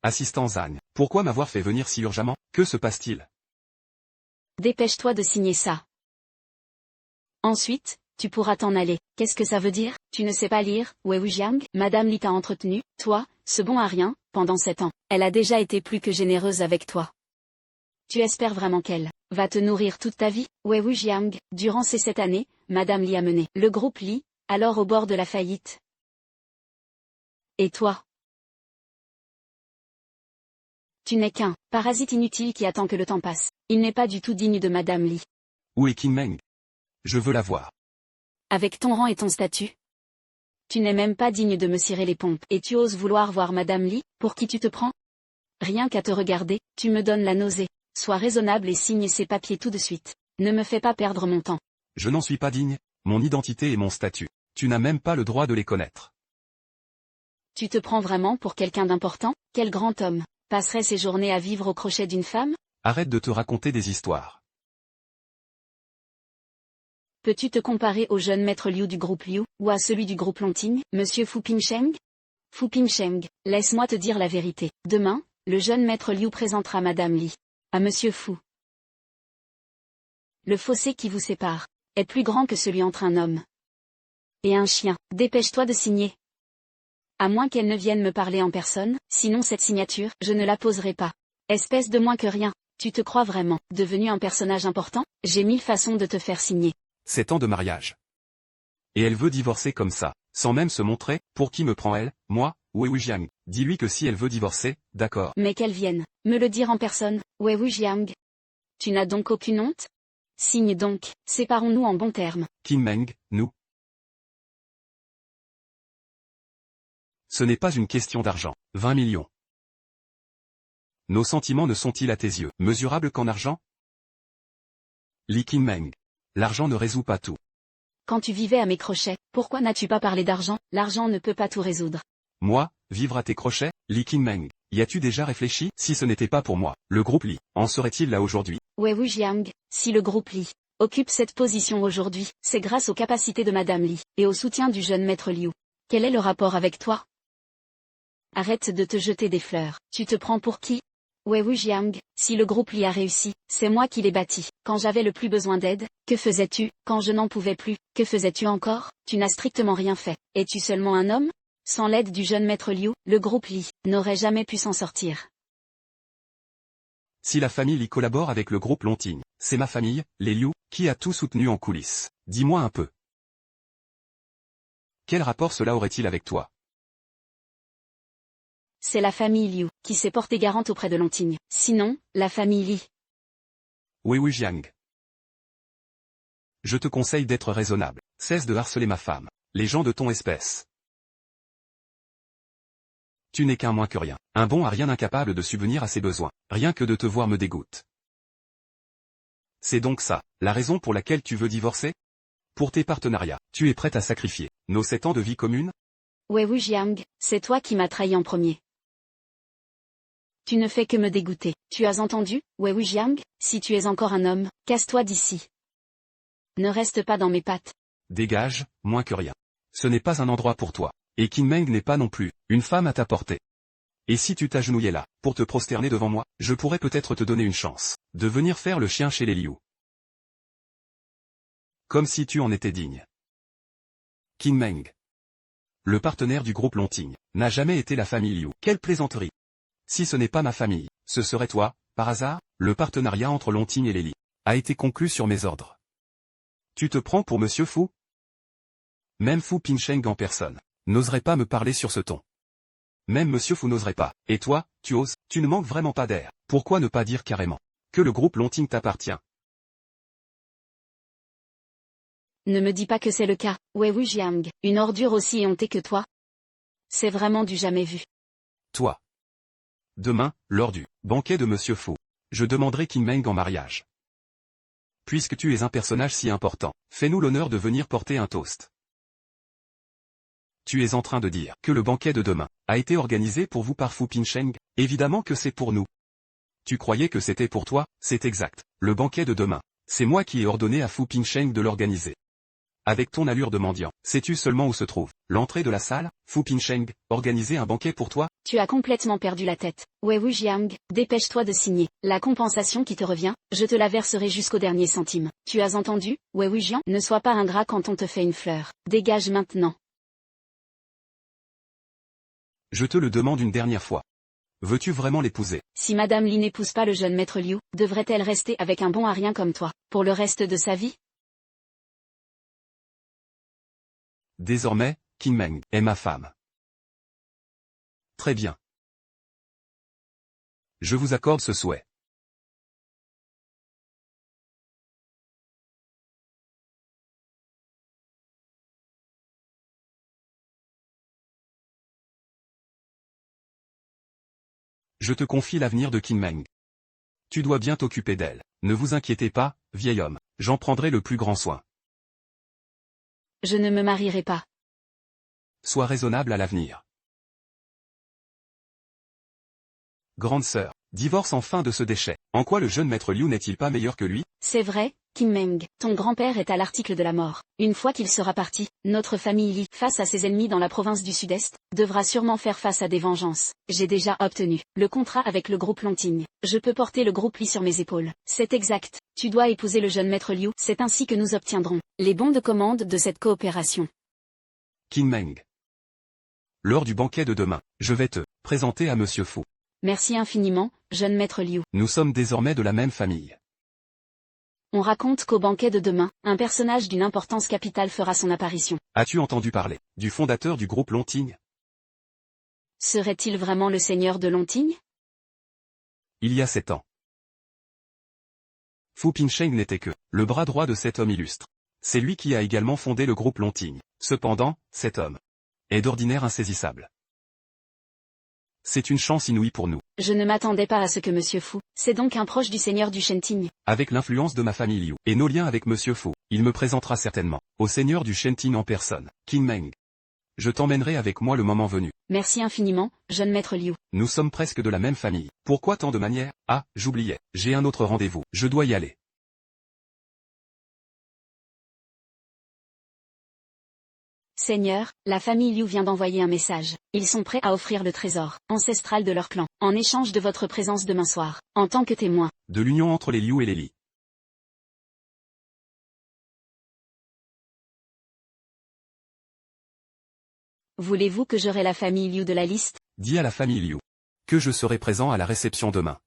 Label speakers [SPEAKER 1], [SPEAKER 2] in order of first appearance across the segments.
[SPEAKER 1] Assistant Zhang, pourquoi m'avoir fait venir si urgemment? Que se passe-t-il?
[SPEAKER 2] Dépêche-toi de signer ça. Ensuite, tu pourras t'en aller. Qu'est-ce que ça veut dire? Tu ne sais pas lire, Wei Wujiang? Madame Li t'a entretenu, toi, ce bon à rien, pendant 7 ans. Elle a déjà été plus que généreuse avec toi. Tu espères vraiment qu'elle va te nourrir toute ta vie? Wei Wujiang, durant ces 7 années, Madame Li a mené le groupe Li, alors au bord de la faillite. Et toi? Tu n'es qu'un parasite inutile qui attend que le temps passe. Il n'est pas du tout digne de Madame Li.
[SPEAKER 1] Où est Qin Meng? Je veux la voir.
[SPEAKER 2] Avec ton rang et ton statut. Tu n'es même pas digne de me cirer les pompes. Et tu oses vouloir voir Madame Li, pour qui tu te prends? Rien qu'à te regarder, tu me donnes la nausée. Sois raisonnable et signe ces papiers tout de suite. Ne me fais pas perdre mon temps.
[SPEAKER 1] Je n'en suis pas digne, mon identité et mon statut. Tu n'as même pas le droit de les connaître.
[SPEAKER 2] Tu te prends vraiment pour quelqu'un d'important? Quel grand homme passerait ses journées à vivre au crochet d'une femme?
[SPEAKER 1] Arrête de te raconter des histoires.
[SPEAKER 2] Peux-tu te comparer au jeune maître Liu du groupe Liu, ou à celui du groupe Longting, Monsieur Fu Pingsheng? Fu Pingsheng, laisse-moi te dire la vérité. Demain, le jeune maître Liu présentera Madame Li à Monsieur Fu. Le fossé qui vous sépare est plus grand que celui entre un homme et un chien. Dépêche-toi de signer. À moins qu'elle ne vienne me parler en personne, sinon cette signature, je ne la poserai pas. Espèce de moins que rien, tu te crois vraiment devenu un personnage important? J'ai 1000 façons de te faire signer.
[SPEAKER 1] 7 ans de mariage. Et elle veut divorcer comme ça, sans même se montrer. Pour qui me prend elle? Moi, Wei Wujiang? Dis-lui que si elle veut divorcer, d'accord.
[SPEAKER 2] Mais qu'elle vienne me le dire en personne, Wei Wujiang. Tu n'as donc aucune honte? Signe donc, séparons-nous en bons termes.
[SPEAKER 1] Qin Meng, nous. Ce n'est pas une question d'argent. 20 millions. Nos sentiments ne sont-ils à tes yeux mesurables qu'en argent? Li Qin Meng. L'argent ne résout pas tout.
[SPEAKER 2] Quand tu vivais à mes crochets, pourquoi n'as-tu pas parlé d'argent? L'argent ne peut pas tout résoudre.
[SPEAKER 1] Moi, vivre à tes crochets, Li Qin Meng. Y as-tu déjà réfléchi? Si ce n'était pas pour moi, le groupe Li, en serait-il là aujourd'hui?
[SPEAKER 2] Wei Wujiang, si le groupe Li occupe cette position aujourd'hui, c'est grâce aux capacités de Madame Li, et au soutien du jeune maître Liu. Quel est le rapport avec toi? Arrête de te jeter des fleurs. Tu te prends pour qui? Wei Wujiang, si le groupe Li a réussi, c'est moi qui l'ai bâti. Quand j'avais le plus besoin d'aide, que faisais-tu? Quand je n'en pouvais plus, que faisais-tu encore? Tu n'as strictement rien fait. Es-tu seulement un homme? Sans l'aide du jeune maître Liu, le groupe Li n'aurait jamais pu s'en sortir.
[SPEAKER 1] Si la famille Li collabore avec le groupe Longting, c'est ma famille, les Liu, qui a tout soutenu en coulisses. Dis-moi un peu. Quel rapport cela aurait-il avec toi?
[SPEAKER 2] C'est la famille Liu qui s'est portée garante auprès de Longting. Sinon, la famille Li.
[SPEAKER 1] Wei Wujiang. Je te conseille d'être raisonnable. Cesse de harceler ma femme. Les gens de ton espèce. Tu n'es qu'un moins que rien. Un bon à rien incapable de subvenir à ses besoins. Rien que de te voir me dégoûte. C'est donc ça, la raison pour laquelle tu veux divorcer? Pour tes partenariats, tu es prête à sacrifier nos 7 ans de vie commune?
[SPEAKER 2] Wei Wujiang, c'est toi qui m'as trahi en premier. Tu ne fais que me dégoûter. Tu as entendu, Wei Wujiang? Si tu es encore un homme, casse-toi d'ici. Ne reste pas dans mes pattes.
[SPEAKER 1] Dégage, moins que rien. Ce n'est pas un endroit pour toi. Et Qin Meng n'est pas non plus une femme à ta portée. Et si tu t'agenouillais là, pour te prosterner devant moi, je pourrais peut-être te donner une chance de venir faire le chien chez les Liu. Comme si tu en étais digne. Qin Meng. Le partenaire du groupe Longting n'a jamais été la famille Liu. Quelle plaisanterie! Si ce n'est pas ma famille, ce serait toi, par hasard? Le partenariat entre Longting et les Li a été conclu sur mes ordres. Tu te prends pour Monsieur Fu? Même Fu Pingsheng en personne n'oserait pas me parler sur ce ton. Même Monsieur Fu n'oserait pas. Et toi, tu oses? Tu ne manques vraiment pas d'air. Pourquoi ne pas dire carrément que le groupe Longting t'appartient?
[SPEAKER 2] Ne me dis pas que c'est le cas, Wei Wujiang, une ordure aussi éhontée que toi. C'est vraiment du jamais vu.
[SPEAKER 1] Toi. Demain, lors du banquet de Monsieur Fu, je demanderai Qin Meng en mariage. Puisque tu es un personnage si important, fais-nous l'honneur de venir porter un toast. Tu es en train de dire que le banquet de demain a été organisé pour vous par Fu Pingsheng? Évidemment que c'est pour nous. Tu croyais que c'était pour toi? C'est exact. Le banquet de demain, c'est moi qui ai ordonné à Fu Pingsheng de l'organiser. avec ton allure de mendiant. Sais-tu seulement où se trouve l'entrée de la salle? Fu Pincheng, organiser un banquet pour toi?
[SPEAKER 2] Tu as complètement perdu la tête. Wei Wujiang, dépêche-toi de signer. La compensation qui te revient, je te la verserai jusqu'au dernier centime. Tu as entendu, Wei Wujiang? Ne sois pas ingrat quand on te fait une fleur. Dégage maintenant.
[SPEAKER 1] Je te le demande une dernière fois. Veux-tu vraiment l'épouser?
[SPEAKER 2] Si Madame Li n'épouse pas le jeune maître Liu, devrait-elle rester avec un bon à rien comme toi, pour le reste de sa vie?
[SPEAKER 1] Désormais, Qin Meng est ma femme. Très bien. Je vous accorde ce souhait. Je te confie l'avenir de Qin Meng. Tu dois bien t'occuper d'elle. Ne vous inquiétez pas, vieil homme, j'en prendrai le plus grand soin.
[SPEAKER 2] Je ne me marierai pas.
[SPEAKER 1] Sois raisonnable à l'avenir. Grande sœur, divorce enfin de ce déchet. En quoi le jeune maître Liu n'est-il pas meilleur que lui?
[SPEAKER 2] C'est vrai, Qin Meng, ton grand-père est à l'article de la mort. Une fois qu'il sera parti, notre famille Li, face à ses ennemis dans la province du Sud-Est, devra sûrement faire face à des vengeances. J'ai déjà obtenu le contrat avec le groupe Longting. Je peux porter le groupe Li sur mes épaules. C'est exact. Tu dois épouser le jeune maître Liu. C'est ainsi que nous obtiendrons les bons de commande de cette coopération.
[SPEAKER 1] Qin Meng. Lors du banquet de demain, je vais te présenter à Monsieur Fu.
[SPEAKER 2] Merci infiniment, jeune maître Liu.
[SPEAKER 1] Nous sommes désormais de la même famille.
[SPEAKER 2] On raconte qu'au banquet de demain, un personnage d'une importance capitale fera son apparition.
[SPEAKER 1] As-tu entendu parler du fondateur du groupe Longting?
[SPEAKER 2] Serait-il vraiment le seigneur de Longting?
[SPEAKER 1] Il y a 7 ans. Fu Pincheng n'était que le bras droit de cet homme illustre. C'est lui qui a également fondé le groupe Longting. Cependant, cet homme est d'ordinaire insaisissable. C'est une chance inouïe pour nous.
[SPEAKER 2] Je ne m'attendais pas à ce que Monsieur Fu, c'est donc un proche du seigneur du Shenting.
[SPEAKER 1] Avec l'influence de ma famille Liu et nos liens avec Monsieur Fu, il me présentera certainement au seigneur du Shenting en personne, Qin Meng. Je t'emmènerai avec moi le moment venu.
[SPEAKER 2] Merci infiniment, jeune maître Liu.
[SPEAKER 1] Nous sommes presque de la même famille. Pourquoi tant de manières? Ah, j'oubliais, j'ai un autre rendez-vous, je dois y aller.
[SPEAKER 2] Seigneur, la famille Liu vient d'envoyer un message. Ils sont prêts à offrir le trésor ancestral de leur clan, en échange de votre présence demain soir, en tant que témoin.
[SPEAKER 1] De l'union entre les Liu et les Li.
[SPEAKER 2] Voulez-vous que j'aurai la famille Liu de la liste?
[SPEAKER 1] Dis à la famille Liu que je serai présent à la réception demain.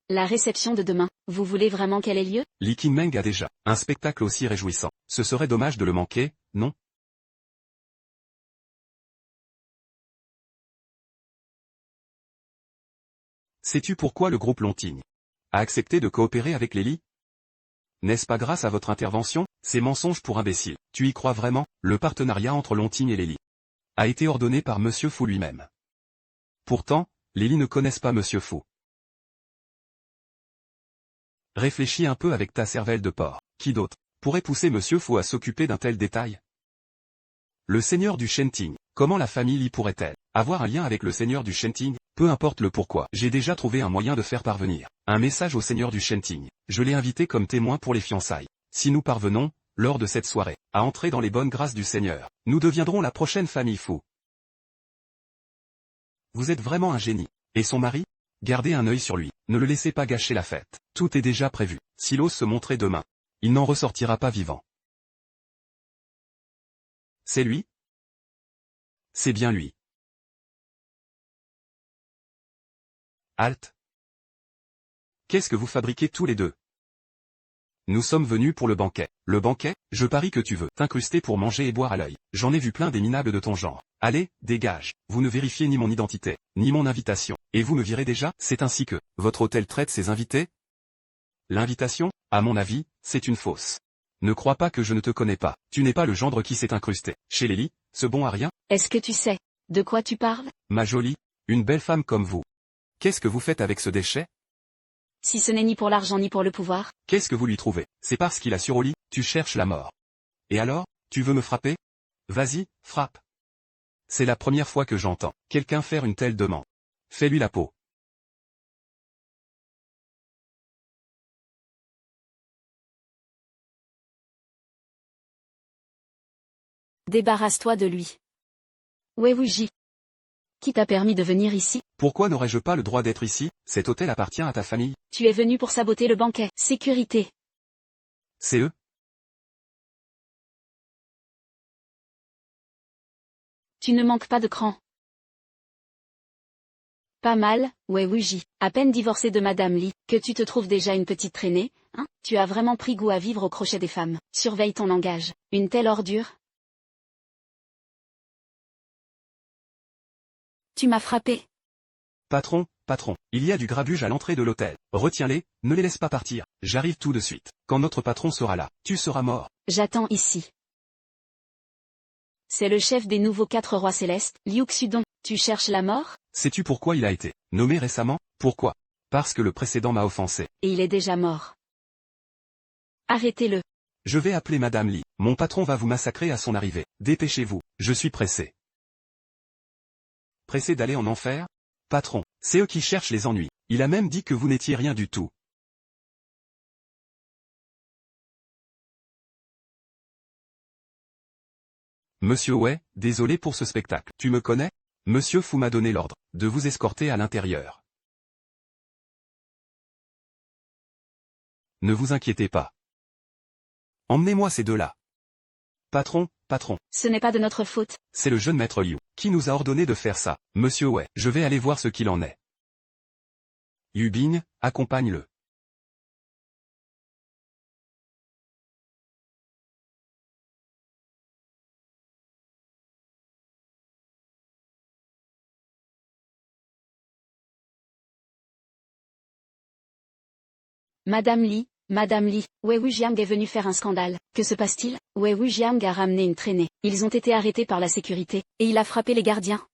[SPEAKER 2] La réception de demain, vous voulez vraiment qu'elle ait lieu?
[SPEAKER 1] Li Qin Meng a déjà un spectacle aussi réjouissant. Ce serait dommage de le manquer, non? Sais-tu pourquoi le groupe Longting a accepté de coopérer avec les Li? N'est-ce pas grâce à votre intervention? Ces mensonges pour imbéciles. Tu y crois vraiment? Le partenariat entre Longting et les Li a été ordonné par Monsieur Fu lui-même. Pourtant, les Li ne connaissent pas Monsieur Fu. Réfléchis un peu avec ta cervelle de porc. Qui d'autre pourrait pousser Monsieur Fu à s'occuper d'un tel détail? Le seigneur du Shenting. Comment la famille Li pourrait-elle avoir un lien avec le seigneur du Shenting? Peu importe le pourquoi. J'ai déjà trouvé un moyen de faire parvenir un message au seigneur du Shenting. Je l'ai invité comme témoin pour les fiançailles. Si nous parvenons, lors de cette soirée, à entrer dans les bonnes grâces du Seigneur, nous deviendrons la prochaine famille Fu. Vous êtes vraiment un génie. Et son mari? Gardez un œil sur lui. Ne le laissez pas gâcher la fête. Tout est déjà prévu. S'il ose se montrer demain, il n'en ressortira pas vivant. C'est lui? C'est bien lui. Halte. Qu'est-ce que vous fabriquez tous les deux? Nous sommes venus pour le banquet. Le banquet? Je parie que tu veux t'incruster pour manger et boire à l'œil. J'en ai vu plein des minables de ton genre. Allez, dégage. Vous ne vérifiez ni mon identité, ni mon invitation. Et vous me virez déjà? C'est ainsi que votre hôtel traite ses invités? L'invitation, à mon avis, c'est une fausse. Ne crois pas que je ne te connais pas. Tu n'es pas le gendre qui s'est incrusté chez les Li, ce bon à rien?
[SPEAKER 2] Est-ce que tu sais de quoi tu parles?
[SPEAKER 1] Ma jolie, une belle femme comme vous. Qu'est-ce que vous faites avec ce déchet?
[SPEAKER 2] Si ce n'est ni pour l'argent ni pour le pouvoir.
[SPEAKER 1] Qu'est-ce que vous lui trouvez? C'est parce qu'il a sur au lit, tu cherches la mort. Et alors, tu veux me frapper? Vas-y, frappe. C'est la première fois que j'entends quelqu'un faire une telle demande. Fais-lui la peau.
[SPEAKER 2] Débarrasse-toi de lui. Wei Wuji. Qui t'a permis de venir ici?
[SPEAKER 1] Pourquoi n'aurais-je pas le droit d'être ici? Cet hôtel appartient à ta famille.
[SPEAKER 2] Tu es venu pour saboter le banquet. Sécurité.
[SPEAKER 1] C'est eux?
[SPEAKER 2] Tu ne manques pas de cran. Pas mal, Wei Wuji. À peine divorcé de Madame Li, que tu te trouves déjà une petite traînée, hein? Tu as vraiment pris goût à vivre au crochet des femmes. Surveille ton langage. Une telle ordure. Tu m'as frappé.
[SPEAKER 1] Patron, il y a du grabuge à l'entrée de l'hôtel. Retiens-les, ne les laisse pas partir. J'arrive tout de suite. Quand notre patron sera là, tu seras mort.
[SPEAKER 2] J'attends ici. C'est le chef des nouveaux 4 rois célestes, Liu Xudong. Tu cherches la mort?
[SPEAKER 1] Sais-tu pourquoi il a été nommé récemment? Pourquoi? Parce que le précédent m'a offensé.
[SPEAKER 2] Et il est déjà mort. Arrêtez-le.
[SPEAKER 1] Je vais appeler Madame Li. Mon patron va vous massacrer à son arrivée. Dépêchez-vous, je suis pressé. Pressé d'aller en enfer? Patron, c'est eux qui cherchent les ennuis. Il a même dit que vous n'étiez rien du tout. Monsieur Wei, désolé pour ce spectacle. Tu me connais? Monsieur Fu m'a donné l'ordre de vous escorter à l'intérieur. Ne vous inquiétez pas. Emmenez-moi ces deux-là. Patron.
[SPEAKER 2] Ce n'est pas de notre faute.
[SPEAKER 1] C'est le jeune maître Liu qui nous a ordonné de faire ça. Monsieur Wei, je vais aller voir ce qu'il en est. Yu Bing, accompagne-le.
[SPEAKER 2] Madame Li, Wei Wujiang est venu faire un scandale. Que se passe-t-il? Wei Wujiang a ramené une traînée. Ils ont été arrêtés par la sécurité, et il a frappé les gardiens.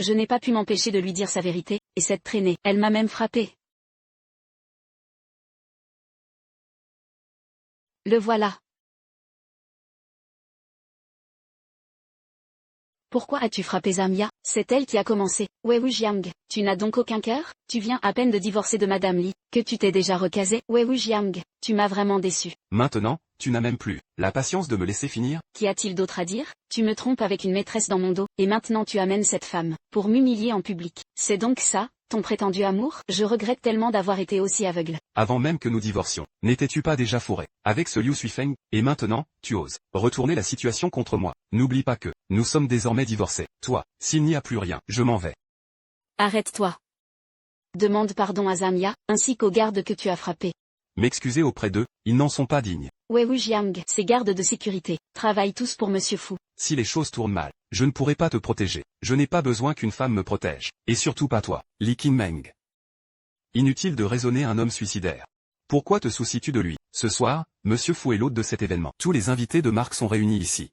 [SPEAKER 2] Je n'ai pas pu m'empêcher de lui dire sa vérité, et cette traînée, elle m'a même frappé. Le voilà. Pourquoi as-tu frappé Zamia? C'est elle qui a commencé. Wei Wujiang, tu n'as donc aucun cœur? Tu viens à peine de divorcer de Madame Li, que tu t'es déjà recasé? Wei Wujiang, tu m'as vraiment déçu.
[SPEAKER 1] Maintenant, tu n'as même plus la patience de me laisser finir?
[SPEAKER 2] Qu'y a-t-il d'autre à dire? Tu me trompes avec une maîtresse dans mon dos, et maintenant tu amènes cette femme, pour m'humilier en public. C'est donc ça, ton prétendu amour? Je regrette tellement d'avoir été aussi aveugle.
[SPEAKER 1] Avant même que nous divorcions, n'étais-tu pas déjà fourré avec ce Liu Suifeng? Et maintenant, tu oses retourner la situation contre moi. N'oublie pas que nous sommes désormais divorcés. Toi, s'il n'y a plus rien, je m'en vais.
[SPEAKER 2] Arrête-toi. Demande pardon à Zamia, ainsi qu'aux gardes que tu as frappés.
[SPEAKER 1] M'excuser auprès d'eux, ils n'en sont pas dignes.
[SPEAKER 2] Wei Wujiang, ces gardes de sécurité, travaillent tous pour Monsieur Fu.
[SPEAKER 1] Si les choses tournent mal, je ne pourrai pas te protéger. Je n'ai pas besoin qu'une femme me protège. Et surtout pas toi, Li Qinmeng. Inutile de raisonner un homme suicidaire. Pourquoi te soucies-tu de lui? Ce soir, Monsieur Fu est l'hôte de cet événement. Tous les invités de marque sont réunis ici.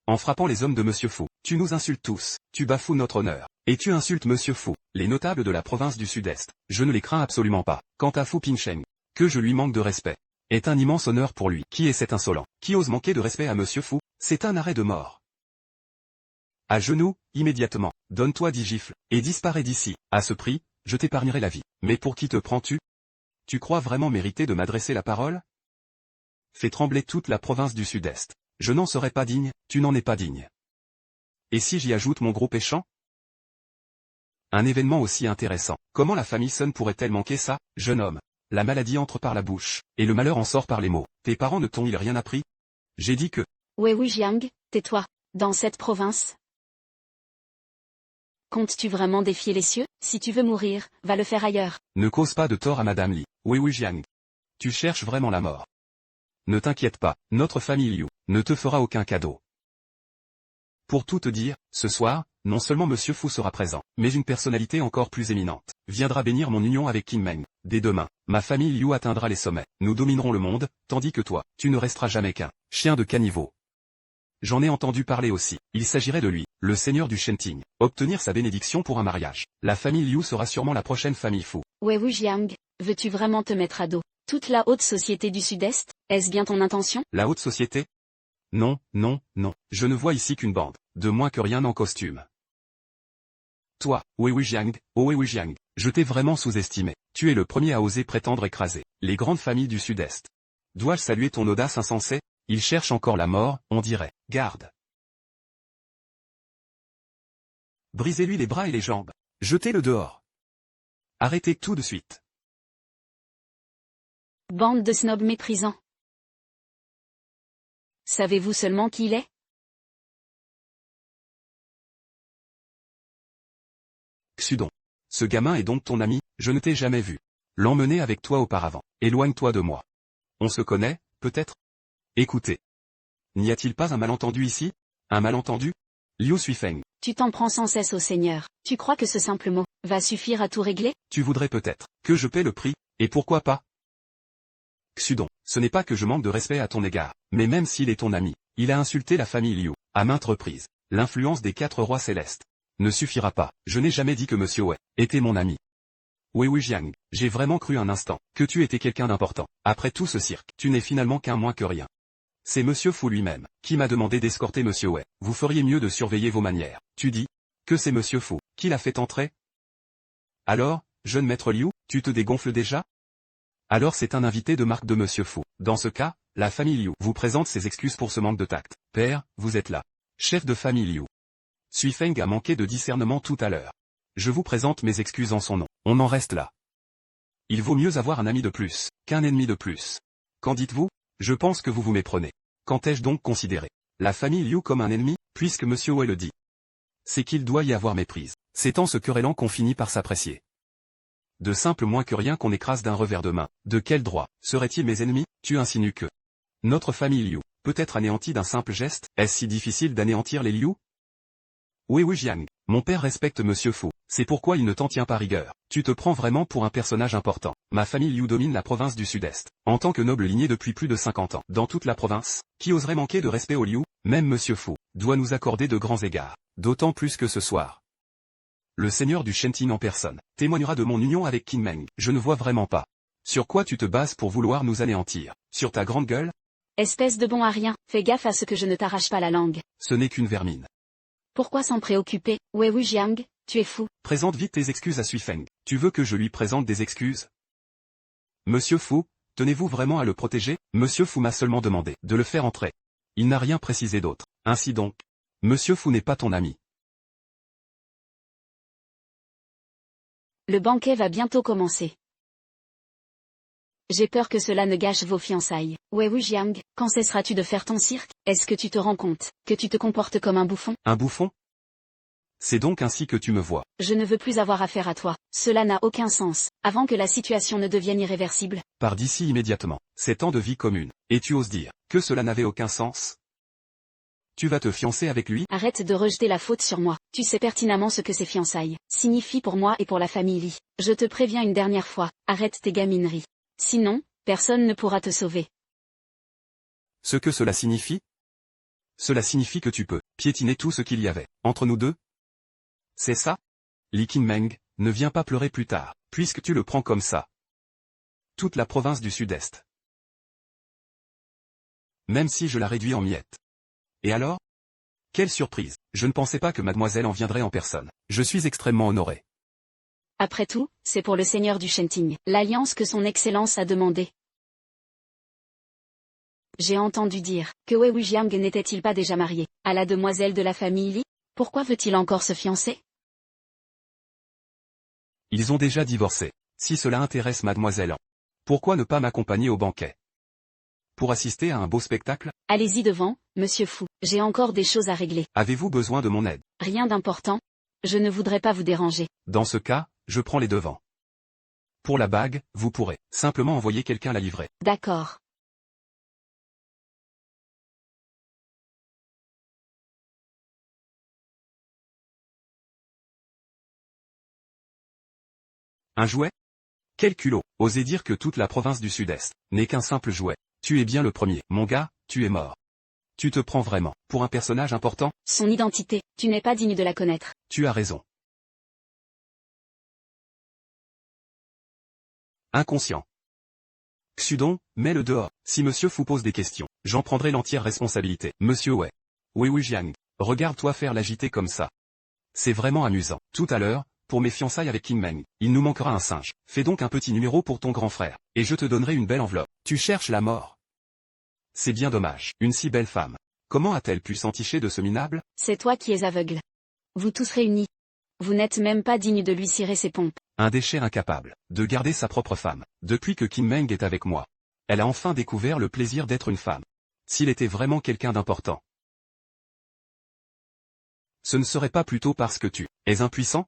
[SPEAKER 1] En frappant les hommes de Monsieur Fu, tu nous insultes tous, tu bafoues notre honneur. Et tu insultes Monsieur Fu, les notables de la province du Sud-Est. Je ne les crains absolument pas. Quant à Fu Pingsheng, que je lui manque de respect, est un immense honneur pour lui. Qui est cet insolent? Qui ose manquer de respect à Monsieur Fu? C'est un arrêt de mort. À genoux, immédiatement, donne-toi 10 gifles, et disparais d'ici. À ce prix, je t'épargnerai la vie. Mais pour qui te prends-tu? Tu crois vraiment mériter de m'adresser la parole? Fais trembler toute la province du Sud-Est. Je n'en serais pas digne, tu n'en es pas digne. Et si j'y ajoute mon gros péchant? Un événement aussi intéressant. Comment la famille Sun pourrait-elle manquer ça, jeune homme? La maladie entre par la bouche, et le malheur en sort par les mots. Tes parents ne t'ont-ils rien appris? J'ai dit que...
[SPEAKER 2] Wei Wujiang, tais-toi. Dans cette province, comptes-tu vraiment défier les cieux? Si tu veux mourir, va le faire ailleurs.
[SPEAKER 1] Ne cause pas de tort à Madame Li. Wei Wujiang. Tu cherches vraiment la mort. Ne t'inquiète pas, notre famille Liu ne te fera aucun cadeau. Pour tout te dire, ce soir, non seulement Monsieur Fu sera présent, mais une personnalité encore plus éminente viendra bénir mon union avec Qinmeng. Dès demain, ma famille Liu atteindra les sommets. Nous dominerons le monde, tandis que toi, tu ne resteras jamais qu'un chien de caniveau. J'en ai entendu parler aussi. Il s'agirait de lui, le seigneur du Shenting. Obtenir sa bénédiction pour un mariage. La famille Liu sera sûrement la prochaine famille Fu.
[SPEAKER 2] Wei Wujiang, veux-tu vraiment te mettre à dos toute la haute société du Sud-Est? Est-ce bien ton intention?
[SPEAKER 1] La haute société? Non. Je ne vois ici qu'une bande, de moins que rien en costume. Toi, Wei Wujiang, oh Wei Wujiang, je t'ai vraiment sous-estimé. Tu es le premier à oser prétendre écraser les grandes familles du Sud-Est. Dois-je saluer ton audace insensée? Il cherche encore la mort, on dirait. Garde. Brisez-lui les bras et les jambes. Jetez-le dehors. Arrêtez tout de suite.
[SPEAKER 2] Bande de snobs méprisants. Savez-vous seulement qui il est?
[SPEAKER 1] Xudon. Ce gamin est donc ton ami, je ne t'ai jamais vu. L'emmener avec toi auparavant. Éloigne-toi de moi. On se connaît, peut-être? Écoutez. N'y a-t-il pas un malentendu ici? Un malentendu? Liu Suifeng.
[SPEAKER 2] Tu t'en prends sans cesse au Seigneur. Tu crois que ce simple mot va suffire à tout régler?
[SPEAKER 1] Tu voudrais peut-être que je paie le prix, et pourquoi pas? Xudon, ce n'est pas que je manque de respect à ton égard, mais même s'il est ton ami, il a insulté la famille Liu, à maintes reprises. L'influence des 4 rois célestes ne suffira pas. Je n'ai jamais dit que Monsieur Wei était mon ami. Wei Jiang, j'ai vraiment cru un instant que tu étais quelqu'un d'important. Après tout ce cirque, tu n'es finalement qu'un moins que rien. C'est Monsieur Fu lui-même qui m'a demandé d'escorter Monsieur Wei. Vous feriez mieux de surveiller vos manières. Tu dis que c'est Monsieur Fu qui l'a fait entrer? Alors, jeune maître Liu, tu te dégonfles déjà? Alors c'est un invité de marque de Monsieur Fu. Dans ce cas, la famille Liu vous présente ses excuses pour ce manque de tact. Père, vous êtes là. Chef de famille Liu. Suifeng a manqué de discernement tout à l'heure. Je vous présente mes excuses en son nom. On en reste là. Il vaut mieux avoir un ami de plus qu'un ennemi de plus. Qu'en dites-vous? Je pense que vous vous méprenez. Quand ai-je donc considéré la famille Liu comme un ennemi, puisque Monsieur Wei le dit? C'est qu'il doit y avoir méprise. C'est en se querellant qu'on finit par s'apprécier. De simple moins que rien qu'on écrase d'un revers de main. De quel droit seraient-ils mes ennemis? Tu insinues que notre famille Liu peut être anéantie d'un simple geste? Est-ce si difficile d'anéantir les Liu? Wei Jiang, mon père respecte Monsieur Fu, c'est pourquoi il ne t'en tient pas rigueur. Tu te prends vraiment pour un personnage important. Ma famille Liu domine la province du Sud-Est, en tant que noble lignée depuis plus de 50 ans. Dans toute la province, qui oserait manquer de respect aux Liu? Même Monsieur Fu doit nous accorder de grands égards, d'autant plus que ce soir. Le seigneur du Shenting en personne témoignera de mon union avec Qin Meng. Je ne vois vraiment pas. Sur quoi tu te bases pour vouloir nous anéantir? Sur ta grande gueule?
[SPEAKER 2] Espèce de bon à rien, fais gaffe à ce que je ne t'arrache pas la langue.
[SPEAKER 1] Ce n'est qu'une vermine.
[SPEAKER 2] Pourquoi s'en préoccuper? Wei Jiang, tu es fou.
[SPEAKER 1] Présente vite tes excuses à Suifeng. Tu veux que je lui présente des excuses? Monsieur Fu, tenez-vous vraiment à le protéger? Monsieur Fu m'a seulement demandé de le faire entrer. Il n'a rien précisé d'autre. Ainsi donc, Monsieur Fu n'est pas ton ami.
[SPEAKER 2] Le banquet va bientôt commencer. J'ai peur que cela ne gâche vos fiançailles. Wei Jiang, quand cesseras-tu de faire ton cirque? Est-ce que tu te rends compte que tu te comportes comme un bouffon?
[SPEAKER 1] Un bouffon? C'est donc ainsi que tu me vois.
[SPEAKER 2] Je ne veux plus avoir affaire à toi. Cela n'a aucun sens, avant que la situation ne devienne irréversible.
[SPEAKER 1] Pars d'ici immédiatement. 7 ans de vie commune. Et tu oses dire que cela n'avait aucun sens? Tu vas te fiancer avec lui?
[SPEAKER 2] Arrête de rejeter la faute sur moi. Tu sais pertinemment ce que ces fiançailles signifient pour moi et pour la famille Li. Je te préviens une dernière fois, arrête tes gamineries. Sinon, personne ne pourra te sauver.
[SPEAKER 1] Ce que cela signifie? Cela signifie que tu peux piétiner tout ce qu'il y avait entre nous deux? C'est ça? Li Qinmeng, ne viens pas pleurer plus tard, puisque tu le prends comme ça. Toute la province du Sud-Est. Même si je la réduis en miettes. Et alors? Quelle surprise! Je ne pensais pas que mademoiselle en viendrait en personne. Je suis extrêmement honoré.
[SPEAKER 2] Après tout, c'est pour le seigneur du Shenting, l'alliance que son excellence a demandé. J'ai entendu dire que Wei Jiang n'était-il pas déjà marié à la demoiselle de la famille Li? Pourquoi veut-il encore se fiancer?
[SPEAKER 1] Ils ont déjà divorcé. Si cela intéresse mademoiselle, pourquoi ne pas m'accompagner au banquet? Pour assister à un beau spectacle?
[SPEAKER 2] Allez-y devant, Monsieur Fu, j'ai encore des choses à régler.
[SPEAKER 1] Avez-vous besoin de mon aide?
[SPEAKER 2] Rien d'important. Je ne voudrais pas vous déranger.
[SPEAKER 1] Dans ce cas, je prends les devants. Pour la bague, vous pourrez simplement envoyer quelqu'un la livrer.
[SPEAKER 2] D'accord.
[SPEAKER 1] Un jouet? Quel culot! Osez dire que toute la province du Sud-Est n'est qu'un simple jouet. Tu es bien le premier. Mon gars, tu es mort. Tu te prends vraiment pour un personnage important?
[SPEAKER 2] Son identité, tu n'es pas digne de la connaître.
[SPEAKER 1] Tu as raison. Inconscient. Xudon, mets-le dehors. Si Monsieur Fu pose des questions, j'en prendrai l'entière responsabilité. Monsieur Wei Jiang, regarde-toi faire l'agiter comme ça. C'est vraiment amusant. Tout à l'heure, pour mes fiançailles avec Qin Meng, il nous manquera un singe. Fais donc un petit numéro pour ton grand frère, et je te donnerai une belle enveloppe. Tu cherches la mort. C'est bien dommage. Une si belle femme. Comment a-t-elle pu s'enticher de ce minable?
[SPEAKER 2] C'est toi qui es aveugle. Vous tous réunis, Vous n'êtes même pas digne de lui cirer ses pompes.
[SPEAKER 1] Un déchet incapable de garder sa propre femme. Depuis que Kim Meng est avec moi, elle a enfin découvert le plaisir d'être une femme. S'il était vraiment quelqu'un d'important, ce ne serait pas plutôt parce que tu es impuissant?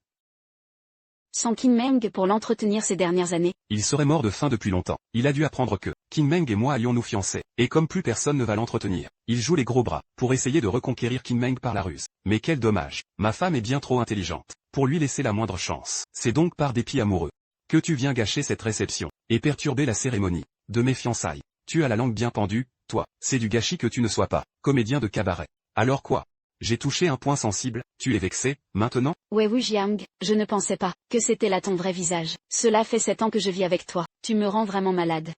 [SPEAKER 2] Sans Kim Meng pour l'entretenir ces dernières années,
[SPEAKER 1] Il serait mort de faim depuis longtemps. Il a dû apprendre que Kim Meng et moi allions nous fiancer. Et comme plus personne ne va l'entretenir, il joue les gros bras pour essayer de reconquérir Kim Meng par la ruse. Mais quel dommage. Ma femme est bien trop intelligente pour lui laisser la moindre chance. C'est donc par dépit amoureux que tu viens gâcher cette réception et perturber la cérémonie de mes fiançailles. Tu as la langue bien pendue, toi. C'est du gâchis que tu ne sois pas comédien de cabaret. Alors quoi? J'ai touché un point sensible, tu es vexé, maintenant?
[SPEAKER 2] Wei Wujiang, je ne pensais pas que c'était là ton vrai visage. Cela fait 7 ans que je vis avec toi. Tu me rends vraiment malade.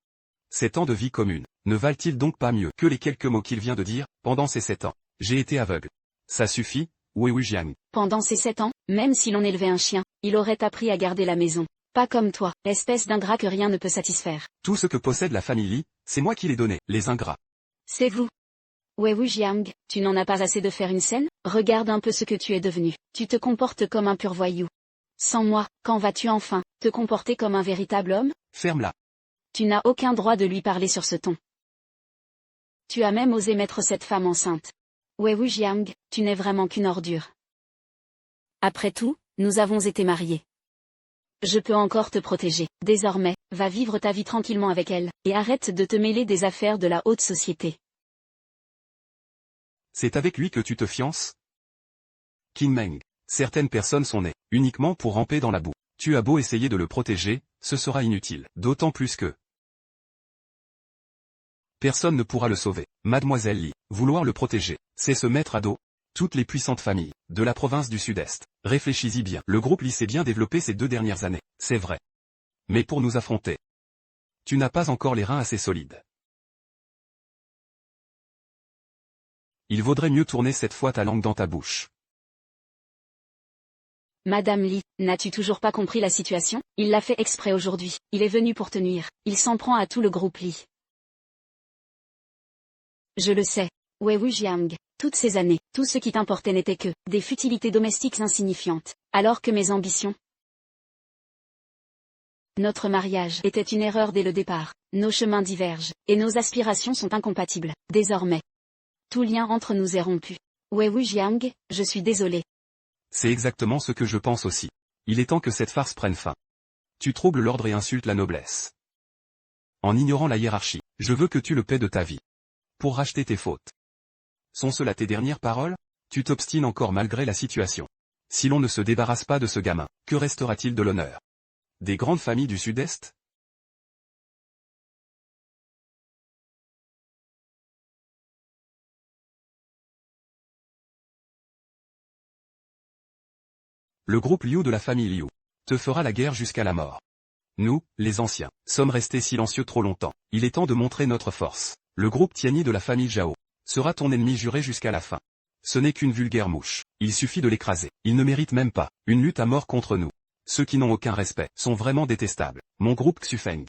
[SPEAKER 1] 7 ans de vie commune, ne valent-ils donc pas mieux que les quelques mots qu'il vient de dire? Pendant ces 7 ans, j'ai été aveugle. Ça suffit, Wei Wujiang.
[SPEAKER 2] Pendant ces 7 ans, même si l'on élevait un chien, il aurait appris à garder la maison. Pas comme toi, espèce d'ingrat que rien ne peut satisfaire.
[SPEAKER 1] Tout ce que possède la famille Li, c'est moi qui l'ai donné, les ingrats.
[SPEAKER 2] C'est vous. Wei Wujiang, tu n'en as pas assez de faire une scène? Regarde un peu ce que tu es devenu. Tu te comportes comme un pur voyou. Sans moi, quand vas-tu enfin te comporter comme un véritable homme?
[SPEAKER 1] Ferme-la.
[SPEAKER 2] Tu n'as aucun droit de lui parler sur ce ton. Tu as même osé mettre cette femme enceinte. Wei Wujiang, tu n'es vraiment qu'une ordure. Après tout, nous avons été mariés. Je peux encore te protéger. Désormais, va vivre ta vie tranquillement avec elle, et arrête de te mêler des affaires de la haute société.
[SPEAKER 1] C'est avec lui que tu te fiances? Kim Meng. Certaines personnes sont nées uniquement pour ramper dans la boue. Tu as beau essayer de le protéger, ce sera inutile. D'autant plus que personne ne pourra le sauver. Mademoiselle Li, vouloir le protéger, c'est se mettre à dos toutes les puissantes familles de la province du Sud-Est. Réfléchis-y bien. Le groupe Li s'est bien développé ces 2 dernières années, c'est vrai. Mais pour nous affronter, tu n'as pas encore les reins assez solides. Il vaudrait mieux tourner cette fois ta langue dans ta bouche.
[SPEAKER 2] Madame Li, n'as-tu toujours pas compris la situation? Il l'a fait exprès aujourd'hui. Il est venu pour te nuire. Il s'en prend à tout le groupe Li. Je le sais. Wei Wujiang, toutes ces années, tout ce qui t'importait n'était que des futilités domestiques insignifiantes, alors que mes ambitions. Notre mariage était une erreur dès le départ. Nos chemins divergent, et nos aspirations sont incompatibles. Désormais, tout lien entre nous est rompu. Wei Wujiang, je suis désolé.
[SPEAKER 1] C'est exactement ce que je pense aussi. Il est temps que cette farce prenne fin. Tu troubles l'ordre et insultes la noblesse. En ignorant la hiérarchie, je veux que tu le paies de ta vie. Pour racheter tes fautes. Sont-ce là tes dernières paroles? Tu t'obstines encore malgré la situation. Si l'on ne se débarrasse pas de ce gamin, que restera-t-il de l'honneur des grandes familles du Sud-Est? Le groupe Liu de la famille Liu te fera la guerre jusqu'à la mort. Nous, les anciens, sommes restés silencieux trop longtemps. Il est temps de montrer notre force. Le groupe Tianyi de la famille Zhao sera ton ennemi juré jusqu'à la fin. Ce n'est qu'une vulgaire mouche. Il suffit de l'écraser. Il ne mérite même pas une lutte à mort contre nous. Ceux qui n'ont aucun respect sont vraiment détestables. Mon groupe Xufeng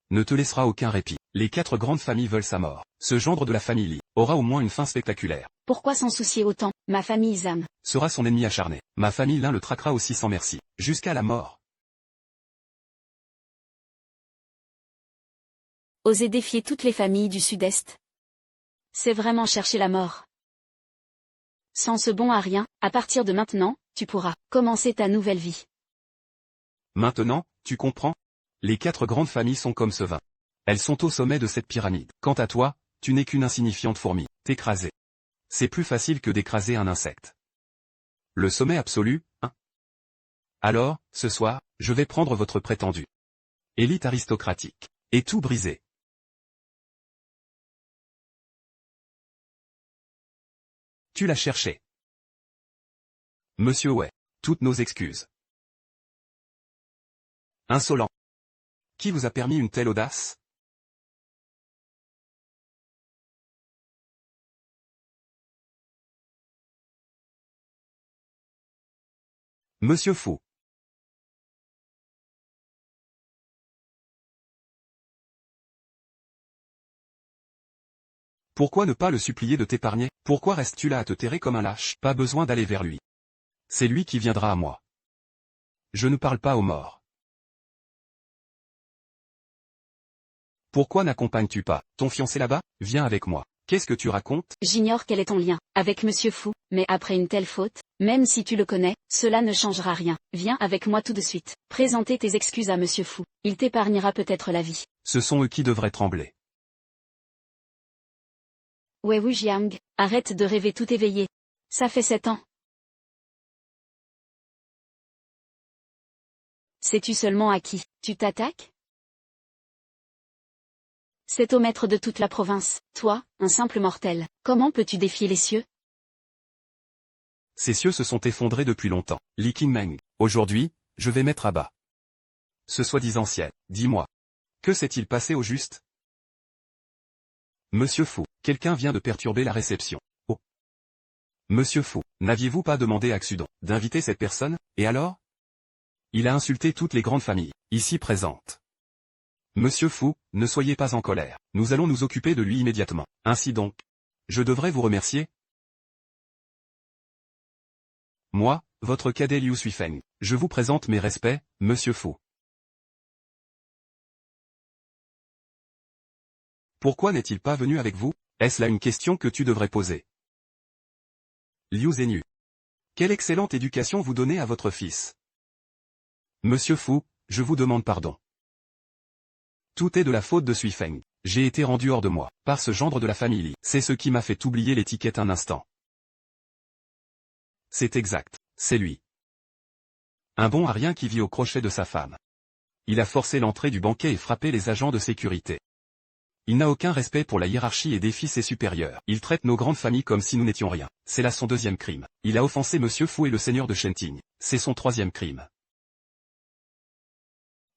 [SPEAKER 1] ne te laissera aucun répit. Les 4 grandes familles veulent sa mort. Ce gendre de la famille Li aura au moins une fin spectaculaire.
[SPEAKER 2] Pourquoi s'en soucier autant? Ma famille Zhang
[SPEAKER 1] Sera son ennemi acharné. Ma famille Lin le traquera aussi sans merci. Jusqu'à la mort.
[SPEAKER 2] Oser défier toutes les familles du Sud-Est. C'est vraiment chercher la mort. Sans ce bon à rien, à partir de maintenant, tu pourras commencer ta nouvelle vie.
[SPEAKER 1] Maintenant, tu comprends? Les 4 grandes familles sont comme ce vin. Elles sont au sommet de cette pyramide. Quant à toi, tu n'es qu'une insignifiante fourmi. T'écraser. C'est plus facile que d'écraser un insecte. Le sommet absolu, hein? Alors, ce soir, je vais prendre votre prétendu élite aristocratique et tout briser. Tu l'as cherché. Monsieur Wei, toutes nos excuses. Insolent. Qui vous a permis une telle audace? Monsieur Fou. Pourquoi ne pas le supplier de t'épargner? Pourquoi restes-tu là à te terrer comme un lâche? Pas besoin d'aller vers lui. C'est lui qui viendra à moi. Je ne parle pas aux morts. Pourquoi n'accompagnes-tu pas ton fiancé là-bas? Viens avec moi. Qu'est-ce que tu racontes?
[SPEAKER 2] J'ignore quel est ton lien avec Monsieur Fou, mais après une telle faute, même si tu le connais, cela ne changera rien. Viens avec moi tout de suite. Présenter tes excuses à Monsieur Fou. Il t'épargnera peut-être la vie.
[SPEAKER 1] Ce sont eux qui devraient trembler.
[SPEAKER 2] Wei Wujiang, arrête de rêver tout éveillé. Ça fait 7 ans. Sais-tu seulement à qui tu t'attaques? C'est au maître de toute la province, toi, un simple mortel. Comment peux-tu défier les cieux?
[SPEAKER 1] Ces cieux se sont effondrés depuis longtemps. Li Qingmeng, aujourd'hui, je vais mettre à bas ce soi-disant ciel. Dis-moi. Que s'est-il passé au juste? Monsieur Fou, quelqu'un vient de perturber la réception. Oh. Monsieur Fou, n'aviez-vous pas demandé à Xudon d'inviter cette personne, et alors? Il a insulté toutes les grandes familles, ici présentes. Monsieur Fou, ne soyez pas en colère. Nous allons nous occuper de lui immédiatement. Ainsi donc. Je devrais vous remercier? Moi, votre cadet Liu Suifeng, je vous présente mes respects, Monsieur Fou. Pourquoi n'est-il pas venu avec vous? Est-ce là une question que tu devrais poser? Liu Zhenyu. Quelle excellente éducation vous donnez à votre fils. Monsieur Fou, je vous demande pardon. Tout est de la faute de Suifeng. J'ai été rendu hors de moi, par ce gendre de la famille Li. C'est ce qui m'a fait oublier l'étiquette un instant. C'est exact, c'est lui. Un bon à rien qui vit au crochet de sa femme. Il a forcé l'entrée du banquet et frappé les agents de sécurité. Il n'a aucun respect pour la hiérarchie et défie ses supérieurs. Il traite nos grandes familles comme si nous n'étions rien. C'est là son deuxième crime. Il a offensé Monsieur Fou et le seigneur de Shenting. C'est son troisième crime.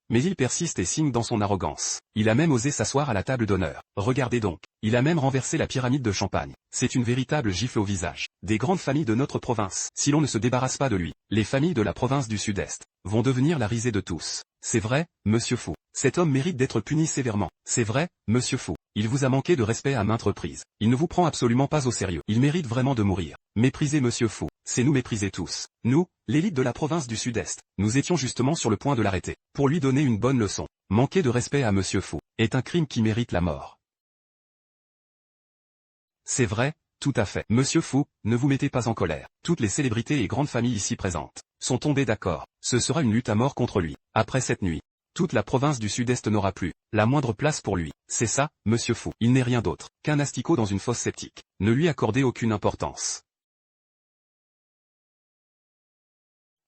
[SPEAKER 1] Mais il persiste et signe dans son arrogance. Il a même osé s'asseoir à la table d'honneur. Regardez donc, il a même renversé la pyramide de champagne. C'est une véritable gifle au visage des grandes familles de notre province. Si l'on ne se débarrasse pas de lui, les familles de la province du Sud-Est vont devenir la risée de tous. C'est vrai, Monsieur Fou. Cet homme mérite d'être puni sévèrement. C'est vrai, Monsieur Fou. Il vous a manqué de respect à maintes reprises. Il ne vous prend absolument pas au sérieux. Il mérite vraiment de mourir. Méprisez Monsieur Fou. C'est nous mépriser tous. Nous, l'élite de la province du Sud-Est, nous étions justement sur le point de l'arrêter, pour lui donner une bonne leçon. Manquer de respect à Monsieur Fou est un crime qui mérite la mort. C'est vrai, tout à fait. Monsieur Fou, ne vous mettez pas en colère. Toutes les célébrités et grandes familles ici présentes sont tombées d'accord. Ce sera une lutte à mort contre lui. Après cette nuit, toute la province du Sud-Est n'aura plus la moindre place pour lui. C'est ça, Monsieur Fou. Il n'est rien d'autre qu'un asticot dans une fosse septique. Ne lui accordez aucune importance.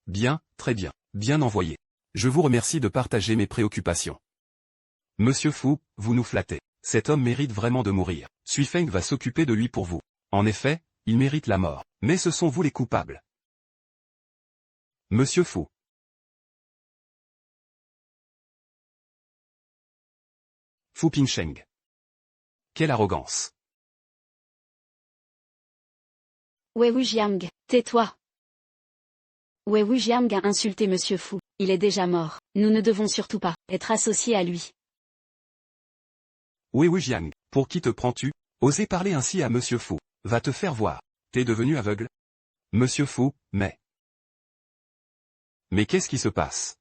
[SPEAKER 1] Bien, très bien, bien envoyé. Je vous remercie de partager mes préoccupations. Monsieur Fou, vous nous flattez. Cet homme mérite vraiment de mourir. Suifeng va s'occuper de lui pour vous. En effet, il mérite la mort. Mais ce sont vous les coupables. Monsieur Fou. Fu Pingsheng. Quelle arrogance.
[SPEAKER 2] Wei Wujiang, tais-toi. Wei Wujiang a insulté Monsieur Fou. Il est déjà mort. Nous ne devons surtout pas être associés à lui.
[SPEAKER 1] Wei Wujiang, pour qui te prends-tu? Oser parler ainsi à Monsieur Fou. Va te faire voir. T'es devenu aveugle? Monsieur Fou, mais... Mais qu'est-ce qui se passe?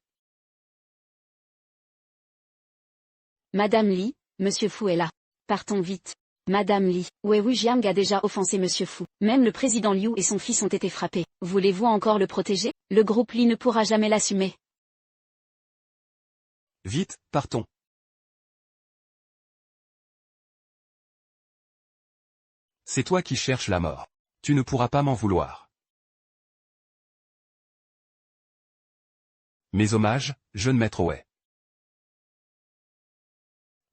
[SPEAKER 2] Madame Li, Monsieur Fou est là. Partons vite. Madame Li, Wei Wujiang a déjà offensé Monsieur Fou. Même le président Liu et son fils ont été frappés. Voulez-vous encore le protéger? Le groupe Li ne pourra jamais l'assumer.
[SPEAKER 1] Vite, partons. C'est toi qui cherches la mort. Tu ne pourras pas m'en vouloir. Mes hommages, jeune maître Wei.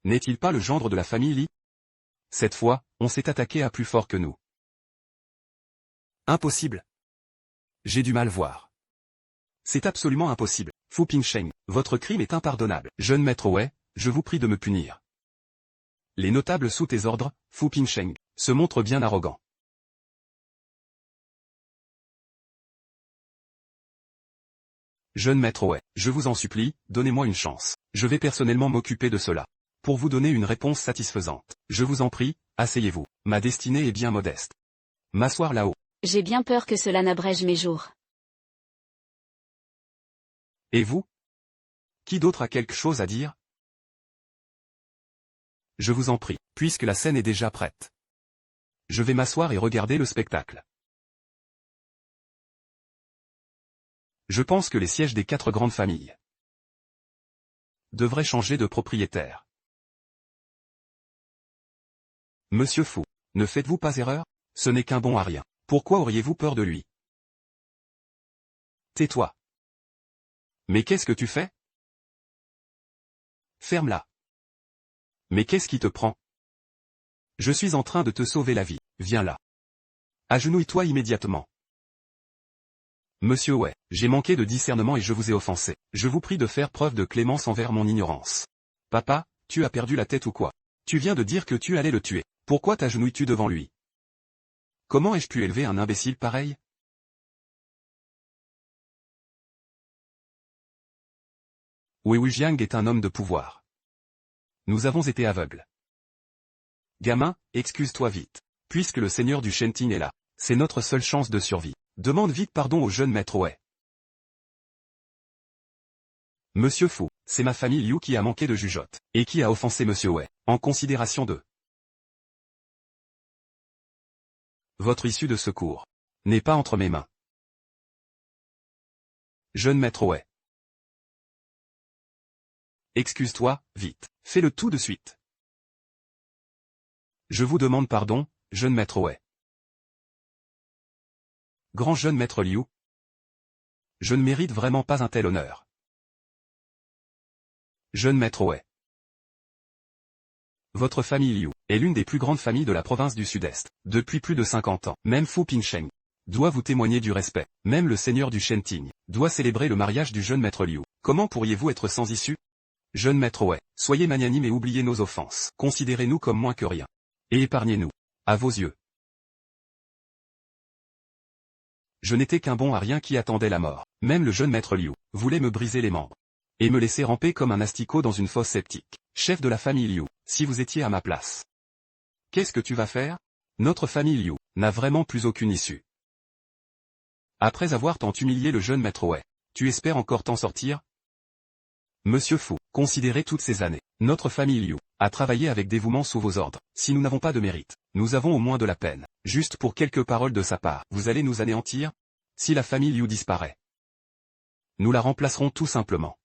[SPEAKER 1] N'est-il pas le gendre de la famille Li? Cette fois, on s'est attaqué à plus fort que nous. Impossible. J'ai du mal voir. C'est absolument impossible. Fu Pingsheng, votre crime est impardonnable. Jeune maître Wei, je vous prie de me punir. Les notables sous tes ordres, Fu Pingsheng, se montrent bien arrogants. Jeune maître Wei, je vous en supplie, donnez-moi une chance. Je vais personnellement m'occuper de cela. Pour vous donner une réponse satisfaisante. Je vous en prie, asseyez-vous. Ma destinée est bien modeste. M'asseoir là-haut.
[SPEAKER 2] J'ai bien peur que cela n'abrège mes jours.
[SPEAKER 1] Et vous? Qui d'autre a quelque chose à dire? Je vous en prie, puisque la scène est déjà prête. Je vais m'asseoir et regarder le spectacle. Je pense que les sièges des 4 grandes familles devraient changer de propriétaire. Monsieur Fou, ne faites-vous pas erreur? Ce n'est qu'un bon à rien. Pourquoi auriez-vous peur de lui? Tais-toi. Mais qu'est-ce que tu fais? Ferme-la. Mais qu'est-ce qui te prend? Je suis en train de te sauver la vie, viens là. Agenouille-toi immédiatement. Monsieur ouais, j'ai manqué de discernement et je vous ai offensé. Je vous prie de faire preuve de clémence envers mon ignorance. Papa, tu as perdu la tête ou quoi? Tu viens de dire que tu allais le tuer. Pourquoi t'agenouilles-tu devant lui? Comment ai-je pu élever un imbécile pareil? Wei Wujiang est un homme de pouvoir. Nous avons été aveugles. Gamin, excuse-toi vite. Puisque le seigneur du Shenting est là, c'est notre seule chance de survie. Demande vite pardon au jeune maître Wei. Monsieur Fu, c'est ma famille Liu qui a manqué de jugeote, et qui a offensé Monsieur Wei, en considération de votre issue de secours n'est pas entre mes mains. Jeune maître Wei. Excuse-toi, vite. Fais-le tout de suite. Je vous demande pardon, jeune maître Wei. Grand jeune maître Liu. Je ne mérite vraiment pas un tel honneur. Jeune maître Wei. Votre famille Liu est l'une des plus grandes familles de la province du Sud-Est, depuis plus de 50 ans. Même Fu Pingsheng doit vous témoigner du respect. Même le seigneur du Shenting doit célébrer le mariage du jeune maître Liu. Comment pourriez-vous être sans issue? Jeune maître Wei, soyez magnanime et oubliez nos offenses. Considérez-nous comme moins que rien. Et épargnez-nous. À vos yeux. Je n'étais qu'un bon à rien qui attendait la mort. Même le jeune maître Liu voulait me briser les membres. Et me laisser ramper comme un asticot dans une fosse septique. Chef de la famille Liu, si vous étiez à ma place. Qu'est-ce que tu vas faire? Notre famille Liu n'a vraiment plus aucune issue. Après avoir tant humilié le jeune maître Wei, tu espères encore t'en sortir? Monsieur Fu, considérez toutes ces années. Notre famille Liu a travaillé avec dévouement sous vos ordres. Si nous n'avons pas de mérite, nous avons au moins de la peine. Juste pour quelques paroles de sa part, vous allez nous anéantir? Si la famille Liu disparaît, nous la remplacerons tout simplement.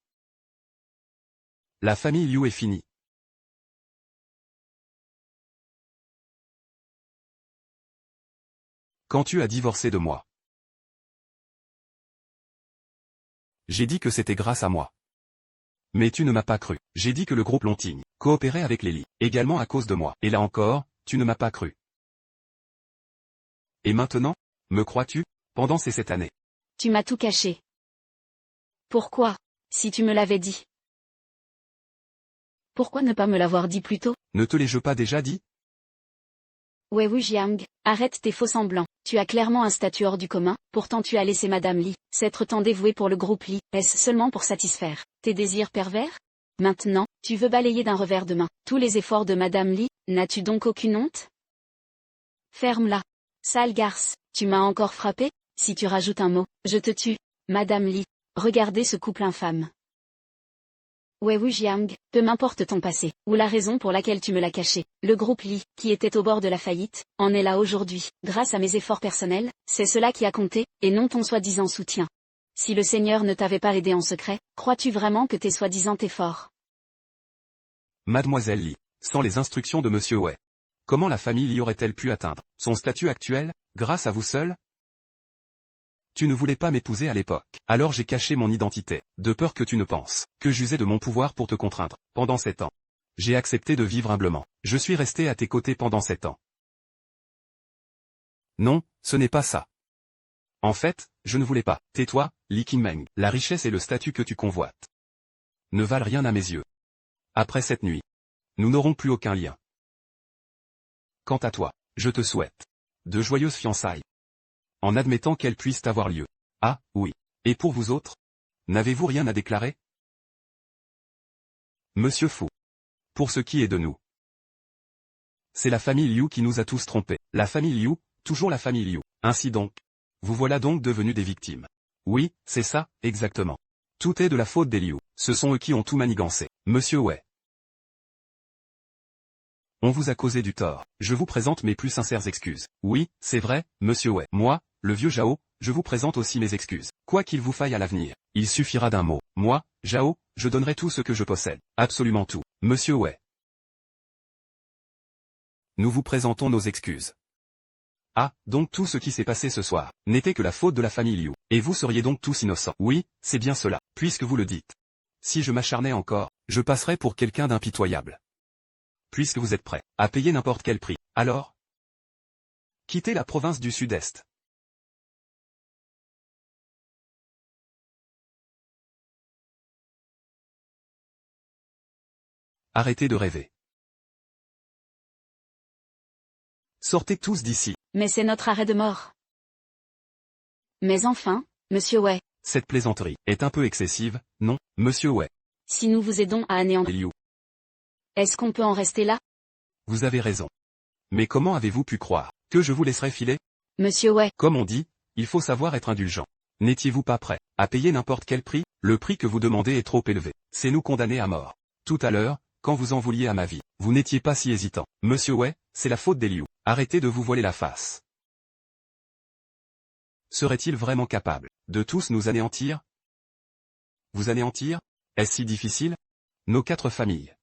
[SPEAKER 1] La famille Liu est finie. Quand tu as divorcé de moi, j'ai dit que c'était grâce à moi. Mais tu ne m'as pas cru. J'ai dit que le groupe Lonting coopérait avec les Li, également à cause de moi. Et là encore, tu ne m'as pas cru. Et maintenant, me crois-tu, pendant ces 7 années?
[SPEAKER 2] Tu m'as tout caché. Pourquoi, si tu me l'avais dit? Pourquoi ne pas me l'avoir dit plus tôt?
[SPEAKER 1] Ne te l'ai-je pas déjà dit?
[SPEAKER 2] Wei Wujiang, arrête tes faux semblants. Tu as clairement un statut hors du commun, pourtant tu as laissé Madame Li s'être tant dévouée pour le groupe Li. Est-ce seulement pour satisfaire tes désirs pervers? Maintenant, tu veux balayer d'un revers de main tous les efforts de Madame Li, n'as-tu donc aucune honte? Ferme-la. Sale garce, tu m'as encore frappé? Si tu rajoutes un mot, je te tue. Madame Li, regardez ce couple infâme. Wei Wujiang, peu m'importe ton passé, ou la raison pour laquelle tu me l'as caché. Le groupe Li, qui était au bord de la faillite, en est là aujourd'hui, grâce à mes efforts personnels, c'est cela qui a compté, et non ton soi-disant soutien. Si le Seigneur ne t'avait pas aidé en secret, crois-tu vraiment que tes soi-disant efforts?
[SPEAKER 1] Mademoiselle Li, sans les instructions de Monsieur Wei, comment la famille Li aurait-elle pu atteindre son statut actuel, grâce à vous seul? Tu ne voulais pas m'épouser à l'époque. Alors j'ai caché mon identité, de peur que tu ne penses que j'usais de mon pouvoir pour te contraindre. Pendant 7 ans, j'ai accepté de vivre humblement. Je suis resté à tes côtés pendant 7 ans. Non, ce n'est pas ça. En fait, je ne voulais pas. Tais-toi, Li Qingmeng. La richesse et le statut que tu convoites ne valent rien à mes yeux. Après cette nuit, nous n'aurons plus aucun lien. Quant à toi, je te souhaite de joyeuses fiançailles. En admettant qu'elles puissent avoir lieu. Ah, oui. Et pour vous autres? N'avez-vous rien à déclarer? Monsieur Fu. Pour ce qui est de nous. C'est la famille Liu qui nous a tous trompés. La famille Liu, toujours la famille Liu. Ainsi donc. Vous voilà donc devenus des victimes. Oui, c'est ça, exactement. Tout est de la faute des Liu. Ce sont eux qui ont tout manigancé. Monsieur Wei. On vous a causé du tort. Je vous présente mes plus sincères excuses. Oui, c'est vrai, monsieur Wei. Moi, le vieux Zhao, je vous présente aussi mes excuses. Quoi qu'il vous faille à l'avenir, il suffira d'un mot. Moi, Zhao, je donnerai tout ce que je possède. Absolument tout. Monsieur Wei. Nous vous présentons nos excuses. Ah, donc tout ce qui s'est passé ce soir n'était que la faute de la famille Liu. Et vous seriez donc tous innocents. Oui, c'est bien cela, puisque vous le dites. Si je m'acharnais encore, je passerais pour quelqu'un d'impitoyable. Puisque vous êtes prêts à payer n'importe quel prix, alors quittez la province du Sud-Est. Arrêtez de rêver. Sortez tous d'ici.
[SPEAKER 2] Mais c'est notre arrêt de mort. Mais enfin, monsieur Wei,
[SPEAKER 1] Cette plaisanterie est un peu excessive, non, monsieur Wei.
[SPEAKER 2] si nous vous aidons à anéantir,
[SPEAKER 1] Liu,
[SPEAKER 2] est-ce qu'on peut en rester là?
[SPEAKER 1] vous avez raison. Mais comment avez-vous pu croire que je vous laisserais filer?
[SPEAKER 2] Monsieur Wei,
[SPEAKER 1] Comme on dit, il faut savoir être indulgent. N'étiez-vous pas prêt à payer n'importe quel prix? Le prix que vous demandez est trop élevé. C'est nous condamner à mort. Tout à l'heure, quand vous en vouliez à ma vie, vous n'étiez pas si hésitant. Monsieur Wei, c'est la faute des Liu. Arrêtez de vous voiler la face. Serait-il vraiment capable de tous nous anéantir? Vous anéantir? Est-ce si difficile? Nos 4 familles.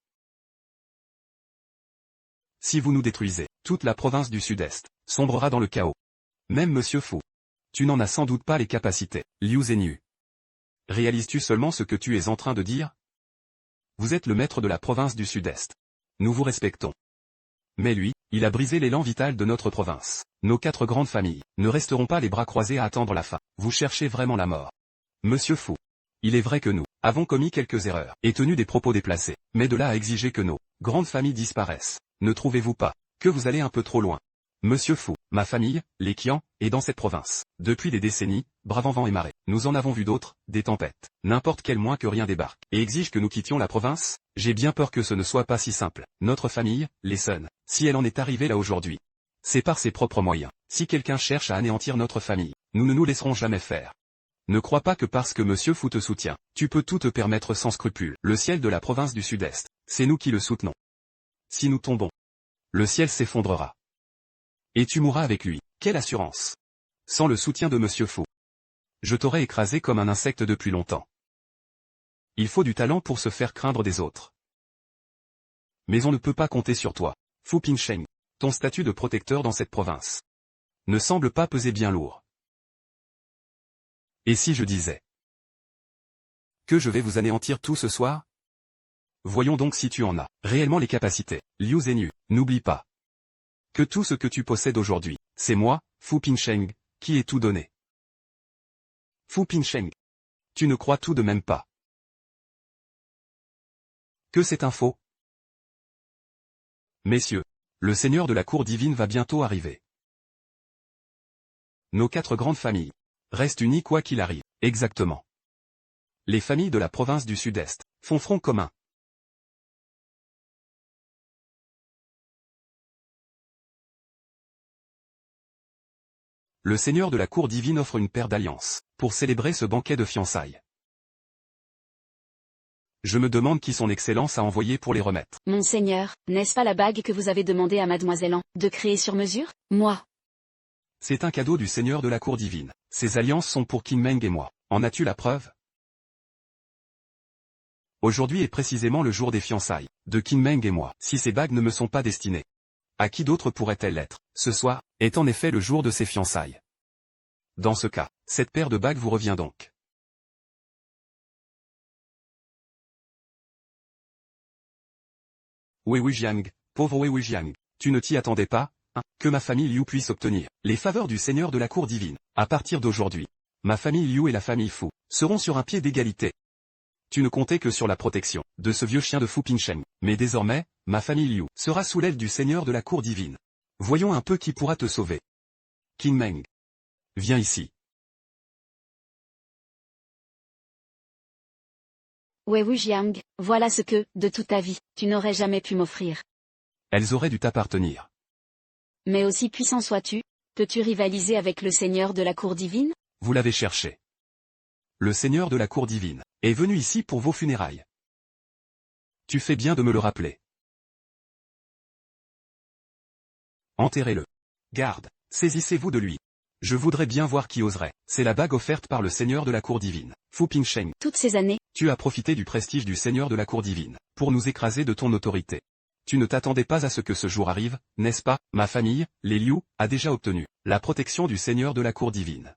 [SPEAKER 1] Si vous nous détruisez, toute la province du Sud-Est sombrera dans le chaos. Même Monsieur Fu. Tu n'en as sans doute pas les capacités. Liu Zhenyu. Réalises-tu seulement ce que tu es en train de dire? Vous êtes le maître de la province du Sud-Est. Nous vous respectons. Mais lui, il a brisé l'élan vital de notre province. Nos 4 grandes familles ne resteront pas les bras croisés à attendre la fin. Vous cherchez vraiment la mort. Monsieur Fu. Il est vrai que nous avons commis quelques erreurs et tenu des propos déplacés, mais de là à exiger que nos grandes familles disparaissent, ne trouvez-vous pas que vous allez un peu trop loin? Monsieur Fu, ma famille, les Qian, est dans cette province. Depuis des décennies, bravant vent et marée, nous en avons vu d'autres, des tempêtes. N'importe quel moins que rien débarque et exige que nous quittions la province. J'ai bien peur que ce ne soit pas si simple. Notre famille, les Sun, si elle en est arrivée là aujourd'hui, c'est par ses propres moyens. Si quelqu'un cherche à anéantir notre famille, nous ne nous laisserons jamais faire. Ne crois pas que parce que Monsieur Fu te soutient, tu peux tout te permettre sans scrupule. Le ciel de la province du Sud-Est, c'est nous qui le soutenons. Si nous tombons, le ciel s'effondrera. Et tu mourras avec lui. Quelle assurance? Sans le soutien de Monsieur Fu, je t'aurais écrasé comme un insecte depuis longtemps. Il faut du talent pour se faire craindre des autres. Mais on ne peut pas compter sur toi. Fu Pingsheng, ton statut de protecteur dans cette province ne semble pas peser bien lourd. Et si je disais que je vais vous anéantir tout ce soir? Voyons donc si tu en as réellement les capacités. Liu Zhenyu, n'oublie pas que tout ce que tu possèdes aujourd'hui, c'est moi, Fu Pingsheng, qui ai tout donné. Fu Pingsheng, tu ne crois tout de même pas que c'est un faux? Messieurs, le Seigneur de la cour divine va bientôt arriver. Nos 4 grandes familles restent unies quoi qu'il arrive. Exactement. Les familles de la province du Sud-Est font front commun. Le Seigneur de la cour divine offre une paire d'alliances pour célébrer ce banquet de fiançailles. Je me demande qui son Excellence a envoyé pour les remettre.
[SPEAKER 2] Monseigneur, n'est-ce pas la bague que vous avez demandé à Mademoiselle An de créer sur mesure? Moi.
[SPEAKER 1] C'est un cadeau du Seigneur de la cour divine. Ces alliances sont pour Qin Meng et moi. En as-tu la preuve? Aujourd'hui est précisément le jour des fiançailles de Qin Meng et moi. Si ces bagues ne me sont pas destinées, à qui d'autre pourrait-elle l'être? Ce soir est en effet le jour de ces fiançailles. Dans ce cas, cette paire de bagues vous revient donc. Wei Wujiang, pauvre Wei Wujiang, tu ne t'y attendais pas, hein, que ma famille Liu puisse obtenir les faveurs du Seigneur de la cour divine. À partir d'aujourd'hui, ma famille Liu et la famille Fu seront sur un pied d'égalité. Tu ne comptais que sur la protection de ce vieux chien de Fu Pingsheng, mais désormais, ma famille Liu sera sous l'aile du Seigneur de la cour divine. Voyons un peu qui pourra te sauver. Qin Meng, viens ici.
[SPEAKER 2] Wei Wujiang, voilà ce que, de toute ta vie, tu n'aurais jamais pu m'offrir.
[SPEAKER 1] Elles auraient dû t'appartenir.
[SPEAKER 2] Mais aussi puissant sois-tu, peux-tu rivaliser avec le Seigneur de la cour divine?
[SPEAKER 1] Vous l'avez cherché. le seigneur de la cour divine, est venu ici pour vos funérailles. Tu fais bien de me le rappeler. Enterrez-le. Garde, saisissez-vous de lui. Je voudrais bien voir qui oserait. C'est la bague offerte par le seigneur de la cour divine, Fu Pingsheng.
[SPEAKER 2] Toutes ces années,
[SPEAKER 1] Tu as profité du prestige du seigneur de la cour divine, pour nous écraser de ton autorité. Tu ne t'attendais pas à ce que ce jour arrive, n'est-ce pas? Ma famille, les Liu, a déjà obtenu la protection du seigneur de la cour divine.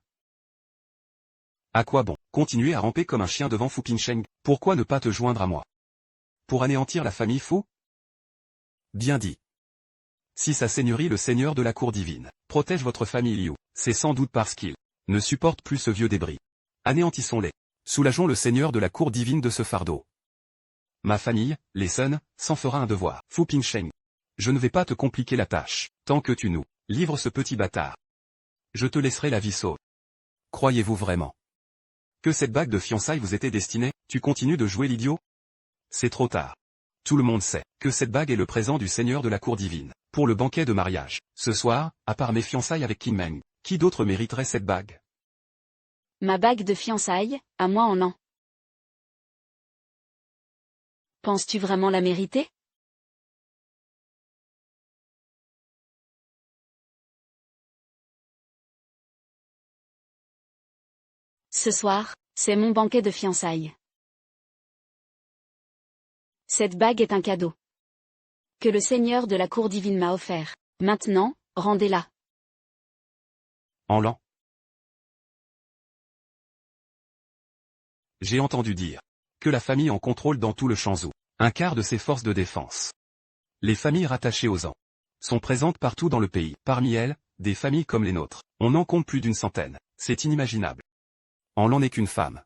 [SPEAKER 1] À quoi bon continuer à ramper comme un chien devant Fu Pingsheng? Pourquoi ne pas te joindre à moi? Pour anéantir la famille Fu? Bien dit. Si sa seigneurie le seigneur de la cour divine protège votre famille Liu, c'est sans doute parce qu'il ne supporte plus ce vieux débris. Anéantissons-les. Soulageons le seigneur de la cour divine de ce fardeau. Ma famille, les Sun, s'en fera un devoir. Fu Pingsheng. Je ne vais pas te compliquer la tâche, tant que tu nous livres ce petit bâtard. Je te laisserai la vie sauve. Croyez-vous vraiment que cette bague de fiançailles vous était destinée? Tu continues de jouer l'idiot? C'est trop tard. Tout le monde sait que cette bague est le présent du seigneur de la cour divine, pour le banquet de mariage. Ce soir, à part mes fiançailles avec Qin Meng, qui d'autre mériterait cette bague?
[SPEAKER 2] ma bague de fiançailles, à moi en an. Penses-tu vraiment la mériter? Ce soir, c'est mon banquet de fiançailles. Cette bague est un cadeau que le seigneur de la cour divine m'a offert. Maintenant, rendez-la.
[SPEAKER 1] En l'an. J'ai entendu dire que la famille en contrôle dans tout le Shanzhou un quart de ses forces de défense. Les familles rattachées aux ans sont présentes partout dans le pays. Parmi elles, des familles comme les nôtres. On en compte plus d'une centaine. C'est inimaginable. En l'an n'est qu'une femme.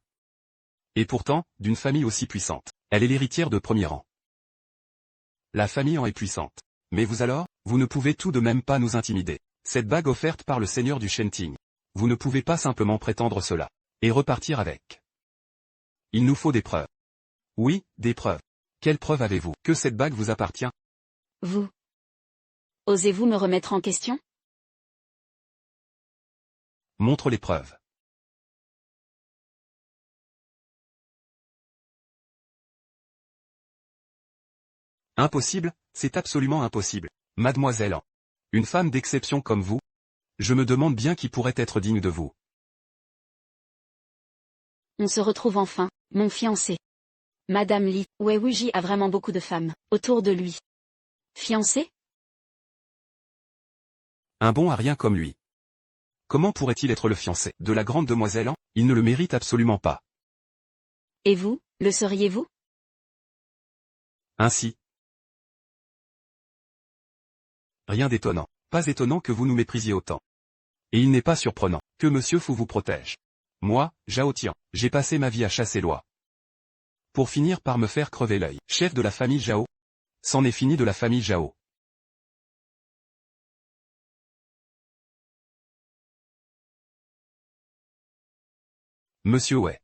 [SPEAKER 1] Et pourtant, d'une famille aussi puissante. Elle est l'héritière de premier rang. La famille en est puissante. Mais vous alors, vous ne pouvez tout de même pas nous intimider. Cette bague offerte par le seigneur du Shenting. Vous ne pouvez pas simplement prétendre cela. Et repartir avec. Il nous faut des preuves. Oui, des preuves. Quelles preuves avez-vous que cette bague vous appartient?
[SPEAKER 2] Vous. Osez-vous me remettre en question?
[SPEAKER 1] Montre les preuves. Impossible, c'est absolument impossible. Mademoiselle An. Une femme d'exception comme vous? Je me demande bien qui pourrait être digne de vous.
[SPEAKER 2] On se retrouve enfin, mon fiancé. Madame Li, Wei Wuji a vraiment beaucoup de femmes autour de lui. Fiancé?
[SPEAKER 1] Un bon à rien comme lui. Comment pourrait-il être le fiancé de la grande demoiselle An? Il ne le mérite absolument pas.
[SPEAKER 2] Et vous, le seriez-vous?
[SPEAKER 1] Ainsi. Rien d'étonnant. Pas étonnant que vous nous méprisiez autant. Et il n'est pas surprenant que Monsieur Fu vous protège. Moi, Zhao Tian, j'ai passé ma vie à chasser l'oie. Pour finir par me faire crever l'œil. Chef de la famille Zhao. C'en est fini de la famille Zhao. Monsieur Wei.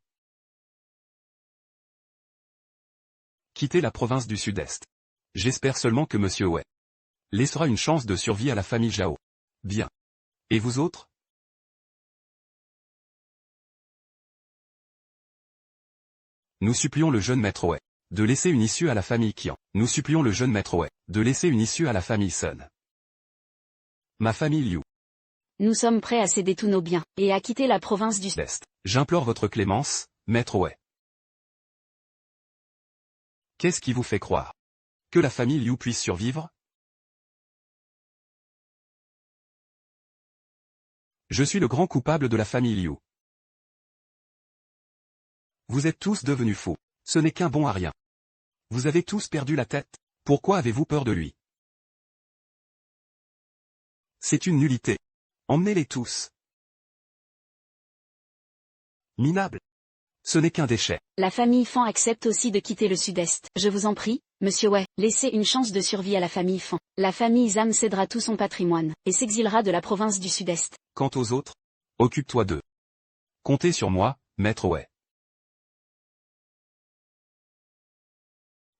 [SPEAKER 1] Quittez la province du Sud-Est. J'espère seulement que Monsieur Wei laissera une chance de survie à la famille Zhao. Bien. Et vous autres? Nous supplions le jeune maître Wei de laisser une issue à la famille Qian. Nous supplions le jeune maître Wei de laisser une issue à la famille Sun. Ma famille Liu.
[SPEAKER 2] Nous sommes prêts à céder tous nos biens, et à quitter la province du
[SPEAKER 1] Sud-Est. J'implore votre clémence, maître Wei. Qu'est-ce qui vous fait croire que la famille Liu puisse survivre? Je suis le grand coupable de la famille Liu. Vous êtes tous devenus fous. Ce n'est qu'un bon à rien. Vous avez tous perdu la tête. Pourquoi avez-vous peur de lui? C'est une nullité. Emmenez-les tous. Minable. Ce n'est qu'un déchet.
[SPEAKER 2] La famille Fan accepte aussi de quitter le Sud-Est. Je vous en prie, Monsieur Wei, laissez une chance de survie à la famille Fan. La famille Zhang cédera tout son patrimoine, et s'exilera de la province du Sud-Est.
[SPEAKER 1] Quant aux autres, occupe-toi d'eux. Comptez sur moi, maître Wei.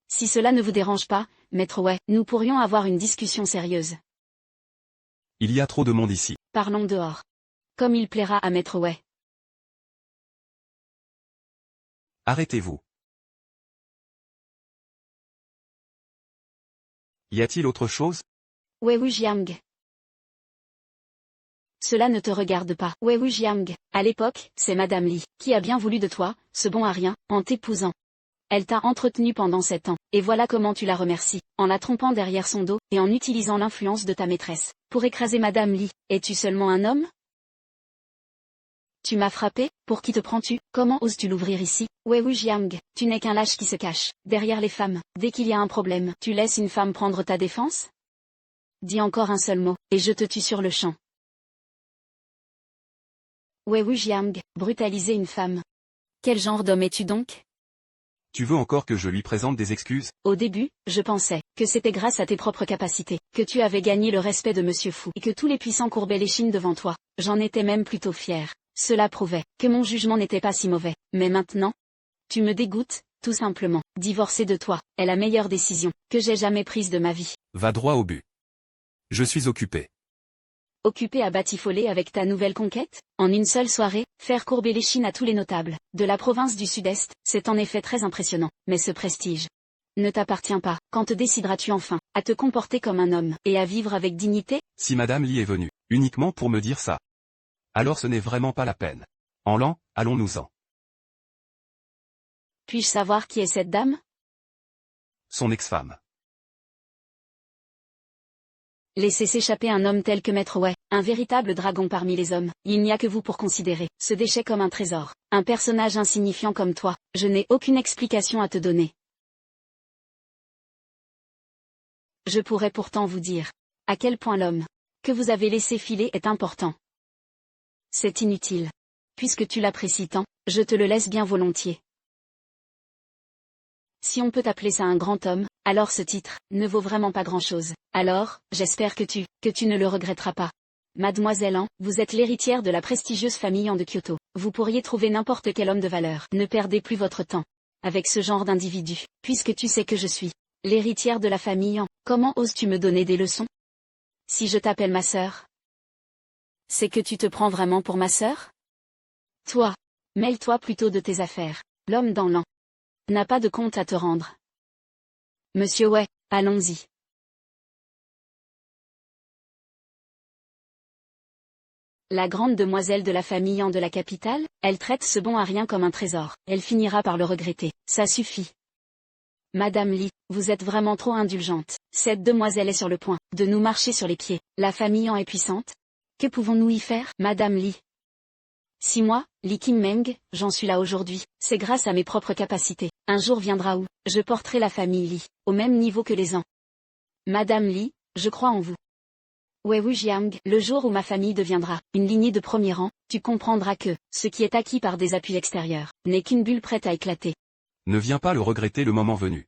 [SPEAKER 2] Si cela ne vous dérange pas, maître Wei, nous pourrions avoir une discussion sérieuse.
[SPEAKER 1] Il y a trop de monde ici.
[SPEAKER 2] Parlons dehors. Comme il plaira à maître Wei.
[SPEAKER 1] Arrêtez-vous. Y a-t-il autre chose?
[SPEAKER 2] Wei Wujiang. Cela ne te regarde pas. Wei Wujiang, à l'époque, c'est Madame Li, qui a bien voulu de toi, ce bon à rien, en t'épousant. Elle t'a entretenu pendant 7 ans, et voilà comment tu la remercies, en la trompant derrière son dos, et en utilisant l'influence de ta maîtresse, pour écraser Madame Li. Es-tu seulement un homme? Tu m'as frappé, pour qui te prends-tu? Comment oses-tu l'ouvrir ici? Wei Wujiang, tu n'es qu'un lâche qui se cache, derrière les femmes. Dès qu'il y a un problème, tu laisses une femme prendre ta défense? Dis encore un seul mot, et je te tue sur le champ. Wei Wujiang, brutaliser une femme. Quel genre d'homme es-tu donc?
[SPEAKER 1] Tu veux encore que je lui présente des excuses?
[SPEAKER 2] Au début, je pensais que c'était grâce à tes propres capacités, que tu avais gagné le respect de Monsieur Fu, et que tous les puissants courbaient l'échine devant toi. J'en étais même plutôt fier. Cela prouvait que mon jugement n'était pas si mauvais. Mais maintenant, tu me dégoûtes, tout simplement. Divorcer de toi est la meilleure décision que j'ai jamais prise de ma vie.
[SPEAKER 1] Va droit au but. Je suis occupé.
[SPEAKER 2] Occupé à batifoler avec ta nouvelle conquête? En une seule soirée, faire courber l'échine à tous les notables de la province du Sud-Est, c'est en effet très impressionnant. Mais ce prestige ne t'appartient pas. Quand te décideras-tu enfin à te comporter comme un homme, et à vivre avec dignité?
[SPEAKER 1] Si Madame Li est venue, uniquement pour me dire ça, alors ce n'est vraiment pas la peine. En l'an, allons-nous-en.
[SPEAKER 2] Puis-je savoir qui est cette dame?
[SPEAKER 1] Son ex-femme.
[SPEAKER 2] Laissez s'échapper un homme tel que Maître Wei, un véritable dragon parmi les hommes. Il n'y a que vous pour considérer ce déchet comme un trésor. Un personnage insignifiant comme toi, je n'ai aucune explication à te donner. Je pourrais pourtant vous dire à quel point l'homme que vous avez laissé filer est important. C'est inutile. Puisque tu l'apprécies tant, je te le laisse bien volontiers. Si on peut appeler ça un grand homme, alors ce titre ne vaut vraiment pas grand-chose. Alors, j'espère que tu ne le regretteras pas. Mademoiselle An, vous êtes l'héritière de la prestigieuse famille An de Kyoto. Vous pourriez trouver n'importe quel homme de valeur. Ne perdez plus votre temps avec ce genre d'individu, puisque tu sais que je suis l'héritière de la famille An. Comment oses-tu me donner des leçons? Si je t'appelle ma sœur, c'est que tu te prends vraiment pour ma sœur? Toi, mêle-toi plutôt de tes affaires. L'homme dans l'an n'a pas de compte à te rendre. Monsieur Wei, allons-y. La grande demoiselle de la famille An de la capitale, elle traite ce bon à rien comme un trésor. Elle finira par le regretter. Ça suffit. Madame Li, vous êtes vraiment trop indulgente. Cette demoiselle est sur le point de nous marcher sur les pieds. La famille An est puissante. Que pouvons-nous y faire, Madame Li? Si moi, Li Qingmeng, j'en suis là aujourd'hui, c'est grâce à mes propres capacités. Un jour viendra où je porterai la famille Li au même niveau que les An. Madame Li, je crois en vous. Wei Wujiang, le jour où ma famille deviendra une lignée de premier rang, tu comprendras que ce qui est acquis par des appuis extérieurs n'est qu'une bulle prête à éclater.
[SPEAKER 1] Ne viens pas le regretter le moment venu.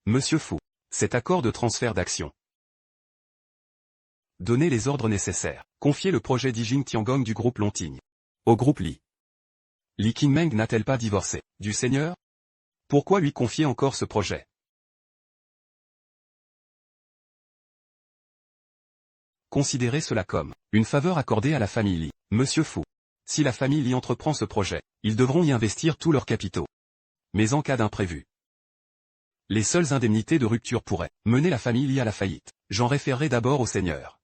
[SPEAKER 1] Monsieur Fu, cet accord de transfert d'action. Donnez les ordres nécessaires. Confiez le projet d'Yijing Tiangong du groupe Lonting au groupe Li. Li Qingmeng n'a-t-elle pas divorcé du seigneur? Pourquoi lui confier encore ce projet? Considérez cela comme une faveur accordée à la famille Li. Monsieur Fu, si la famille Li entreprend ce projet, ils devront y investir tous leurs capitaux. Mais en cas d'imprévu, les seules indemnités de rupture pourraient mener la famille Li à la faillite. J'en référerai d'abord au seigneur.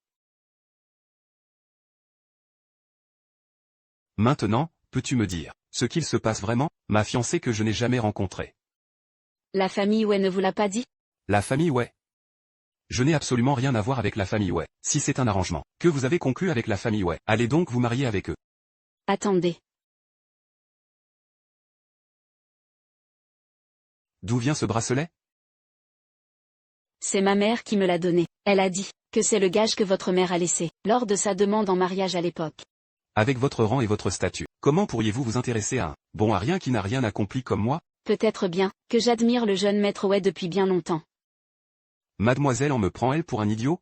[SPEAKER 1] Maintenant, peux-tu me dire ce qu'il se passe vraiment? Ma fiancée que je n'ai jamais rencontrée.
[SPEAKER 2] La famille Wei ne vous l'a pas dit?
[SPEAKER 1] La famille Wei. Je n'ai absolument rien à voir avec la famille Wei. Si c'est un arrangement que vous avez conclu avec la famille Wei, allez donc vous marier avec eux.
[SPEAKER 2] Attendez.
[SPEAKER 1] D'où vient ce bracelet?
[SPEAKER 2] C'est ma mère qui me l'a donné. Elle a dit que c'est le gage que votre mère a laissé lors de sa demande en mariage à l'époque.
[SPEAKER 1] Avec votre rang et votre statut, comment pourriez-vous vous intéresser à un bon à rien qui n'a rien accompli comme moi?
[SPEAKER 2] Peut-être bien que j'admire le jeune maître Wei depuis bien longtemps.
[SPEAKER 1] Mademoiselle en me prend elle pour un idiot?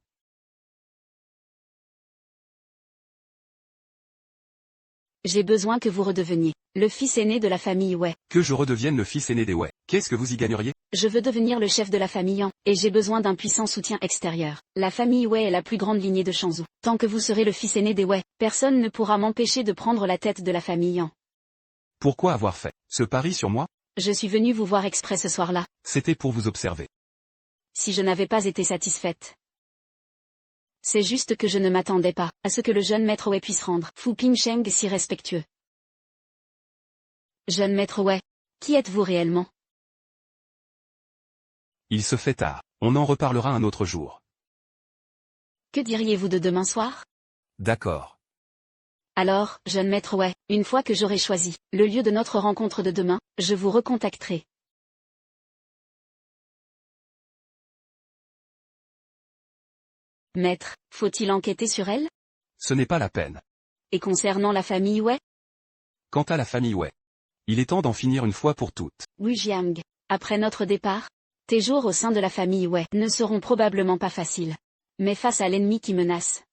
[SPEAKER 2] J'ai besoin que vous redeveniez le fils aîné de la famille Wei.
[SPEAKER 1] Que je redevienne le fils aîné des Wei. Qu'est-ce que vous y gagneriez?
[SPEAKER 2] Je veux devenir le chef de la famille An, et j'ai besoin d'un puissant soutien extérieur. La famille Wei est la plus grande lignée de Shanzhou. Tant que vous serez le fils aîné des Wei, personne ne pourra m'empêcher de prendre la tête de la famille An.
[SPEAKER 1] Pourquoi avoir fait ce pari sur moi?
[SPEAKER 2] Je suis venue vous voir exprès ce soir-là.
[SPEAKER 1] C'était pour vous observer.
[SPEAKER 2] Si je n'avais pas été satisfaite. C'est juste que je ne m'attendais pas à ce que le jeune maître Wei puisse rendre Fu Pingsheng si respectueux. Jeune maître Wei, qui êtes-vous réellement?
[SPEAKER 1] Il se fait tard. On en reparlera un autre jour.
[SPEAKER 2] Que diriez-vous de demain soir?
[SPEAKER 1] D'accord.
[SPEAKER 2] Alors, jeune maître Wei, une fois que j'aurai choisi le lieu de notre rencontre de demain, je vous recontacterai. Maître, faut-il enquêter sur elle?
[SPEAKER 1] Ce n'est pas la peine.
[SPEAKER 2] Et concernant la famille Wei?
[SPEAKER 1] Quant à la famille Wei, il est temps d'en finir une fois pour toutes.
[SPEAKER 2] Wu Jiang, après notre départ, tes jours au sein de la famille Wei ne seront probablement pas faciles. Mais face à l'ennemi qui menace.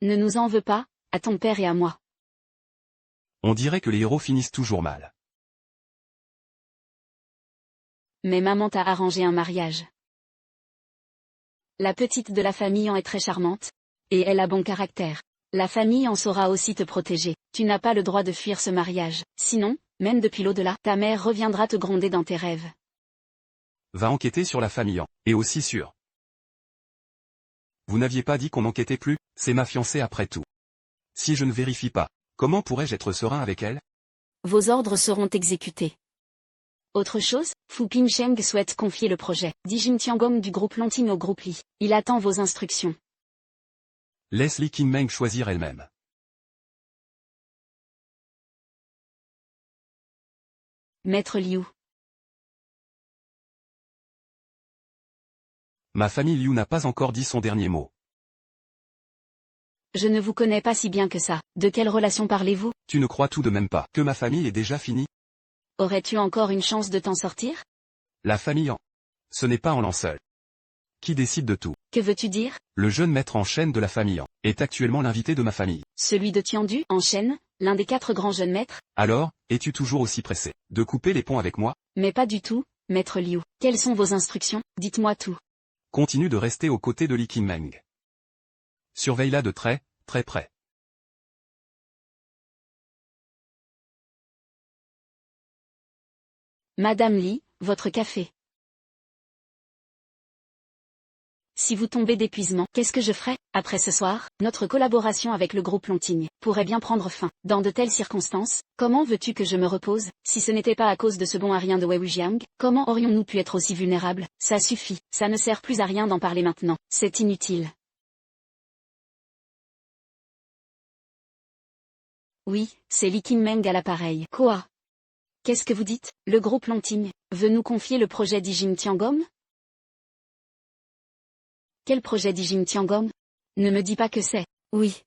[SPEAKER 2] Ne nous en veux pas, à ton père et à moi.
[SPEAKER 1] On dirait que les héros finissent toujours mal.
[SPEAKER 2] Mais maman t'a arrangé un mariage. La petite de la famille en est très charmante. Et elle a bon caractère. La famille en saura aussi te protéger. Tu n'as pas le droit de fuir ce mariage. Sinon, même depuis l'au-delà, ta mère reviendra te gronder dans tes rêves.
[SPEAKER 1] Va enquêter sur la famille et aussi sur. Vous n'aviez pas dit qu'on n'enquêtait plus? C'est ma fiancée après tout. Si je ne vérifie pas, comment pourrais-je être serein avec elle?
[SPEAKER 2] Vos ordres seront exécutés. Autre chose, Fu Pingsheng souhaite confier le projet Dijin Tiangong du groupe Lonting au groupe Li. Il attend vos instructions.
[SPEAKER 1] Laisse Li Qingmeng choisir elle-même.
[SPEAKER 2] Maître Liu.
[SPEAKER 1] Ma famille Liu n'a pas encore dit son dernier mot.
[SPEAKER 2] Je ne vous connais pas si bien que ça. De quelle relation parlez-vous?
[SPEAKER 1] Tu ne crois tout de même pas que ma famille est déjà finie?
[SPEAKER 2] Aurais-tu encore une chance de t'en sortir?
[SPEAKER 1] La famille en. Ce n'est pas en l'an seul. Qui décide de tout?
[SPEAKER 2] Que veux-tu dire?
[SPEAKER 1] Le jeune maître en chaîne de la famille en est actuellement l'invité de ma famille.
[SPEAKER 2] Celui de Tiandu, en chaîne, l'un des 4 grands jeunes maîtres?
[SPEAKER 1] Alors, es-tu toujours aussi pressé de couper les ponts avec moi?
[SPEAKER 2] Mais pas du tout, maître Liu. Quelles sont vos instructions? Dites-moi tout.
[SPEAKER 1] Continue de rester aux côtés de Li Qingmeng. Surveille-la de très, très près.
[SPEAKER 2] Madame Li, votre café. Si vous tombez d'épuisement, qu'est-ce que je ferai? Après ce soir, notre collaboration avec le groupe Lonting pourrait bien prendre fin. Dans de telles circonstances, comment veux-tu que je me repose? Si ce n'était pas à cause de ce bon à rien de Wei Wujiang, comment aurions-nous pu être aussi vulnérables? Ça suffit, ça ne sert plus à rien d'en parler maintenant, c'est inutile. Oui, c'est Li Qingmeng à l'appareil. Quoi? Qu'est-ce que vous dites? Le groupe Lonting veut nous confier le projet Dijin Tiangong? Quel projet Dijin Tiangong? Ne me dis pas que c'est. Oui.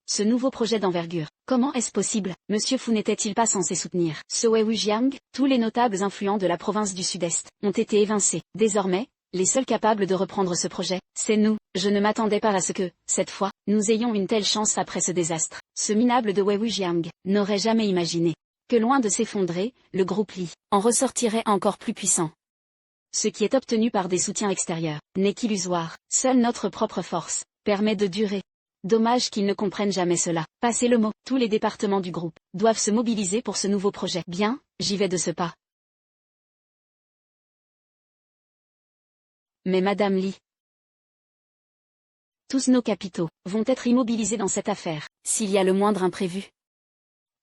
[SPEAKER 2] Ce nouveau projet d'envergure. Comment est-ce possible? Monsieur Fu n'était-il pas censé soutenir ce Wei Wujiang? Tous les notables influents de la province du Sud-Est ont été évincés. Désormais, les seuls capables de reprendre ce projet, c'est nous. Je ne m'attendais pas à ce que, cette fois, nous ayons une telle chance après ce désastre. Ce minable de Wei Wujiang n'aurait jamais imaginé que loin de s'effondrer, le groupe Li en ressortirait encore plus puissant. Ce qui est obtenu par des soutiens extérieurs n'est qu'illusoire. Seule notre propre force permet de durer. Dommage qu'ils ne comprennent jamais cela. Passez le mot, tous les départements du groupe doivent se mobiliser pour ce nouveau projet. Bien, j'y vais de ce pas. Mais Madame Li, tous nos capitaux vont être immobilisés dans cette affaire, s'il y a le moindre imprévu.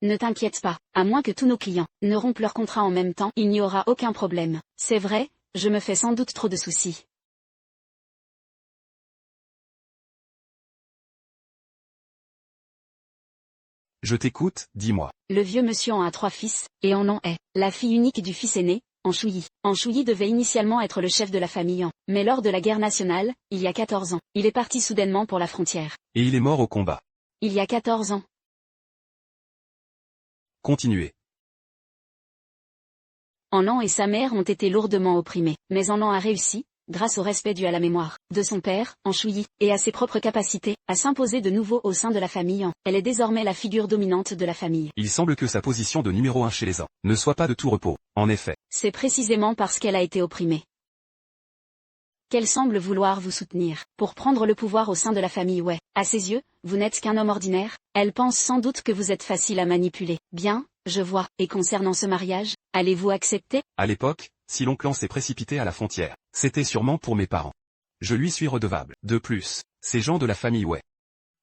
[SPEAKER 2] Ne t'inquiète pas, à moins que tous nos clients ne rompent leur contrat en même temps, il n'y aura aucun problème. C'est vrai, je me fais sans doute trop de soucis.
[SPEAKER 1] Je t'écoute, dis-moi.
[SPEAKER 2] Le vieux monsieur en a 3 fils, et en An est la fille unique du fils aîné, Anshuyi. Anshuyi devait initialement être le chef de la famille mais lors de la guerre nationale, il y a 14 ans, il est parti soudainement pour la frontière.
[SPEAKER 1] Et il est mort au combat.
[SPEAKER 2] Il y a 14 ans.
[SPEAKER 1] Continuez.
[SPEAKER 2] An et sa mère ont été lourdement opprimés, mais An a réussi, grâce au respect dû à la mémoire de son père, Anshuyi, et à ses propres capacités, à s'imposer de nouveau au sein de la famille. Elle est désormais la figure dominante de la famille.
[SPEAKER 1] Il semble que sa position de numéro 1 chez les An ne soit pas de tout repos, en effet.
[SPEAKER 2] C'est précisément parce qu'elle a été opprimée. qu'elle semble vouloir vous soutenir, pour prendre le pouvoir au sein de la famille Wei. À ses yeux, vous n'êtes qu'un homme ordinaire, elle pense sans doute que vous êtes facile à manipuler. Bien, je vois. Et concernant ce mariage, allez-vous accepter?
[SPEAKER 1] À l'époque, si l'oncle s'est précipité à la frontière, c'était sûrement pour mes parents. Je lui suis redevable. De plus, ces gens de la famille Wei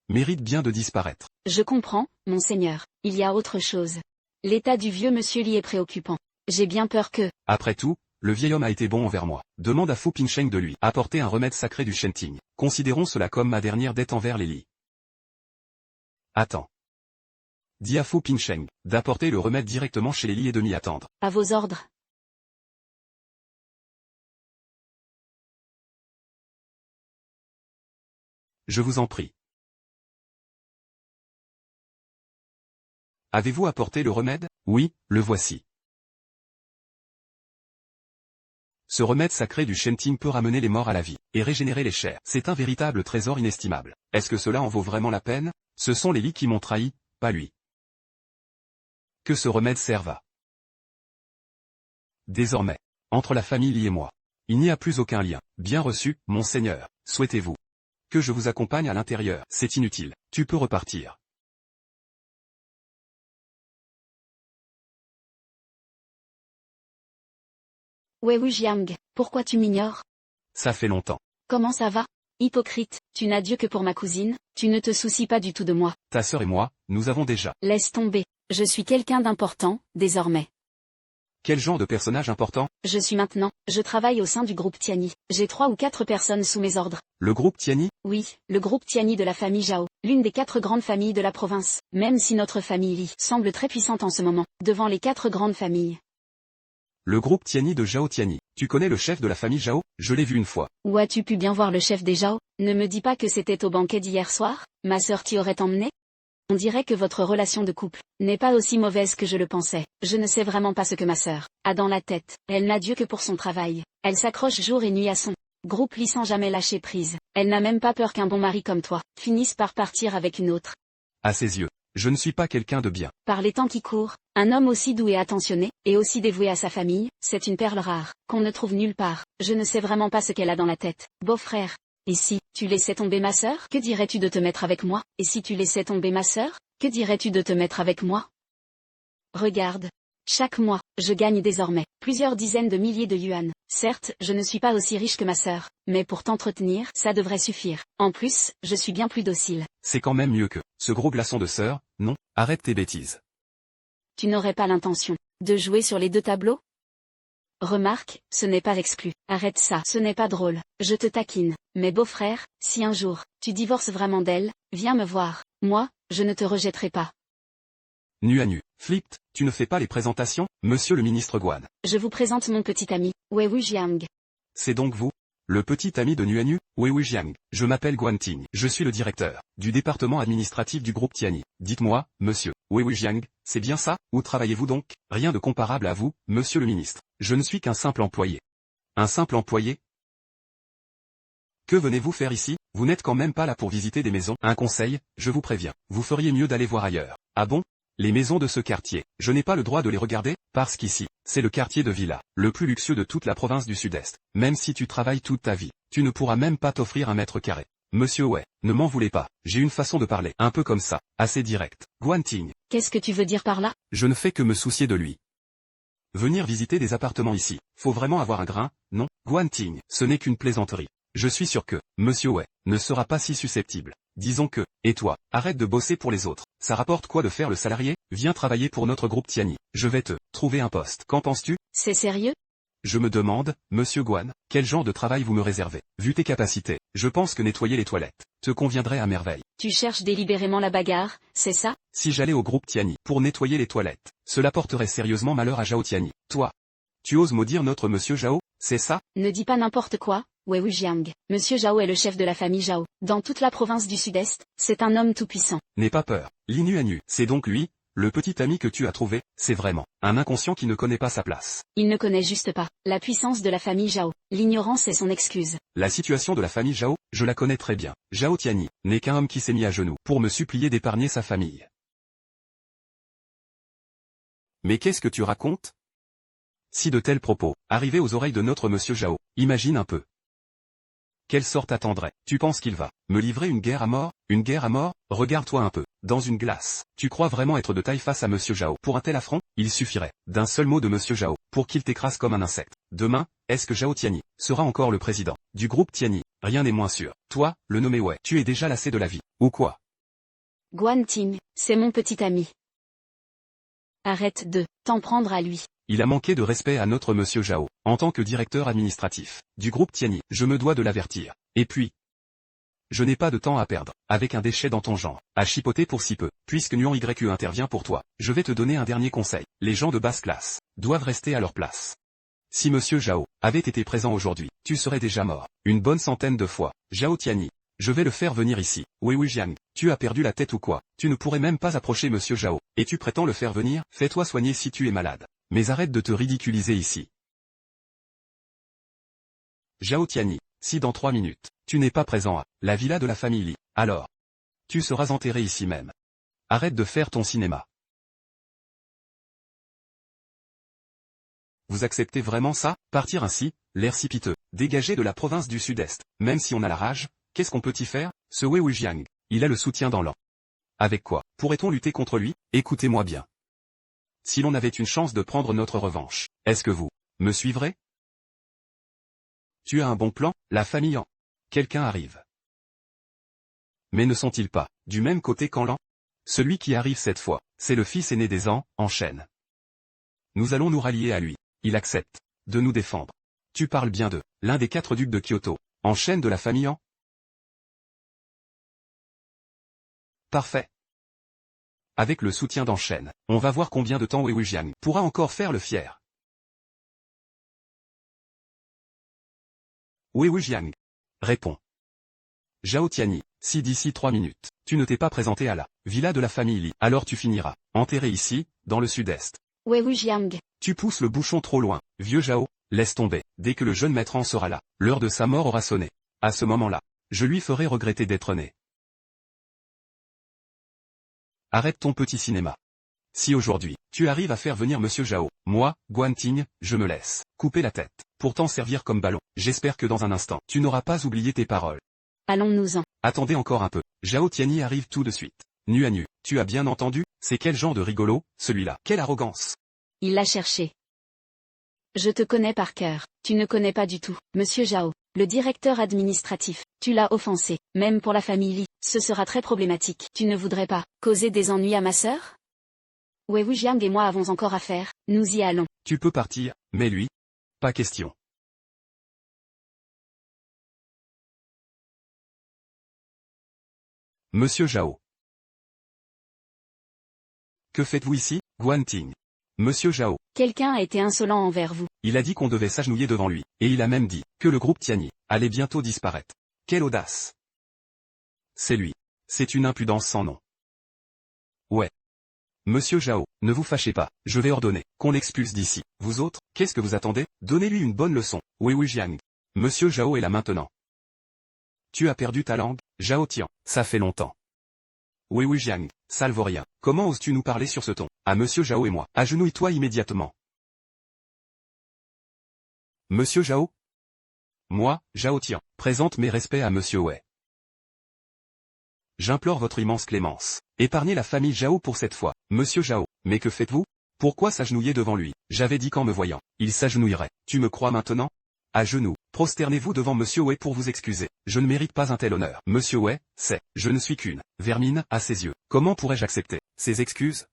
[SPEAKER 1] méritent bien de disparaître.
[SPEAKER 2] Je comprends, monseigneur. Il y a autre chose. L'état du vieux monsieur Li est préoccupant. J'ai bien peur que...
[SPEAKER 1] Après tout, le vieil homme a été bon envers moi. Demande à Fu Pingsheng de lui apporter un remède sacré du Shenting. Considérons cela comme ma dernière dette envers les Li. Attends. Dis à Fu Pingsheng d'apporter le remède directement chez les Li et de m'y attendre.
[SPEAKER 2] À vos ordres.
[SPEAKER 1] Je vous en prie. Avez-vous apporté le remède? Oui, le voici. Ce remède sacré du Shenting peut ramener les morts à la vie, et régénérer les chairs. C'est un véritable trésor inestimable. Est-ce que cela en vaut vraiment la peine? Ce sont les Li qui m'ont trahi, pas lui. Que ce remède serve à. Désormais, entre la famille Li et moi, il n'y a plus aucun lien. Bien reçu, monseigneur. Souhaitez-vous que je vous accompagne à l'intérieur? C'est inutile. Tu peux repartir.
[SPEAKER 2] Wei Wujiang, pourquoi tu m'ignores?
[SPEAKER 1] Ça fait longtemps.
[SPEAKER 2] Comment ça va? Hypocrite, tu n'as Dieu que pour ma cousine, tu ne te soucies pas du tout de moi.
[SPEAKER 1] Ta sœur et moi, nous avons déjà.
[SPEAKER 2] Laisse tomber. Je suis quelqu'un d'important, désormais.
[SPEAKER 1] Quel genre de personnage important?
[SPEAKER 2] Je travaille au sein du groupe Tiani. J'ai 3 ou 4 personnes sous mes ordres.
[SPEAKER 1] Le groupe Tiani?
[SPEAKER 2] Oui, le groupe Tiani de la famille Zhao, l'une des 4 grandes familles de la province. Même si notre famille Li semble très puissante en ce moment, devant les 4 grandes familles.
[SPEAKER 1] Le groupe Tiani de Zhao Tiani. Tu connais le chef de la famille Zhao? Je l'ai vu une fois.
[SPEAKER 2] Où as-tu pu bien voir le chef des Zhao? Ne me dis pas que c'était au banquet d'hier soir? Ma sœur t'y aurait emmené? On dirait que votre relation de couple n'est pas aussi mauvaise que je le pensais. Je ne sais vraiment pas ce que ma sœur a dans la tête. Elle n'a Dieu que pour son travail. Elle s'accroche jour et nuit à son groupe Li sans jamais lâcher prise. Elle n'a même pas peur qu'un bon mari comme toi finisse par partir avec une autre.
[SPEAKER 1] À ses yeux, je ne suis pas quelqu'un de bien.
[SPEAKER 2] Par les temps qui courent, un homme aussi doux et attentionné, et aussi dévoué à sa famille, c'est une perle rare, qu'on ne trouve nulle part. Je ne sais vraiment pas ce qu'elle a dans la tête. Beau-frère. Et si tu laissais tomber ma sœur? Que dirais-tu de te mettre avec moi? Et si tu laissais tomber ma sœur? Que dirais-tu de te mettre avec moi? Regarde. Chaque mois, je gagne désormais plusieurs dizaines de milliers de yuan. Certes, je ne suis pas aussi riche que ma sœur, mais pour t'entretenir, ça devrait suffire. En plus, je suis bien plus docile.
[SPEAKER 1] C'est quand même mieux que ce gros glaçon de sœur, non? Arrête tes bêtises.
[SPEAKER 2] Tu n'aurais pas l'intention de jouer sur les 2 tableaux? Remarque, ce n'est pas exclu. Arrête ça, ce n'est pas drôle. Je te taquine. Mais beau-frère, si un jour, tu divorces vraiment d'elle, viens me voir. Moi, je ne te rejetterai pas.
[SPEAKER 1] Nu à nu. Flipped, tu ne fais pas les présentations, monsieur le ministre Guan.
[SPEAKER 2] Je vous présente mon petit ami, Wei Wujiang.
[SPEAKER 1] C'est donc vous? Le petit ami de Nu à nu, Wei Wujiang. Je m'appelle Guan Ting. Je suis le directeur du département administratif du groupe Tiani. Dites-moi, monsieur Wei Wujiang, c'est bien ça? Où travaillez-vous donc? Rien de comparable à vous, monsieur le ministre. Je ne suis qu'un simple employé. Un simple employé? Que venez-vous faire ici? Vous n'êtes quand même pas là pour visiter des maisons. Un conseil, je vous préviens, vous feriez mieux d'aller voir ailleurs. Ah bon? Les maisons de ce quartier, je n'ai pas le droit de les regarder, parce qu'ici, c'est le quartier de Villa, le plus luxueux de toute la province du Sud-Est. Même si tu travailles toute ta vie, tu ne pourras même pas t'offrir 1 mètre carré. Monsieur Wei, ne m'en voulez pas, j'ai une façon de parler, un peu comme ça, assez directe. Guan Ting.
[SPEAKER 2] Qu'est-ce que tu veux dire par là?
[SPEAKER 1] Je ne fais que me soucier de lui. Venir visiter des appartements ici, faut vraiment avoir un grain, non? Guan Ting, ce n'est qu'une plaisanterie. Je suis sûr que, monsieur Wei, ne sera pas si susceptible. Disons que, et toi, arrête de bosser pour les autres. Ça rapporte quoi de faire le salarié? Viens travailler pour notre groupe Tiani. Je vais te trouver un poste. Qu'en penses-tu?
[SPEAKER 2] C'est sérieux?
[SPEAKER 1] Je me demande, monsieur Guan, quel genre de travail vous me réservez? Vu tes capacités, je pense que nettoyer les toilettes te conviendrait à merveille.
[SPEAKER 2] Tu cherches délibérément la bagarre, c'est ça?
[SPEAKER 1] Si j'allais au groupe Tiani pour nettoyer les toilettes, cela porterait sérieusement malheur à Zhao Tiani. Toi, tu oses maudire notre monsieur Zhao, c'est ça?
[SPEAKER 2] Ne dis pas n'importe quoi. Wei Wujiang. Monsieur Zhao est le chef de la famille Zhao. Dans toute la province du Sud-Est, c'est un homme tout-puissant.
[SPEAKER 1] N'aie pas peur. Li Nu à nu, c'est donc lui, le petit ami que tu as trouvé, c'est vraiment un inconscient qui ne connaît pas sa place.
[SPEAKER 2] Il ne connaît juste pas la puissance de la famille Zhao. L'ignorance est son excuse.
[SPEAKER 1] La situation de la famille Zhao, je la connais très bien. Zhao Tiani n'est qu'un homme qui s'est mis à genoux pour me supplier d'épargner sa famille. Mais qu'est-ce que tu racontes? Si de tels propos arrivaient aux oreilles de notre monsieur Zhao, imagine un peu. Quelle sorte attendrait? Tu penses qu'il va me livrer une guerre à mort? Une guerre à mort? Regarde-toi un peu, dans une glace. Tu crois vraiment être de taille face à Monsieur Zhao? Pour un tel affront, il suffirait d'un seul mot de Monsieur Zhao pour qu'il t'écrase comme un insecte. Demain, est-ce que Zhao Tianyi sera encore le président du groupe Tianyi? Rien n'est moins sûr. Toi, le nommé Wei, tu es déjà lassé de la vie, ou quoi?
[SPEAKER 2] Guanting, c'est mon petit ami. Arrête de t'en prendre à lui.
[SPEAKER 1] Il a manqué de respect à notre Monsieur Zhao. En tant que directeur administratif du groupe Tianyi, je me dois de l'avertir. Et puis, je n'ai pas de temps à perdre, avec un déchet dans ton genre, à chipoter pour si peu. Puisque Nuan YE intervient pour toi, je vais te donner un dernier conseil. Les gens de basse classe doivent rester à leur place. Si Monsieur Zhao avait été présent aujourd'hui, tu serais déjà mort. Une bonne centaine de fois. Zhao Tianyi, je vais le faire venir ici. Wei Jiang, tu as perdu la tête ou quoi? Tu ne pourrais même pas approcher Monsieur Zhao. Et tu prétends le faire venir? Fais-toi soigner si tu es malade. Mais arrête de te ridiculiser ici. Zhao Tianyi, si dans 3 minutes, tu n'es pas présent à la villa de la famille Li, alors, tu seras enterré ici même. Arrête de faire ton cinéma. Vous acceptez vraiment ça? Partir ainsi, l'air si piteux, dégagé de la province du Sud-Est, même si on a la rage, qu'est-ce qu'on peut y faire? Ce Wei Jiang, il a le soutien dans l'an. Avec quoi pourrait-on lutter contre lui? Écoutez-moi bien. Si l'on avait une chance de prendre notre revanche, est-ce que vous me suivrez? Tu as un bon plan? La famille en. Quelqu'un arrive. Mais ne sont-ils pas du même côté qu'en l'an? Celui qui arrive cette fois, c'est le fils aîné des An, en chaîne. Nous allons nous rallier à lui. Il accepte de nous défendre. Tu parles bien de l'un des 4 ducs de Kyoto, en chaîne de la famille An? Parfait. Avec le soutien d'Enchaîne, on va voir combien de temps Wei Jiang pourra encore faire le fier. Wei Jiang répond. Zhao Tianyi, si d'ici 3 minutes, tu ne t'es pas présenté à la villa de la famille Li, alors tu finiras enterré ici, dans le sud-est.
[SPEAKER 2] Wei Jiang.
[SPEAKER 1] Tu pousses le bouchon trop loin, vieux Zhao, laisse tomber. Dès que le jeune maître en sera là, l'heure de sa mort aura sonné. À ce moment-là, je lui ferai regretter d'être né. Arrête ton petit cinéma. Si aujourd'hui, tu arrives à faire venir Monsieur Zhao, moi, Guanting, je me laisse couper la tête, pour t'en servir comme ballon. J'espère que dans un instant, tu n'auras pas oublié tes paroles.
[SPEAKER 2] Allons-nous-en.
[SPEAKER 1] Attendez encore un peu, Zhao Tianyi arrive tout de suite. Nu à nu, tu as bien entendu? C'est quel genre de rigolo, celui-là? Quelle arrogance!
[SPEAKER 2] Il l'a cherché. Je te connais par cœur, tu ne connais pas du tout, Monsieur Zhao, le directeur administratif, tu l'as offensé, même pour la famille Li, ce sera très problématique. Tu ne voudrais pas causer des ennuis à ma sœur? Wei Jiang et moi avons encore affaire, nous y allons.
[SPEAKER 1] Tu peux partir, mais lui? Pas question. Monsieur Zhao. Que faites-vous ici, Guanting? Monsieur Zhao.
[SPEAKER 2] Quelqu'un a été insolent envers vous.
[SPEAKER 1] Il a dit qu'on devait s'agenouiller devant lui, et il a même dit que le groupe Tianyi allait bientôt disparaître. Quelle audace! C'est lui. C'est une impudence sans nom. Ouais. Monsieur Zhao, ne vous fâchez pas, je vais ordonner qu'on l'expulse d'ici. Vous autres, qu'est-ce que vous attendez? Donnez-lui une bonne leçon. Wei Jiang. Monsieur Zhao est là maintenant. Tu as perdu ta langue, Zhao Tian. Ça fait longtemps. Wei Jiang, ça ne vaut rien. Comment oses-tu nous parler sur ce ton? À Monsieur Zhao et moi. Agenouille-toi immédiatement. Monsieur Zhao? Moi, Zhao Tian, présente mes respects à Monsieur Wei. J'implore votre immense clémence. Épargnez la famille Zhao pour cette fois. Monsieur Zhao, mais que faites-vous? Pourquoi s'agenouiller devant lui? J'avais dit qu'en me voyant, il s'agenouillerait. Tu me crois maintenant? À genoux, prosternez-vous devant Monsieur Wei pour vous excuser. Je ne mérite pas un tel honneur. Monsieur Wei, je ne suis qu'une vermine à ses yeux. Comment pourrais-je accepter ces excuses?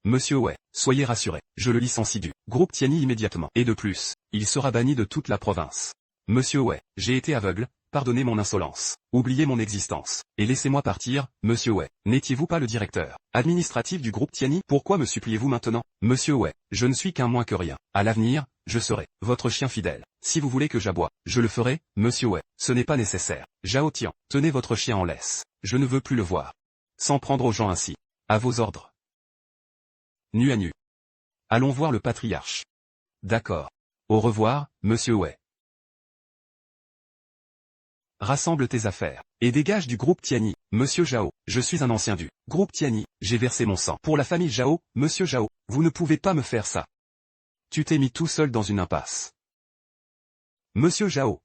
[SPEAKER 1] Monsieur Wei, soyez rassuré, je le licencie du groupe Tianyi immédiatement. Et de plus, il sera banni de toute la province. Monsieur Wei, j'ai été aveugle, pardonnez mon insolence, oubliez mon existence, et laissez-moi partir. Monsieur Wei, n'étiez-vous pas le directeur administratif du groupe Tianyi? Pourquoi me suppliez-vous maintenant? Monsieur Wei, je ne suis qu'un moins que rien. À l'avenir, je serai votre chien fidèle. Si vous voulez que j'aboie, je le ferai. Monsieur Wei, ce n'est pas nécessaire. Zhao Tian, tenez votre chien en laisse. Je ne veux plus le voir. S'en prendre aux gens ainsi. À vos ordres. Nu à nu. Allons voir le patriarche. D'accord. Au revoir, Monsieur Wei. Rassemble tes affaires, et dégage du groupe Tianyi. Monsieur Zhao, je suis un ancien du groupe Tianyi, j'ai versé mon sang pour la famille Zhao. Monsieur Zhao, vous ne pouvez pas me faire ça. Tu t'es mis tout seul dans une impasse. Monsieur Zhao.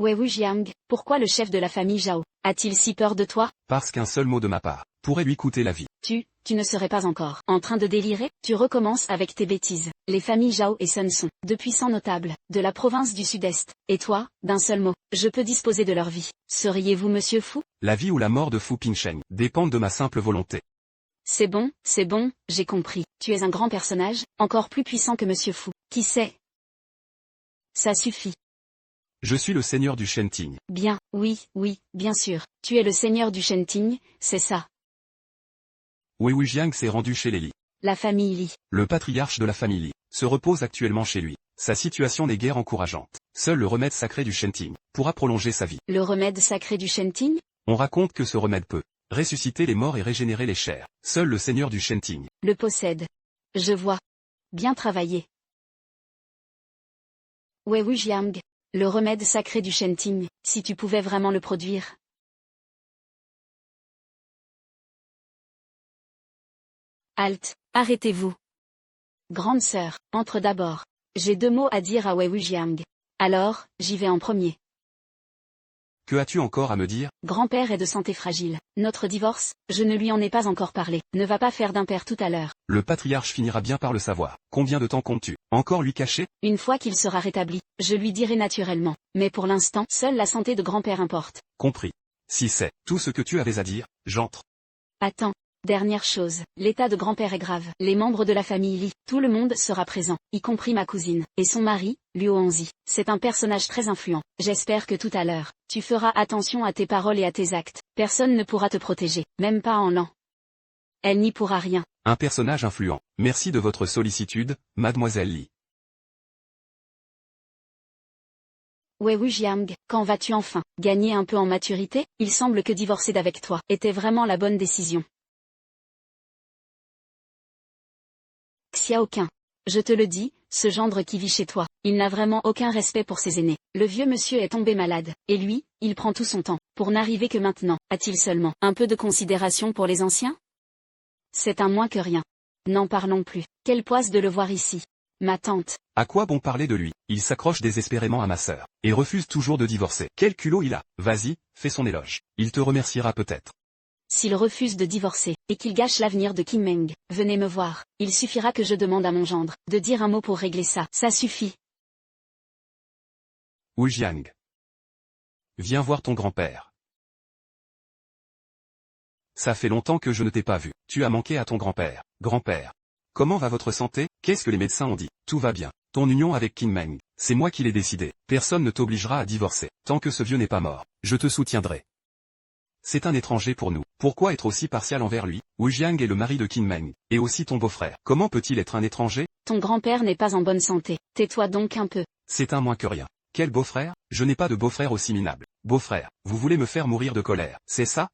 [SPEAKER 2] Wei Wujiang, pourquoi le chef de la famille Zhao a-t-il si peur de toi?
[SPEAKER 1] Parce qu'un seul mot de ma part pourrait lui coûter la vie.
[SPEAKER 2] Tu ne serais pas encore en train de délirer? Tu recommences avec tes bêtises. Les familles Zhao et Sun sont de puissants notables de la province du Sud-Est. Et toi, d'un seul mot, je peux disposer de leur vie. Seriez-vous monsieur Fu?
[SPEAKER 1] La vie ou la mort de Fu Pingsheng dépendent de ma simple volonté.
[SPEAKER 2] C'est bon, j'ai compris. Tu es un grand personnage, encore plus puissant que monsieur Fu. Qui sait? Ça suffit.
[SPEAKER 1] Je suis le seigneur du Shenting.
[SPEAKER 2] Bien, oui, bien sûr. Tu es le seigneur du Shenting, c'est ça.
[SPEAKER 1] Wei Wujiang s'est rendu chez les Li.
[SPEAKER 2] La famille Li.
[SPEAKER 1] Le patriarche de la famille Li se repose actuellement chez lui. Sa situation n'est guère encourageante. Seul le remède sacré du Shenting pourra prolonger sa vie.
[SPEAKER 2] Le remède sacré du Shenting?
[SPEAKER 1] On raconte que ce remède peut ressusciter les morts et régénérer les chairs. Seul le seigneur du Shenting
[SPEAKER 2] le possède. Je vois. Bien travaillé. Wei Wujiang. Le remède sacré du Shenting, si tu pouvais vraiment le produire. Halte, arrêtez-vous. Grande sœur, entre d'abord. J'ai 2 mots à dire à Wei Wujiang. Alors, j'y vais en premier.
[SPEAKER 1] Que as-tu encore à me dire?
[SPEAKER 2] Grand-père est de santé fragile. Notre divorce, je ne lui en ai pas encore parlé. Ne va pas faire d'impair tout à l'heure.
[SPEAKER 1] Le patriarche finira bien par le savoir. Combien de temps comptes-tu encore lui cacher?
[SPEAKER 2] Une fois qu'il sera rétabli, je lui dirai naturellement. Mais pour l'instant, seule la santé de grand-père importe.
[SPEAKER 1] Compris. Si c'est tout ce que tu avais à dire, j'entre.
[SPEAKER 2] Attends. Dernière chose, l'état de grand-père est grave. Les membres de la famille Li, tout le monde sera présent, y compris ma cousine, et son mari, Luo Hongzhi. C'est un personnage très influent. J'espère que tout à l'heure, tu feras attention à tes paroles et à tes actes. Personne ne pourra te protéger, même pas en l'an. Elle n'y pourra rien.
[SPEAKER 1] Un personnage influent. Merci de votre sollicitude, mademoiselle Li.
[SPEAKER 2] Wei Wujiang, quand vas-tu enfin gagner un peu en maturité? Il semble que divorcer d'avec toi était vraiment la bonne décision. Xiaoqun. Je te le dis, ce gendre qui vit chez toi, il n'a vraiment aucun respect pour ses aînés. Le vieux monsieur est tombé malade, et lui, il prend tout son temps, pour n'arriver que maintenant. A-t-il seulement un peu de considération pour les anciens? C'est un moins que rien. N'en parlons plus. Quelle poisse de le voir ici. Ma tante.
[SPEAKER 1] À quoi bon parler de lui? Il s'accroche désespérément à ma sœur, et refuse toujours de divorcer. Quel culot il a. Vas-y, fais son éloge. Il te remerciera peut-être.
[SPEAKER 2] S'il refuse de divorcer, et qu'il gâche l'avenir de Kim Meng, venez me voir. Il suffira que je demande à mon gendre de dire un mot pour régler ça. Ça suffit.
[SPEAKER 1] Wujiang. Viens voir ton grand-père. Ça fait longtemps que je ne t'ai pas vu. Tu as manqué à ton grand-père. Grand-père. Comment va votre santé? Qu'est-ce que les médecins ont dit? Tout va bien. Ton union avec Kim Meng, c'est moi qui l'ai décidé. Personne ne t'obligera à divorcer. Tant que ce vieux n'est pas mort, je te soutiendrai. C'est un étranger pour nous. Pourquoi être aussi partial envers lui? Wujiang est le mari de Kim Meng, et aussi ton beau-frère. Comment peut-il être un étranger?
[SPEAKER 2] Ton grand-père n'est pas en bonne santé. Tais-toi donc un peu.
[SPEAKER 1] C'est un moins que rien. Quel beau-frère? Je n'ai pas de beau-frère aussi minable. Beau-frère, vous voulez me faire mourir de colère, c'est ça?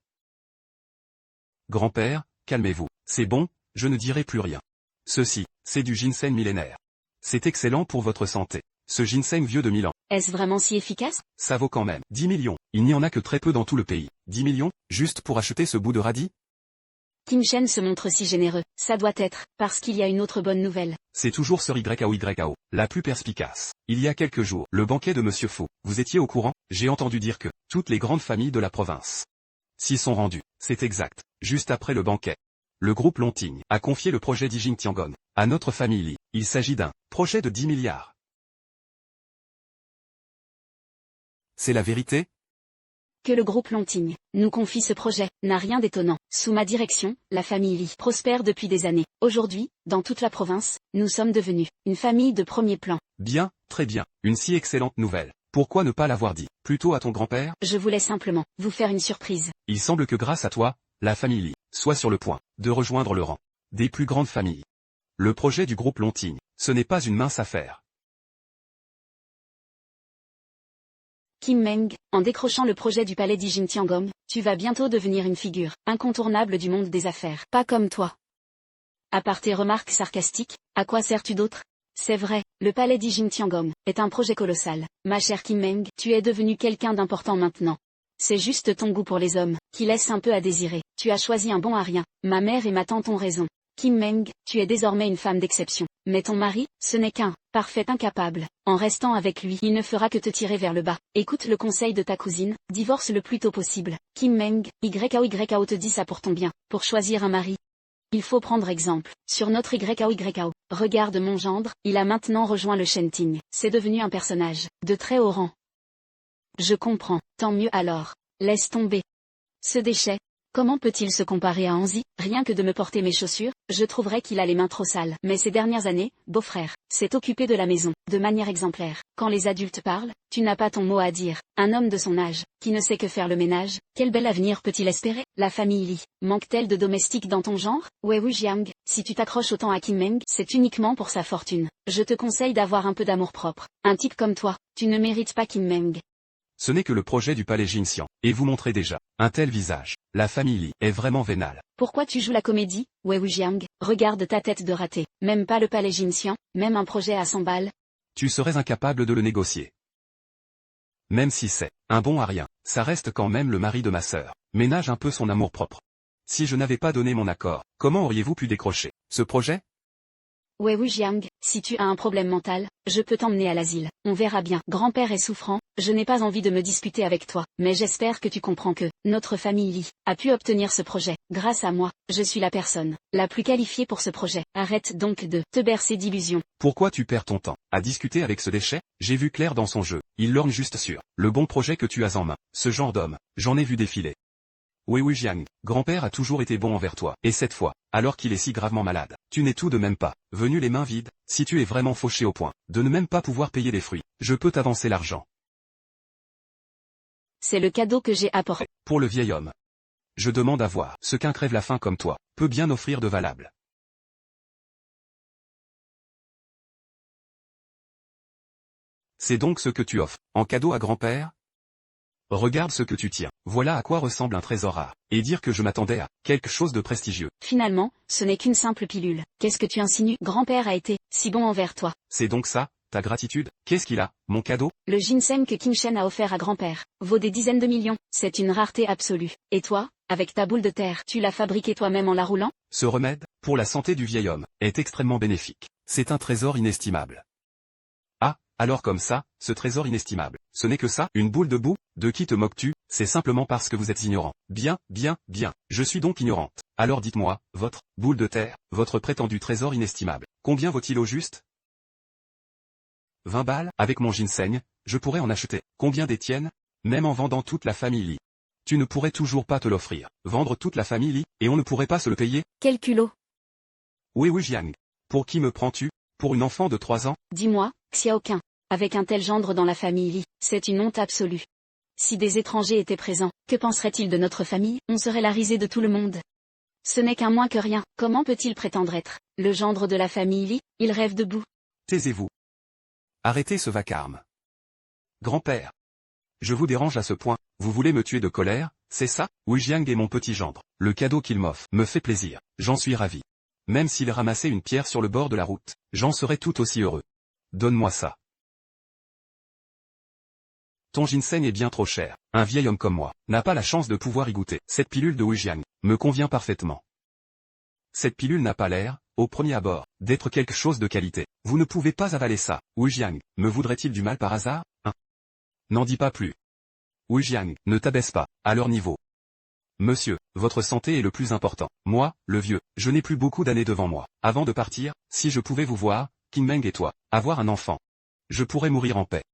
[SPEAKER 1] Grand-père, calmez-vous. C'est bon, je ne dirai plus rien. Ceci, c'est du ginseng millénaire. C'est excellent pour votre santé. Ce ginseng vieux de 1000 ans.
[SPEAKER 2] Est-ce vraiment si efficace?
[SPEAKER 1] Ça vaut quand même 10 millions. Il n'y en a que très peu dans tout le pays. 10 millions, juste pour acheter ce bout de radis?
[SPEAKER 2] Kim Shen se montre si généreux. Ça doit être, parce qu'il y a une autre bonne nouvelle.
[SPEAKER 1] C'est toujours Sir YAO, la plus perspicace. Il y a quelques jours, le banquet de Monsieur Fu. Vous étiez au courant? J'ai entendu dire que toutes les grandes familles de la province s'y sont rendues. C'est exact. Juste après le banquet. Le groupe Lonting a confié le projet d'Ijing Tiangong à notre famille Li. Il s'agit d'un projet de 10 milliards. C'est la vérité?
[SPEAKER 2] Que le groupe Lonting nous confie ce projet n'a rien d'étonnant. Sous ma direction, la famille Li prospère depuis des années. Aujourd'hui, dans toute la province, nous sommes devenus une famille de premier plan.
[SPEAKER 1] Bien, très bien. Une si excellente nouvelle. Pourquoi ne pas l'avoir dit plutôt à ton grand-père?
[SPEAKER 2] Je voulais simplement vous faire une surprise.
[SPEAKER 1] Il semble que grâce à toi, la famille Li soit sur le point de rejoindre le rang des plus grandes familles. Le projet du groupe Lonting, ce n'est pas une mince affaire.
[SPEAKER 2] Kim Meng, en décrochant le projet du palais d'Ijing Tiangong, tu vas bientôt devenir une figure incontournable du monde des affaires. Pas comme toi. À part tes remarques sarcastiques, à quoi sers-tu d'autre? C'est vrai, le palais d'Ijing Tiangong est un projet colossal. Ma chère Kim Meng, tu es devenue quelqu'un d'important maintenant. C'est juste ton goût pour les hommes, qui laisse un peu à désirer. Tu as choisi un bon à rien. Ma mère et ma tante ont raison. Kim Meng, tu es désormais une femme d'exception. Mais ton mari, ce n'est qu'un parfait incapable. En restant avec lui, il ne fera que te tirer vers le bas. Écoute le conseil de ta cousine, divorce le plus tôt possible. Kim Meng, YAO te dit ça pour ton bien, pour choisir un mari. Il faut prendre exemple sur notre YAO. Regarde mon gendre, il a maintenant rejoint le Shenting. C'est devenu un personnage de très haut rang. Je comprends, tant mieux alors. Laisse tomber. Ce déchet. Comment peut-il se comparer à Anzi? Rien que de me porter mes chaussures, je trouverais qu'il a les mains trop sales. Mais ces dernières années, beau-frère, s'est occupé de la maison, de manière exemplaire. Quand les adultes parlent, tu n'as pas ton mot à dire. Un homme de son âge, qui ne sait que faire le ménage, quel bel avenir peut-il espérer? La famille Li, manque-t-elle de domestiques dans ton genre? Wei Wujiang, si tu t'accroches autant à Kim Meng, c'est uniquement pour sa fortune. Je te conseille d'avoir un peu d'amour-propre. Un type comme toi, tu ne mérites pas Kim Meng.
[SPEAKER 1] Ce n'est que le projet du palais Jinxian, et vous montrez déjà un tel visage. La famille Li est vraiment vénale.
[SPEAKER 2] Pourquoi tu joues la comédie, Wei Wujiang? Regarde ta tête de raté. Même pas le palais Jinxian, même un projet à 100 balles.
[SPEAKER 1] Tu serais incapable de le négocier. Même si c'est un bon à rien, ça reste quand même le mari de ma sœur. Ménage un peu son amour-propre. Si je n'avais pas donné mon accord, comment auriez-vous pu décrocher ce projet?
[SPEAKER 2] Wei Wujiang, si tu as un problème mental, je peux t'emmener à l'asile. On verra bien. Grand-père est souffrant, je n'ai pas envie de me disputer avec toi, mais j'espère que tu comprends que notre famille Li a pu obtenir ce projet. Grâce à moi, je suis la personne la plus qualifiée pour ce projet. Arrête donc de te bercer d'illusions.
[SPEAKER 1] Pourquoi tu perds ton temps à discuter avec ce déchet? J'ai vu clair dans son jeu. Il lorgne juste sur le bon projet que tu as en main. Ce genre d'homme, j'en ai vu défiler. Wei Wujiang, grand-père a toujours été bon envers toi, et cette fois, alors qu'il est si gravement malade, tu n'es tout de même pas venu les mains vides. Si tu es vraiment fauché au point de ne même pas pouvoir payer les fruits, je peux t'avancer l'argent.
[SPEAKER 2] C'est le cadeau que j'ai apporté.
[SPEAKER 1] Pour le vieil homme. Je demande à voir ce qu'un crève-la-faim comme toi peut bien offrir de valable. C'est donc ce que tu offres en cadeau à grand-père? Regarde ce que tu tiens. Voilà à quoi ressemble un trésor rare. Et dire que je m'attendais à quelque chose de prestigieux.
[SPEAKER 2] Finalement, ce n'est qu'une simple pilule. Qu'est-ce que tu insinues? Grand-père a été si bon envers toi.
[SPEAKER 1] C'est donc ça, ta gratitude? Qu'est-ce qu'il a, mon cadeau?
[SPEAKER 2] Le ginseng que Kim Shen a offert à grand-père vaut des dizaines de millions. C'est une rareté absolue. Et toi, avec ta boule de terre, tu l'as fabriquée toi-même en la roulant?
[SPEAKER 1] Ce remède, pour la santé du vieil homme, est extrêmement bénéfique. C'est un trésor inestimable. Ah, alors comme ça, ce trésor inestimable, ce n'est que ça, une boule de boue? De qui te moques-tu? C'est simplement parce que vous êtes ignorant. Bien, je suis donc ignorante. Alors dites-moi, votre boule de terre, votre prétendu trésor inestimable, combien vaut-il au juste? 20 balles? Avec mon ginseng, je pourrais en acheter. Combien des tiennes? Même en vendant toute la famille Li. Tu ne pourrais toujours pas te l'offrir. Vendre toute la famille Li, et on ne pourrait pas se le payer?
[SPEAKER 2] Quel culot!
[SPEAKER 1] Wei Wujiang. Pour qui me prends-tu? Pour une enfant de 3 ans?
[SPEAKER 2] Dis-moi, Xiaoqun. Avec un tel gendre dans la famille Li, c'est une honte absolue. Si des étrangers étaient présents, que penseraient-ils de notre famille? On serait la risée de tout le monde. Ce n'est qu'un moins que rien. Comment peut-il prétendre être le gendre de la famille Li? Il rêve debout.
[SPEAKER 1] Taisez-vous. Arrêtez ce vacarme. Grand-père. Je vous dérange à ce point, vous voulez me tuer de colère, c'est ça? Wujiang est mon petit gendre. Le cadeau qu'il m'offre me fait plaisir. J'en suis ravi. Même s'il ramassait une pierre sur le bord de la route, j'en serais tout aussi heureux. Donne-moi ça. Ton ginseng est bien trop cher. Un vieil homme comme moi n'a pas la chance de pouvoir y goûter. Cette pilule de Wujiang me convient parfaitement. Cette pilule n'a pas l'air, au premier abord, d'être quelque chose de qualité. Vous ne pouvez pas avaler ça. Wujiang, me voudrait-il du mal par hasard? N'en dis pas plus. Wujiang, ne t'abaisse pas, à leur niveau. Monsieur, votre santé est le plus important. Moi, le vieux, je n'ai plus beaucoup d'années devant moi. Avant de partir, si je pouvais vous voir, Kim Meng et toi, avoir un enfant, je pourrais mourir en paix.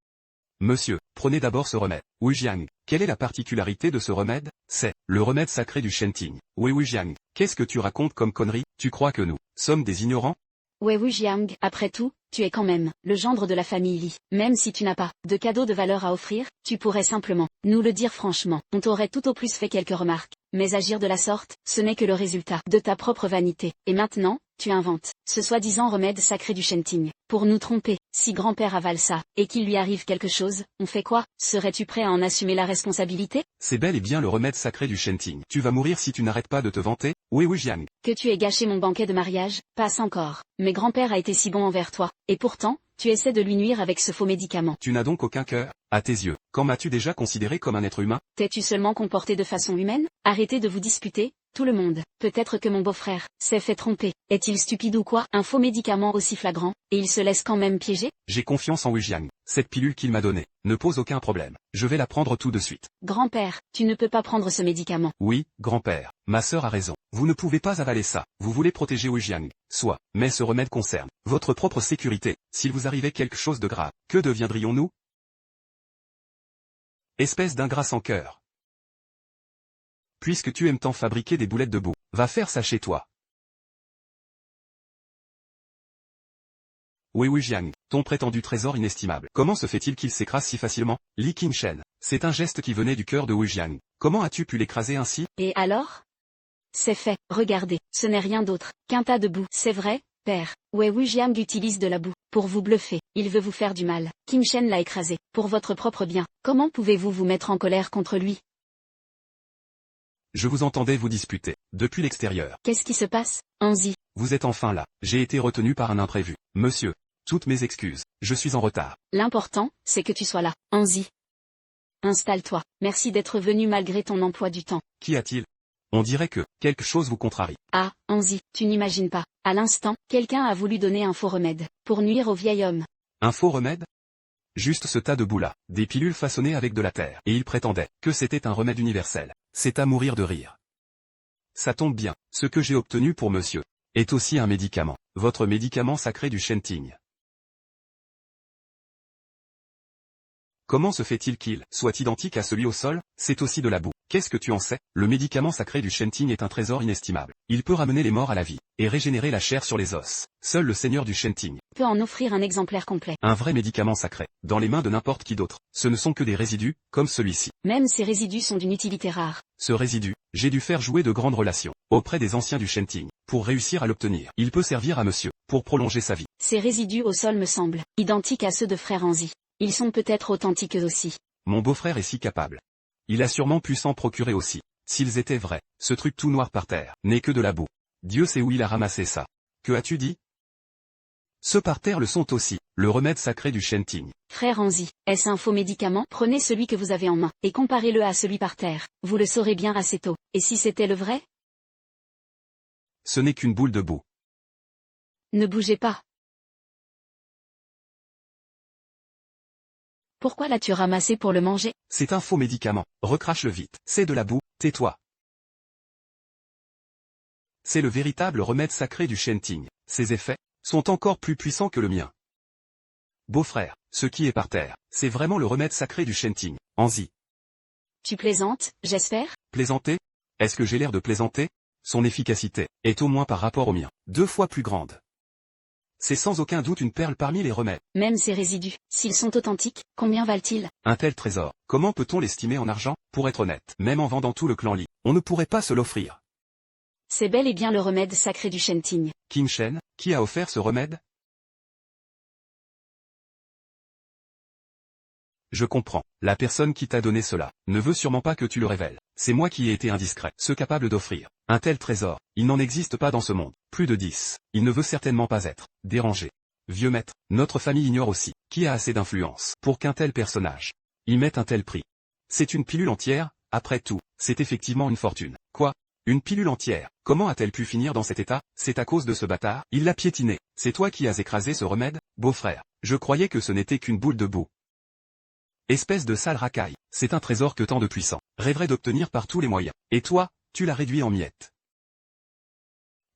[SPEAKER 1] Monsieur, prenez d'abord ce remède. Wujiang, quelle est la particularité de ce remède? C'est le remède sacré du Shenting. Wei Wujiang, qu'est-ce que tu racontes comme connerie? Tu crois que nous sommes des ignorants?
[SPEAKER 2] Wei Wujiang, après tout, tu es quand même le gendre de la famille Li. Même si tu n'as pas de cadeau de valeur à offrir, tu pourrais simplement nous le dire franchement. On t'aurait tout au plus fait quelques remarques. Mais agir de la sorte, ce n'est que le résultat de ta propre vanité. Et maintenant, tu inventes ce soi-disant remède sacré du Shenting pour nous tromper. Si grand-père avale ça, et qu'il lui arrive quelque chose, on fait quoi? Serais-tu prêt à en assumer la responsabilité?
[SPEAKER 1] C'est bel et bien le remède sacré du Shenting. Tu vas mourir si tu n'arrêtes pas de te vanter, Wei Wujiang.
[SPEAKER 2] Que tu aies gâché mon banquet de mariage, passe encore. Mais grand-père a été si bon envers toi, et pourtant, tu essaies de lui nuire avec ce faux médicament.
[SPEAKER 1] Tu n'as donc aucun cœur, à tes yeux. Quand m'as-tu déjà considéré comme un être humain?
[SPEAKER 2] T'es-tu seulement comporté de façon humaine? Arrêtez de vous disputer, Tout le monde. Peut-être que mon beau-frère s'est fait tromper. Est-il stupide ou quoi? Un faux médicament aussi flagrant, et il se laisse quand même piéger?
[SPEAKER 1] J'ai confiance en Wu Jiang. Cette pilule qu'il m'a donnée ne pose aucun problème. Je vais la prendre tout de suite.
[SPEAKER 2] Grand-père, tu ne peux pas prendre ce médicament.
[SPEAKER 1] Oui, grand-père. Ma sœur a raison. Vous ne pouvez pas avaler ça. Vous voulez protéger Wu Jiang. Soit. Mais ce remède concerne votre propre sécurité. S'il vous arrivait quelque chose de grave, que deviendrions-nous? Espèce d'ingrat sans cœur. Puisque tu aimes tant fabriquer des boulettes de boue, va faire ça chez toi. Wei Jiang, ton prétendu trésor inestimable. Comment se fait-il qu'il s'écrase si facilement? Li Qingshen. C'est un geste qui venait du cœur de Wu Jiang. Comment as-tu pu l'écraser ainsi?
[SPEAKER 2] Et alors? C'est fait, regardez, ce n'est rien d'autre qu'un tas de boue. C'est vrai, père. Wei Jiang utilise de la boue pour vous bluffer. Il veut vous faire du mal. Qingshen l'a écrasé pour votre propre bien. Comment pouvez-vous vous mettre en colère contre lui?
[SPEAKER 1] Je vous entendais vous disputer, depuis l'extérieur.
[SPEAKER 2] Qu'est-ce qui se passe, Anzi?
[SPEAKER 1] Vous êtes enfin là. J'ai été retenu par un imprévu. Monsieur, toutes mes excuses. Je suis en retard.
[SPEAKER 2] L'important, c'est que tu sois là, Anzi. Installe-toi. Merci d'être venu malgré ton emploi du temps.
[SPEAKER 1] Qu'y a-t-il? On dirait que quelque chose vous contrarie.
[SPEAKER 2] Ah, Anzi, tu n'imagines pas. À l'instant, quelqu'un a voulu donner un faux remède pour nuire au vieil homme.
[SPEAKER 1] Un faux remède? Juste ce tas de boue-là, des pilules façonnées avec de la terre. Et il prétendait que c'était un remède universel. C'est à mourir de rire. Ça tombe bien, ce que j'ai obtenu pour monsieur est aussi un médicament. Votre médicament sacré du Shenting. Comment se fait-il qu'il soit identique à celui au sol? C'est aussi de la boue. Qu'est-ce que tu en sais? Le médicament sacré du Shenting est un trésor inestimable. Il peut ramener les morts à la vie, et régénérer la chair sur les os. Seul le seigneur du Shenting
[SPEAKER 2] peut en offrir un exemplaire complet.
[SPEAKER 1] Un vrai médicament sacré, dans les mains de n'importe qui d'autre. Ce ne sont que des résidus, comme celui-ci.
[SPEAKER 2] Même ces résidus sont d'une utilité rare.
[SPEAKER 1] Ce résidu, j'ai dû faire jouer de grandes relations, auprès des anciens du Shenting, pour réussir à l'obtenir. Il peut servir à monsieur, pour prolonger sa vie.
[SPEAKER 2] Ces résidus au sol me semblent identiques à ceux de frère Anzi. Ils sont peut-être authentiques eux aussi.
[SPEAKER 1] Mon beau-frère est si capable. Il a sûrement pu s'en procurer aussi. S'ils étaient vrais, ce truc tout noir par terre n'est que de la boue. Dieu sait où il a ramassé ça. Que as-tu dit? Ceux par terre le sont aussi, le remède sacré du Shenting.
[SPEAKER 2] Frère Anzi, est-ce un faux médicament? Prenez celui que vous avez en main, et comparez-le à celui par terre. Vous le saurez bien assez tôt. Et si c'était le vrai?
[SPEAKER 1] Ce n'est qu'une boule de boue.
[SPEAKER 2] Ne bougez pas. Pourquoi l'as-tu ramassé pour le manger?
[SPEAKER 1] C'est un faux médicament. Recrache-le vite. C'est de la boue, tais-toi. C'est le véritable remède sacré du Shenting. Ses effets sont encore plus puissants que le mien. Beau-frère, ce qui est par terre, c'est vraiment le remède sacré du Shenting. Anzi.
[SPEAKER 2] Tu plaisantes, j'espère?
[SPEAKER 1] Plaisanter? Est-ce que j'ai l'air de plaisanter? Son efficacité est au moins par rapport au mien 2 fois plus grande. C'est sans aucun doute une perle parmi les remèdes.
[SPEAKER 2] Même ces résidus, s'ils sont authentiques, combien valent-ils?
[SPEAKER 1] Un tel trésor, comment peut-on l'estimer en argent? Pour être honnête, même en vendant tout le clan Li, on ne pourrait pas se l'offrir.
[SPEAKER 2] C'est bel et bien le remède sacré du Shenting.
[SPEAKER 1] Qingshen, qui a offert ce remède? Je comprends. La personne qui t'a donné cela ne veut sûrement pas que tu le révèles. C'est moi qui ai été indiscret. Ce capable d'offrir un tel trésor, il n'en existe pas dans ce monde. Plus de 10. Il ne veut certainement pas être dérangé. Vieux maître, notre famille ignore aussi qui a assez d'influence pour qu'un tel personnage y mette un tel prix. C'est une pilule entière, après tout, c'est effectivement une fortune. Quoi? Une pilule entière? Comment a-t-elle pu finir dans cet état? C'est à cause de ce bâtard? Il l'a piétiné. C'est toi qui as écrasé ce remède, beau-frère. Je croyais que ce n'était qu'une boule de boue. Espèce de sale racaille, c'est un trésor que tant de puissants rêveraient d'obtenir par tous les moyens. Et toi, tu l'as réduit en miettes.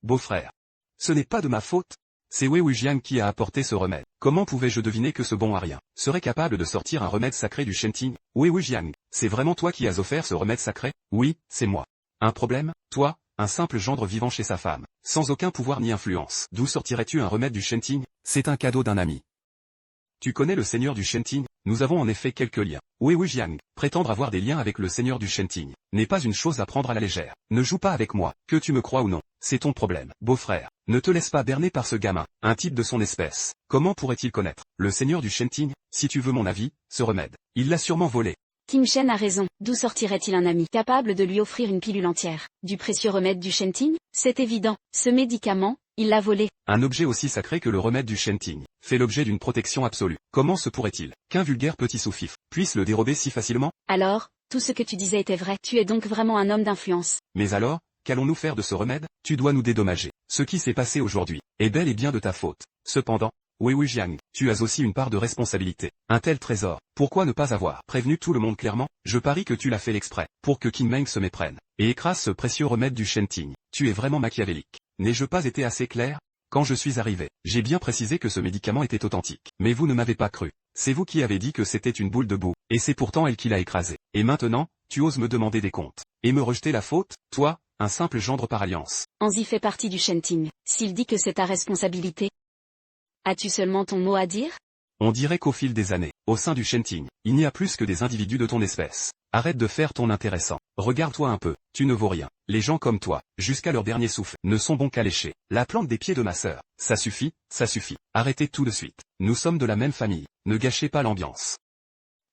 [SPEAKER 1] Beau-frère. Ce n'est pas de ma faute. C'est Wei Jiang qui a apporté ce remède. Comment pouvais-je deviner que ce bon à rien serait capable de sortir un remède sacré du Shenting? Wei Jiang, c'est vraiment toi qui as offert ce remède sacré? Oui, c'est moi. Un problème? Toi, un simple gendre vivant chez sa femme, sans aucun pouvoir ni influence. D'où sortirais-tu un remède du Shenting? C'est un cadeau d'un ami. Tu connais le seigneur du Shenting? Nous avons en effet quelques liens. Wei Jiang, prétendre avoir des liens avec le seigneur du Shenting n'est pas une chose à prendre à la légère. Ne joue pas avec moi, que tu me crois ou non, c'est ton problème. Beau-frère, ne te laisse pas berner par ce gamin, un type de son espèce. Comment pourrait-il connaître le seigneur du Shenting? Si tu veux mon avis, ce remède, il l'a sûrement volé.
[SPEAKER 2] Qingshen a raison. D'où sortirait-il un ami capable de lui offrir une pilule entière? Du précieux remède du Shenting? C'est évident. Ce médicament, il l'a volé.
[SPEAKER 1] Un objet aussi sacré que le remède du Shenting fait l'objet d'une protection absolue. Comment se pourrait-il qu'un vulgaire petit sous-fifre puisse le dérober si facilement?
[SPEAKER 2] Alors, tout ce que tu disais était vrai. Tu es donc vraiment un homme d'influence.
[SPEAKER 1] Mais alors, Qu'allons-nous faire de ce remède? Tu dois nous dédommager. Ce qui s'est passé aujourd'hui est bel et bien de ta faute. Cependant, Wei Jiang, tu as aussi une part de responsabilité. Un tel trésor, pourquoi ne pas avoir prévenu tout le monde clairement? Je parie que tu l'as fait exprès, pour que Qin Meng se méprenne, et écrase ce précieux remède du Shenting. Tu es vraiment machiavélique. N'ai-je pas été assez clair? Quand je suis arrivé, j'ai bien précisé que ce médicament était authentique. Mais vous ne m'avez pas cru. C'est vous qui avez dit que c'était une boule de boue, et c'est pourtant elle qui l'a écrasé. Et maintenant, tu oses me demander des comptes, et me rejeter la faute, toi, un simple gendre par alliance.
[SPEAKER 2] Anzi fait partie du Shenting. S'il dit que c'est ta responsabilité, as-tu seulement ton mot à dire?
[SPEAKER 1] On dirait qu'au fil des années, au sein du Shenting, il n'y a plus que des individus de ton espèce. Arrête de faire ton intéressant. Regarde-toi un peu, tu ne vaux rien. Les gens comme toi, jusqu'à leur dernier souffle, ne sont bons qu'à lécher la plante des pieds de ma sœur. Ça suffit, ça suffit. Arrêtez tout de suite. Nous sommes de la même famille. Ne gâchez pas l'ambiance.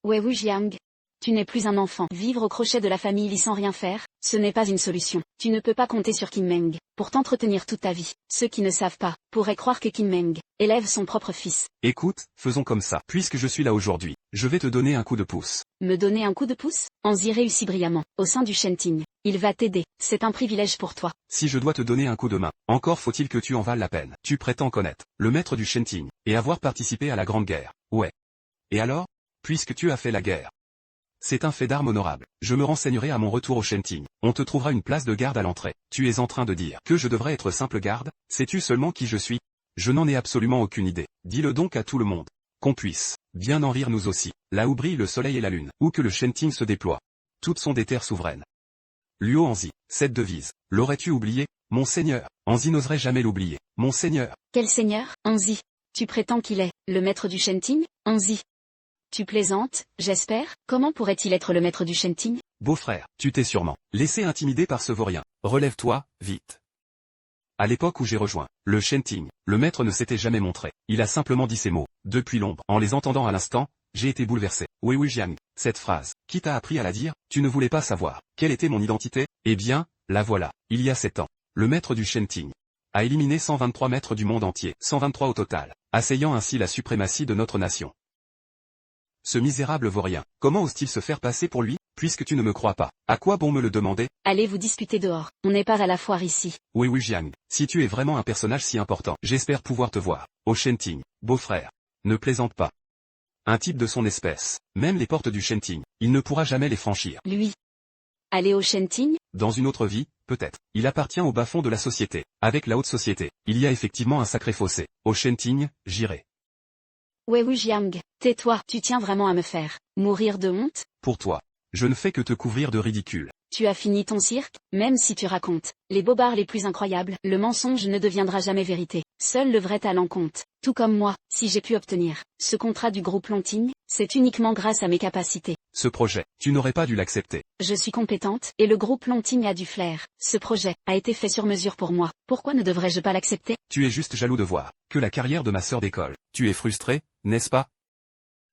[SPEAKER 2] Wei Jiang, tu n'es plus un enfant. Vivre au crochet de la famille Li sans rien faire, ce n'est pas une solution. Tu ne peux pas compter sur Qin Meng pour t'entretenir toute ta vie. Ceux qui ne savent pas pourraient croire que Qin Meng élève son propre fils.
[SPEAKER 1] Écoute, faisons comme ça. Puisque je suis là aujourd'hui, je vais te donner un coup de pouce.
[SPEAKER 2] Me donner un coup de pouce? Anzi réussit brillamment. Au sein du Shenting, il va t'aider. C'est un privilège pour toi.
[SPEAKER 1] Si je dois te donner un coup de main, encore faut-il que tu en vales la peine. Tu prétends connaître le maître du Shenting, et avoir participé à la Grande Guerre. Ouais. Et alors? Puisque tu as fait la guerre. C'est un fait d'armes honorable. Je me renseignerai à mon retour au Shenting. On te trouvera une place de garde à l'entrée. Tu es en train de dire que je devrais être simple garde? Sais-tu seulement qui je suis? Je n'en ai absolument aucune idée. Dis-le donc à tout le monde. Qu'on puisse bien en rire nous aussi. Là où brille le soleil et la lune, où que le Shenting se déploie. Toutes sont des terres souveraines. Luo Anzi, cette devise, l'aurais-tu oubliée? Mon seigneur, Anzi n'oserait jamais l'oublier. Mon seigneur.
[SPEAKER 2] Quel seigneur? Anzi. Tu prétends qu'il est le maître du Shenting? Anzi. Tu plaisantes, j'espère? Comment pourrait-il être le maître du Shenting?
[SPEAKER 1] Beau-frère, tu t'es sûrement laissé intimider par ce vaurien. Relève-toi, vite. À l'époque où j'ai rejoint le Shenting, le maître ne s'était jamais montré. Il a simplement dit ces mots. Depuis l'ombre, en les entendant à l'instant, j'ai été bouleversé. Wei Jiang, cette phrase, qui t'a appris à la dire? Tu ne voulais pas savoir quelle était mon identité? Eh bien, la voilà. Il y a 7 ans, le maître du Shenting a éliminé 123 maîtres du monde entier, 123 au total, asseyant ainsi la suprématie de notre nation. Ce misérable vaurien, comment ose-t-il se faire passer pour lui? Puisque tu ne me crois pas, à quoi bon me le demander?
[SPEAKER 2] Allez vous disputer dehors, on n'est pas à la foire ici.
[SPEAKER 1] Wei Jiang, si tu es vraiment un personnage si important, j'espère pouvoir te voir au Shenting, beau-frère. Ne plaisante pas. Un type de son espèce, même les portes du Shenting, il ne pourra jamais les franchir.
[SPEAKER 2] Lui. Aller au Shenting?
[SPEAKER 1] Dans une autre vie, peut-être. Il appartient au bas-fond de la société. Avec la haute société, il y a effectivement un sacré fossé. Au Shenting, j'irai.
[SPEAKER 2] Wei Jiang, tais-toi. Tu tiens vraiment à me faire mourir de honte?
[SPEAKER 1] Pour toi, je ne fais que te couvrir de ridicule.
[SPEAKER 2] Tu as fini ton cirque? Même si tu racontes les bobards les plus incroyables, le mensonge ne deviendra jamais vérité. Seul le vrai talent compte. Tout comme moi, si j'ai pu obtenir ce contrat du groupe Lonting, c'est uniquement grâce à mes capacités.
[SPEAKER 1] Ce projet, tu n'aurais pas dû l'accepter.
[SPEAKER 2] Je suis compétente, et le groupe Lonting a du flair. Ce projet a été fait sur mesure pour moi. Pourquoi ne devrais-je pas l'accepter?
[SPEAKER 1] Tu es juste jaloux de voir que la carrière de ma sœur décolle. Tu es frustré, n'est-ce pas?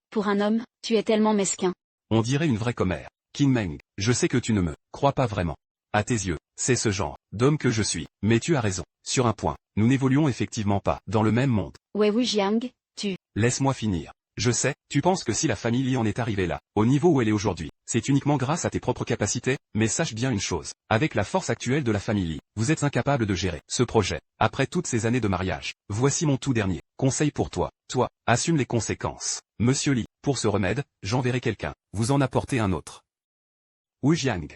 [SPEAKER 2] Pour un homme, tu es tellement mesquin.
[SPEAKER 1] On dirait une vraie commère. Qin Meng, je sais que tu ne me crois pas vraiment. À tes yeux, c'est ce genre d'homme que je suis. Mais tu as raison. Sur un point, nous n'évoluons effectivement pas dans le même monde.
[SPEAKER 2] Wei Jiang, tu...
[SPEAKER 1] Laisse-moi finir. Je sais, tu penses que si la famille Li en est arrivée là, au niveau où elle est aujourd'hui, c'est uniquement grâce à tes propres capacités, mais sache bien une chose. Avec la force actuelle de la famille Li, vous êtes incapable de gérer ce projet. Après toutes ces années de mariage, voici mon tout dernier conseil pour toi. Toi, assume les conséquences. Monsieur Li, pour ce remède, j'enverrai quelqu'un vous en apporter un autre. Wei Jiang.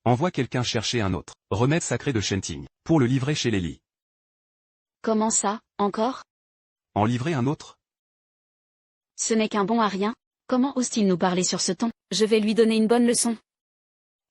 [SPEAKER 1] Envoie quelqu'un chercher un autre remède sacré de Shenting, pour le livrer chez les Li.
[SPEAKER 2] Comment ça, encore?
[SPEAKER 1] En livrer un autre?
[SPEAKER 2] Ce n'est qu'un bon à rien. Comment ose-t-il nous parler sur ce ton? Je vais lui donner une bonne leçon.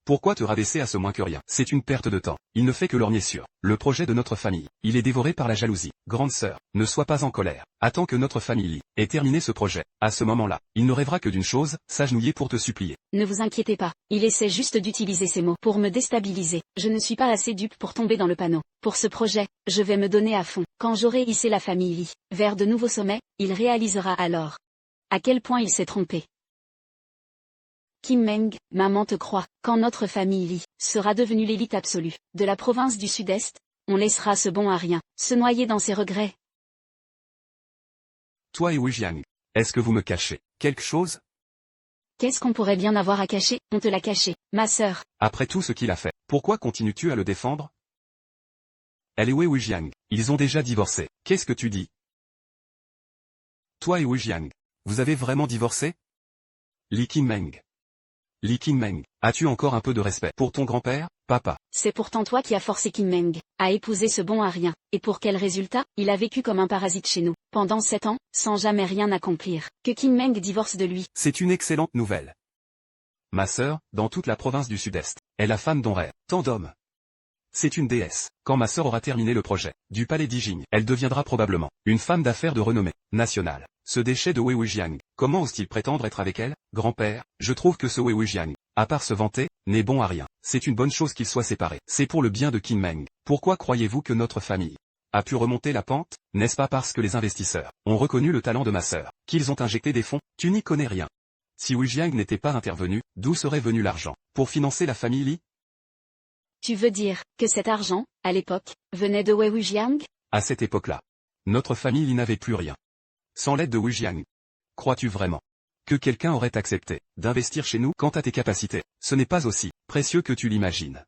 [SPEAKER 1] Pourquoi te rabaisser à ce moins que rien? C'est une perte de temps. Il ne fait que lorgner sur le projet de notre famille. Il est dévoré par la jalousie. Grande sœur, ne sois pas en colère. Attends que notre famille ait terminé ce projet. À ce moment-là, il ne rêvera que d'une chose, s'agenouiller pour te supplier.
[SPEAKER 2] Ne vous inquiétez pas. Il essaie juste d'utiliser ces mots pour me déstabiliser. Je ne suis pas assez dupe pour tomber dans le panneau. Pour ce projet, je vais me donner à fond. Quand j'aurai hissé la famille Li vers de nouveaux sommets, il réalisera alors à quel point il s'est trompé. Qin Meng, maman te croit, quand notre famille Li sera devenue l'élite absolue de la province du Sud-Est, on laissera ce bon à rien, se noyer dans ses regrets.
[SPEAKER 1] Toi et Wu Jiang, est-ce que vous me cachez quelque chose?
[SPEAKER 2] Qu'est-ce qu'on pourrait bien avoir à cacher? On te l'a caché, ma sœur.
[SPEAKER 1] Après tout ce qu'il a fait, pourquoi continues-tu à le défendre? Elle et Wu Jiang, ils ont déjà divorcé. Qu'est-ce que tu dis? Toi et Wu Jiang, vous avez vraiment divorcé? Li Qingmeng. Li Qingmeng, as-tu encore un peu de respect pour ton grand-père, papa?
[SPEAKER 2] C'est pourtant toi qui as forcé Qingmeng à épouser ce bon à rien. Et pour quel résultat? Il a vécu comme un parasite chez nous, pendant 7 ans, sans jamais rien accomplir. Que Qingmeng divorce de lui.
[SPEAKER 1] C'est une excellente nouvelle. Ma sœur, dans toute la province du Sud-Est, est la femme dont rêve tant d'hommes. C'est une déesse. Quand ma sœur aura terminé le projet du palais d'Ijing, elle deviendra probablement une femme d'affaires de renommée nationale. Ce déchet de Wei Jiang, comment ose-t-il prétendre être avec elle? Grand-père, je trouve que ce Wei Jiang, à part se vanter, n'est bon à rien. C'est une bonne chose qu'ils soient séparés. C'est pour le bien de Qingmeng. Pourquoi croyez-vous que notre famille a pu remonter la pente? N'est-ce pas parce que les investisseurs ont reconnu le talent de ma sœur, qu'ils ont injecté des fonds? Tu n'y connais rien. Si Wu Jiang n'était pas intervenu, d'où serait venu l'argent pour financer la famille Li?
[SPEAKER 2] Tu veux dire que cet argent, à l'époque, venait de Wei Jiang?
[SPEAKER 1] À cette époque-là, notre famille Li n'avait plus rien. Sans l'aide de Wu Jiang. Crois-tu vraiment que quelqu'un aurait accepté d'investir chez nous? Quant à tes capacités, ce n'est pas aussi précieux que tu l'imagines.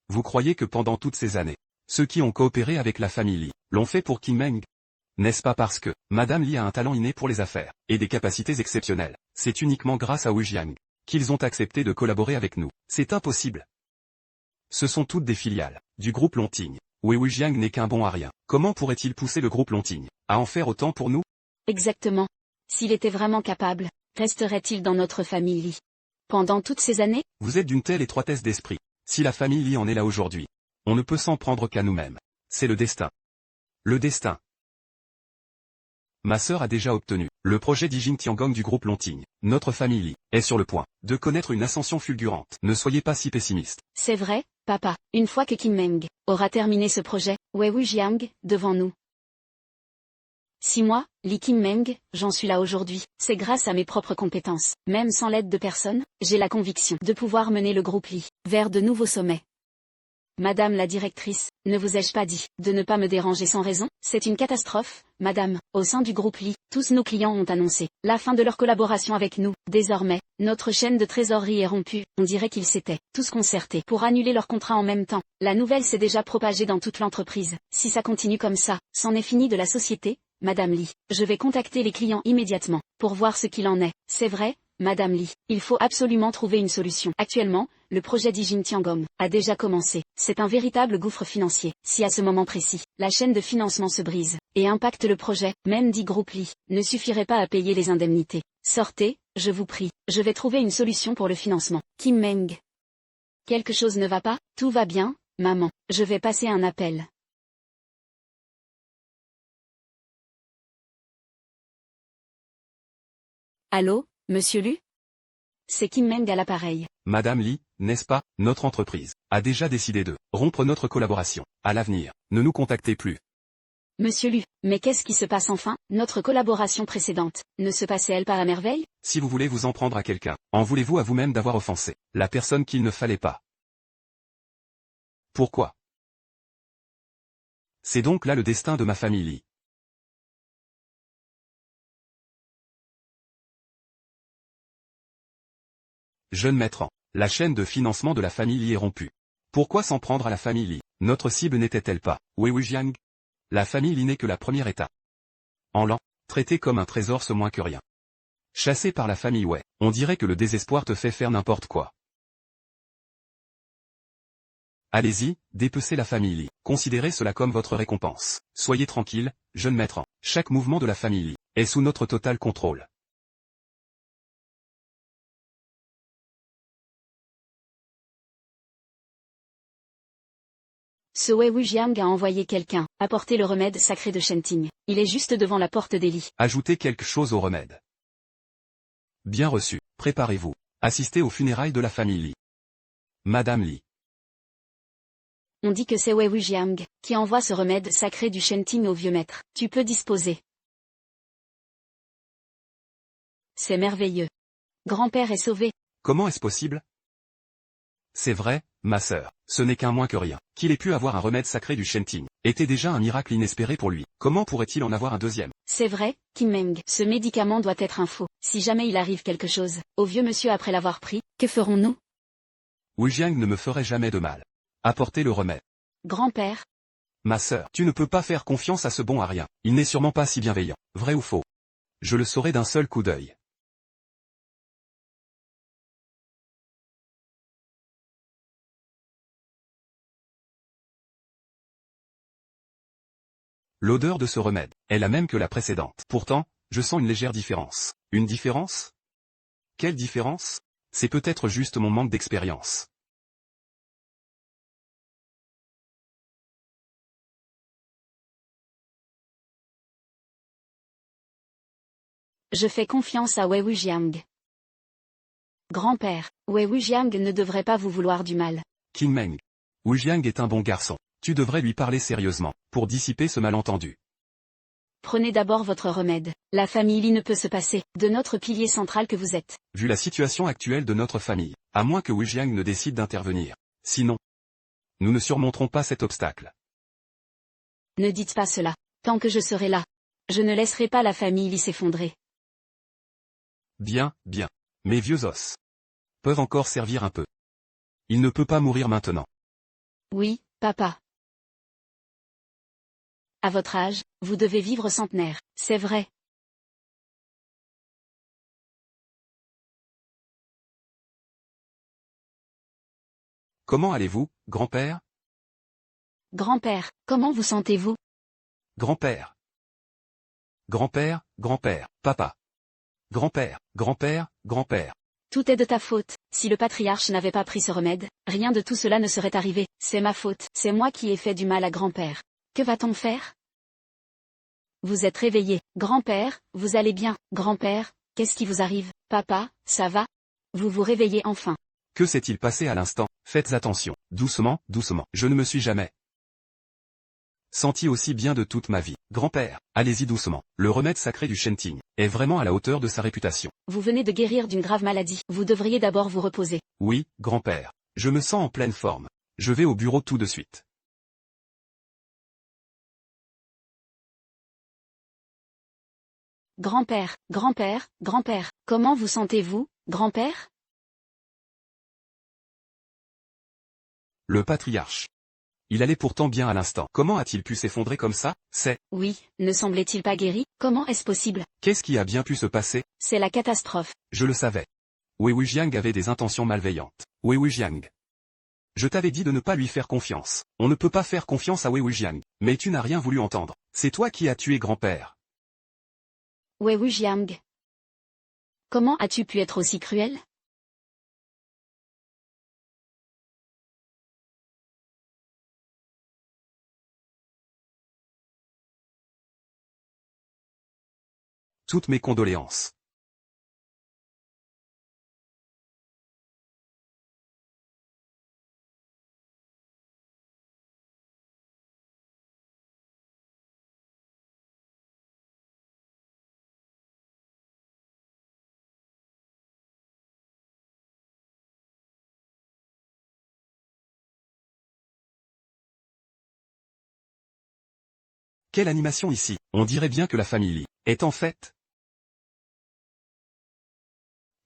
[SPEAKER 1] Vous croyez que pendant toutes ces années, ceux qui ont coopéré avec la famille Li l'ont fait pour Qingmeng? N'est-ce pas parce que Madame Li a un talent inné pour les affaires et des capacités exceptionnelles? C'est uniquement grâce à Wu Jiang qu'ils ont accepté de collaborer avec nous. C'est impossible. Ce sont toutes des filiales du groupe Lonting. Wu Jiang n'est qu'un bon à rien. Comment pourrait-il pousser le groupe Lonting à en faire autant pour nous?
[SPEAKER 2] Exactement. S'il était vraiment capable, resterait-il dans notre famille Li? Pendant toutes ces années?
[SPEAKER 1] Vous êtes d'une telle étroitesse d'esprit. Si la famille Li en est là aujourd'hui, on ne peut s'en prendre qu'à nous-mêmes. C'est le destin. Le destin. Ma sœur a déjà obtenu le projet d'Ijing Tiangong du groupe Lonting. Notre famille Li est sur le point de connaître une ascension fulgurante. Ne soyez pas si pessimiste.
[SPEAKER 2] C'est vrai, papa. Une fois que Qingmeng aura terminé ce projet, Wei Jiang, devant nous. Si moi, Li Qingmeng, j'en suis là aujourd'hui, c'est grâce à mes propres compétences. Même sans l'aide de personne, j'ai la conviction de pouvoir mener le groupe Li vers de nouveaux sommets. Madame la directrice, ne vous ai-je pas dit de ne pas me déranger sans raison? C'est une catastrophe, madame. Au sein du groupe Li, tous nos clients ont annoncé la fin de leur collaboration avec nous. Désormais, notre chaîne de trésorerie est rompue. On dirait qu'ils s'étaient tous concertés pour annuler leur contrat en même temps. La nouvelle s'est déjà propagée dans toute l'entreprise. Si ça continue comme ça, c'en est fini de la société, Madame Li. Je vais contacter les clients immédiatement pour voir ce qu'il en est. C'est vrai, Madame Li, il faut absolument trouver une solution. Actuellement, le projet d'Ijing Tiangong a déjà commencé. C'est un véritable gouffre financier. Si à ce moment précis, la chaîne de financement se brise et impacte le projet, même dit groupe Li, ne suffirait pas à payer les indemnités. Sortez, je vous prie, je vais trouver une solution pour le financement. Qingmeng. Quelque chose ne va pas? Tout va bien, maman. Je vais passer un appel. Allô, monsieur Lu? C'est Qingmeng à l'appareil.
[SPEAKER 1] Madame Li, n'est-ce pas, notre entreprise a déjà décidé de rompre notre collaboration. À l'avenir, ne nous contactez plus.
[SPEAKER 2] Monsieur Lu, mais qu'est-ce qui se passe enfin? Notre collaboration précédente, ne se passait-elle pas à merveille?
[SPEAKER 1] Si vous voulez vous en prendre à quelqu'un, en voulez-vous à vous-même d'avoir offensé la personne qu'il ne fallait pas? Pourquoi? C'est donc là le destin de ma famille Li. Jeune maître, la chaîne de financement de la famille Li est rompue. Pourquoi s'en prendre à la famille Li? Notre cible n'était-elle pas Wei Jiang? La famille Li n'est que la première étape. En l'an, traité comme un trésor ce moins que rien. Chassé par la famille Wei, on dirait que le désespoir te fait faire n'importe quoi. Allez-y, dépecez la famille Li. Considérez cela comme votre récompense. Soyez tranquille, jeune maître. Chaque mouvement de la famille Li est sous notre total contrôle.
[SPEAKER 2] Ce Wei Jiang a envoyé quelqu'un apporter le remède sacré de Shenting. Il est juste devant la porte des lits.
[SPEAKER 1] Ajoutez quelque chose au remède. Bien reçu. Préparez-vous. Assistez aux funérailles de la famille Li. Madame Li.
[SPEAKER 2] On dit que c'est Wei Jiang qui envoie ce remède sacré du Shenting au vieux maître. Tu peux disposer. C'est merveilleux. Grand-père est sauvé.
[SPEAKER 1] Comment est-ce possible? C'est vrai, ma sœur. Ce n'est qu'un moins que rien. Qu'il ait pu avoir un remède sacré du Shenting était déjà un miracle inespéré pour lui. Comment pourrait-il en avoir un deuxième?
[SPEAKER 2] C'est vrai, Kim Meng, ce médicament doit être un faux. Si jamais il arrive quelque chose, au vieux monsieur après l'avoir pris, que ferons-nous?
[SPEAKER 1] Wu Jiang ne me ferait jamais de mal. Apportez le remède.
[SPEAKER 2] Grand-père,
[SPEAKER 1] Ma sœur, tu ne peux pas faire confiance à ce bon à rien. Il n'est sûrement pas si bienveillant. Vrai ou faux? Je le saurai d'un seul coup d'œil. L'odeur de ce remède est la même que la précédente. Pourtant, je sens une légère différence. Une différence? Quelle différence? C'est peut-être juste mon manque d'expérience.
[SPEAKER 2] je fais confiance à Wei Wujiang. Grand-père, Wei Wujiang ne devrait pas vous vouloir du mal.
[SPEAKER 1] Qin Meng. Wu Jiang est un bon garçon. Tu devrais lui parler sérieusement, pour dissiper ce malentendu.
[SPEAKER 2] Prenez d'abord votre remède. La famille Li ne peut se passer de notre pilier central que vous êtes.
[SPEAKER 1] Vu la situation actuelle de notre famille, à moins que Wu Jiang ne décide d'intervenir. Sinon, nous ne surmonterons pas cet obstacle.
[SPEAKER 2] Ne dites pas cela. Tant que je serai là, je ne laisserai pas la famille Li s'effondrer.
[SPEAKER 1] Bien, bien. Mes vieux os peuvent encore servir un peu. Il ne peut pas mourir maintenant.
[SPEAKER 2] Oui, papa. À votre âge, vous devez vivre centenaire, c'est vrai.
[SPEAKER 1] Comment allez-vous, grand-père?
[SPEAKER 2] Grand-père, comment vous sentez-vous?
[SPEAKER 1] Grand-père. Grand-père, grand-père, papa. Grand-père, grand-père, grand-père.
[SPEAKER 2] Tout est de ta faute. Si le patriarche n'avait pas pris ce remède, rien de tout cela ne serait arrivé. C'est ma faute. C'est moi qui ai fait du mal à grand-père. Que va-t-on faire? Vous êtes réveillé. Grand-père, vous allez bien. Grand-père, qu'est-ce qui vous arrive? Papa, ça va? Vous vous réveillez enfin.
[SPEAKER 1] Que s'est-il passé à l'instant? Faites attention. Doucement, doucement. Je ne me suis jamais senti aussi bien de toute ma vie. Grand-père, allez-y doucement. Le remède sacré du Shenting est vraiment à la hauteur de sa réputation.
[SPEAKER 2] Vous venez de guérir d'une grave maladie. Vous devriez d'abord vous reposer.
[SPEAKER 1] Oui, grand-père. Je me sens en pleine forme. Je vais au bureau tout de suite.
[SPEAKER 2] Grand-père, grand-père, grand-père, comment vous sentez-vous, grand-père?
[SPEAKER 1] Le patriarche. Il allait pourtant bien à l'instant. Comment a-t-il pu s'effondrer comme ça?
[SPEAKER 2] Oui, ne semblait-il pas guéri? Comment est-ce possible?
[SPEAKER 1] Qu'est-ce qui a bien pu se passer?
[SPEAKER 2] C'est la catastrophe.
[SPEAKER 1] Je le savais. Wei Wujiang avait des intentions malveillantes. Wei Wujiang. Je t'avais dit de ne pas lui faire confiance. On ne peut pas faire confiance à Wei Wujiang. Mais tu n'as rien voulu entendre. C'est toi qui as tué grand-père.
[SPEAKER 2] Wei Wujiang. Comment as-tu pu être aussi cruel?
[SPEAKER 1] Toutes mes condoléances. Quelle animation ici? On dirait bien que la famille Li est en fait.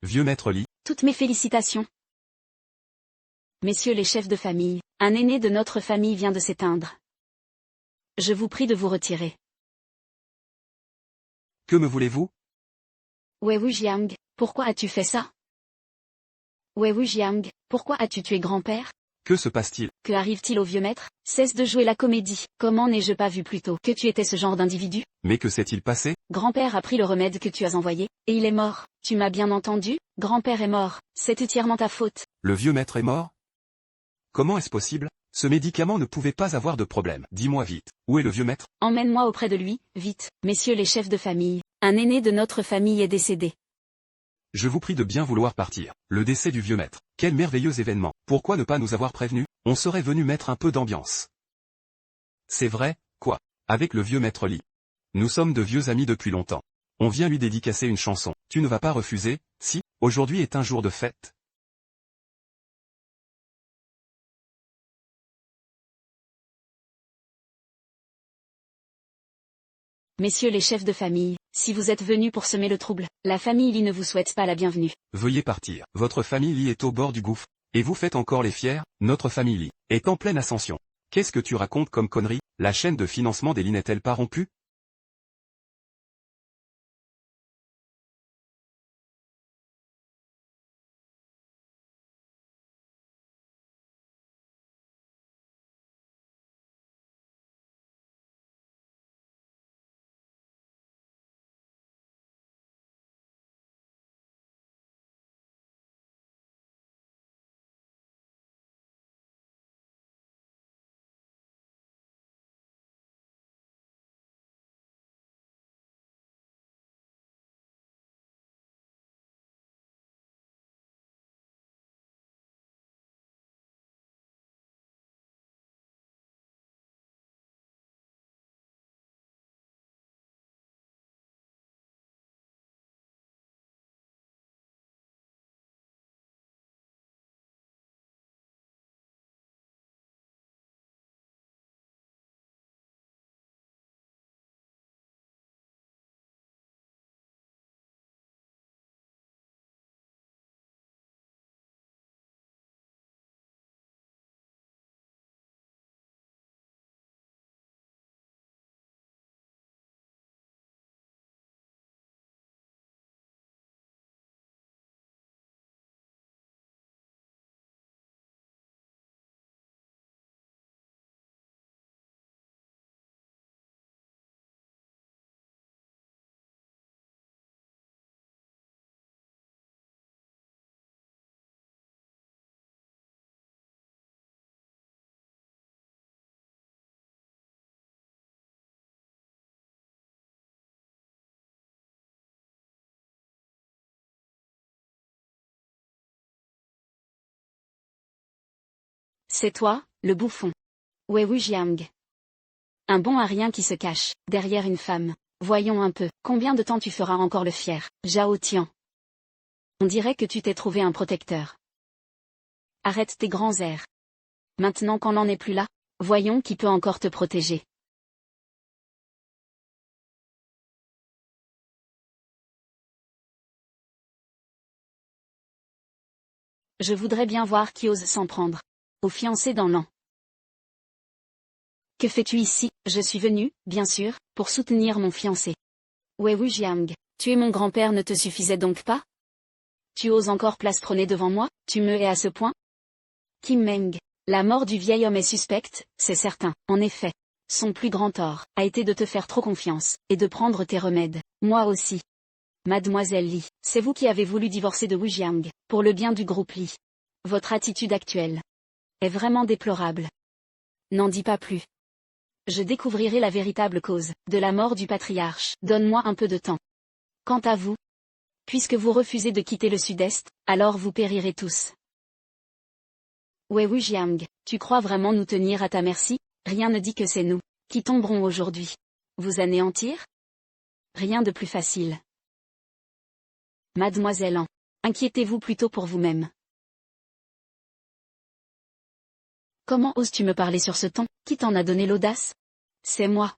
[SPEAKER 1] Vieux maître Li.
[SPEAKER 2] Toutes mes félicitations. Messieurs les chefs de famille, un aîné de notre famille vient de s'éteindre. Je vous prie de vous retirer.
[SPEAKER 1] Que me voulez-vous?
[SPEAKER 2] Wei Wujiang, pourquoi as-tu fait ça? Wei Wujiang, pourquoi as-tu tué grand-père?
[SPEAKER 1] Que se passe-t-il?
[SPEAKER 2] Que arrive-t-il au vieux maître? Cesse de jouer la comédie. Comment n'ai-je pas vu plus tôt que tu étais ce genre d'individu?
[SPEAKER 1] Mais que s'est-il passé?
[SPEAKER 2] Grand-père a pris le remède que tu as envoyé, et il est mort. Tu m'as bien entendu? Grand-père est mort. C'est entièrement ta faute.
[SPEAKER 1] Le vieux maître est mort? Comment est-ce possible? Ce médicament ne pouvait pas avoir de problème. Dis-moi vite. Où est le vieux maître?
[SPEAKER 2] Emmène-moi auprès de lui, vite. Messieurs les chefs de famille, un aîné de notre famille est décédé.
[SPEAKER 1] Je vous prie de bien vouloir partir. Le décès du vieux maître. Quel merveilleux événement. Pourquoi ne pas nous avoir prévenus? On serait venu mettre un peu d'ambiance. C'est vrai, quoi? Avec le vieux maître Li. Nous sommes de vieux amis depuis longtemps. On vient lui dédicacer une chanson. Tu ne vas pas refuser, si? Aujourd'hui est un jour de fête.
[SPEAKER 2] Messieurs les chefs de famille, si vous êtes venus pour semer le trouble, la famille Lee ne vous souhaite pas la bienvenue.
[SPEAKER 1] Veuillez partir. Votre famille Lee est au bord du gouffre. Et vous faites encore les fiers? Notre famille Lee est en pleine ascension. Qu'est-ce que tu racontes comme connerie? La chaîne de financement des Lee n'est-elle pas rompue?
[SPEAKER 2] C'est toi, le bouffon. Wei Wujiang. Un bon à rien qui se cache, derrière une femme. Voyons un peu, combien de temps tu feras encore le fier, Zhao Tian. On dirait que tu t'es trouvé un protecteur. Arrête tes grands airs. Maintenant qu'on n'en est plus là, voyons qui peut encore te protéger. Je voudrais bien voir qui ose s'en prendre. Au fiancé dans l'an. Que fais-tu ici? Je suis venu, bien sûr, pour soutenir mon fiancé. Wei Wujiang, tuer mon grand-père ne te suffisait donc pas? Tu oses encore plastronner devant moi? Tu me hais à ce point? Kim Meng, la mort du vieil homme est suspecte, c'est certain, en effet. Son plus grand tort a été de te faire trop confiance, et de prendre tes remèdes, moi aussi. Mademoiselle Li, c'est vous qui avez voulu divorcer de Wujiang, pour le bien du groupe Li. Votre attitude actuelle est vraiment déplorable. N'en dis pas plus. Je découvrirai la véritable cause de la mort du patriarche. Donne-moi un peu de temps. Quant à vous, puisque vous refusez de quitter le sud-est, alors vous périrez tous. Wei Wujiang, tu crois vraiment nous tenir à ta merci? Rien ne dit que c'est nous qui tomberons aujourd'hui. Vous anéantir? Rien de plus facile. Mademoiselle An, inquiétez-vous plutôt pour vous-même. Comment oses-tu me parler sur ce ton? Qui t'en a donné l'audace? C'est moi.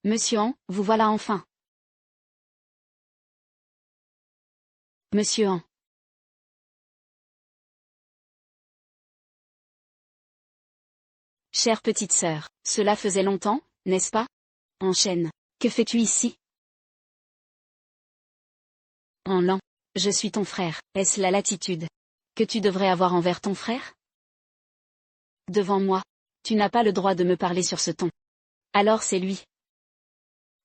[SPEAKER 2] Monsieur An, vous voilà enfin. Monsieur An. Chère petite sœur, cela faisait longtemps, n'est-ce pas? Enchaîne. Que fais-tu ici? En l'an. Je suis ton frère. Est-ce la latitude que tu devrais avoir envers ton frère? Devant moi. Tu n'as pas le droit de me parler sur ce ton. Alors c'est lui.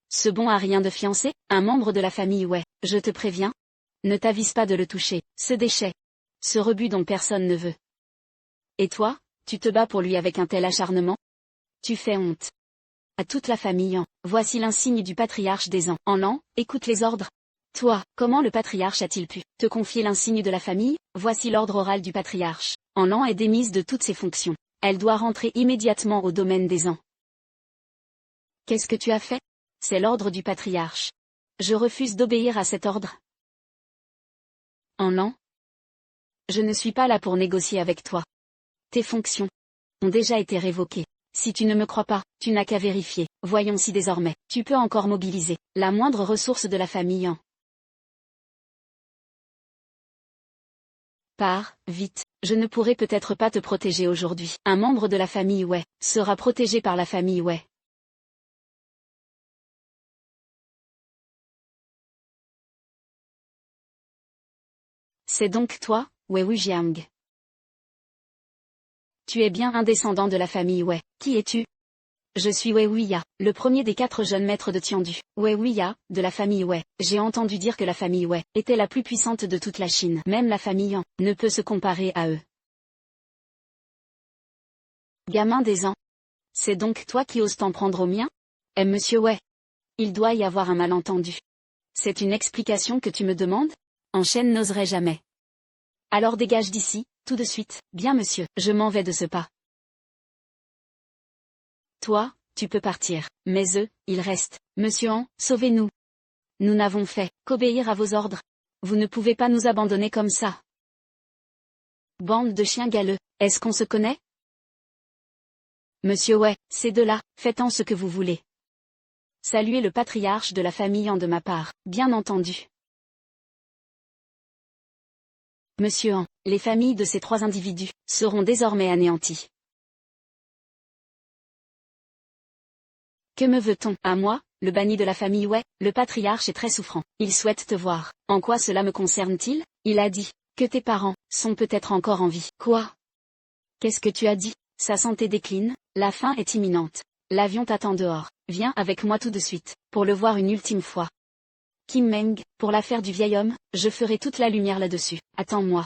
[SPEAKER 2] Ce bon à rien de fiancé, un membre de la famille ouais, je te préviens. Ne t'avise pas de le toucher, ce déchet. Ce rebut dont personne ne veut. Et toi, tu te bats pour lui avec un tel acharnement? Tu fais honte. À toute la famille An, voici l'insigne du patriarche des Ans. En l'an, écoute les ordres. Toi, comment le patriarche a-t-il pu te confier l'insigne de la famille? Voici l'ordre oral du patriarche. En l'an est démise de toutes ses fonctions. Elle doit rentrer immédiatement au domaine des Ans. Qu'est-ce que tu as fait? C'est l'ordre du patriarche. Je refuse d'obéir à cet ordre. En l'an, Je ne suis pas là pour négocier avec toi. Tes fonctions ont déjà été révoquées. Si tu ne me crois pas, tu n'as qu'à vérifier. Voyons si désormais, tu peux encore mobiliser la moindre ressource de la famille en. Pars, vite, je ne pourrai peut-être pas te protéger aujourd'hui. Un membre de la famille Wei sera protégé par la famille Wei. C'est donc toi, Wei Wujiang. Tu es bien un descendant de la famille Wei. Qui es-tu? Je suis Wei Wuya, le premier des 4 jeunes maîtres de Tiandu. Wei Wuya, de la famille Wei. J'ai entendu dire que la famille Wei était la plus puissante de toute la Chine. Même la famille Han ne peut se comparer à eux. Gamin des ans. C'est donc toi qui oses t'en prendre au mien? Monsieur Wei. Il doit y avoir un malentendu. C'est une explication que tu me demandes? En chaîne n'oserait jamais. Alors dégage d'ici, tout de suite. Bien monsieur, je m'en vais de ce pas. Toi, tu peux partir, mais eux, ils restent. Monsieur Han, sauvez-nous. Nous n'avons fait qu'obéir à vos ordres. Vous ne pouvez pas nous abandonner comme ça. Bande de chiens galeux, est-ce qu'on se connaît? Monsieur Wei, ces deux-là, faites-en ce que vous voulez. Saluez le patriarche de la famille Han de ma part, bien entendu. Monsieur Han, les familles de ces 3 individus seront désormais anéanties. Que me veut-on? À moi, le banni de la famille Wei, le patriarche est très souffrant. Il souhaite te voir. En quoi cela me concerne-t-il? Il a dit que tes parents sont peut-être encore en vie. Quoi? Qu'est-ce que tu as dit? Sa santé décline, la fin est imminente. L'avion t'attend dehors. Viens avec moi tout de suite, pour le voir une ultime fois. Kim Meng, pour l'affaire du vieil homme, je ferai toute la lumière là-dessus. Attends-moi.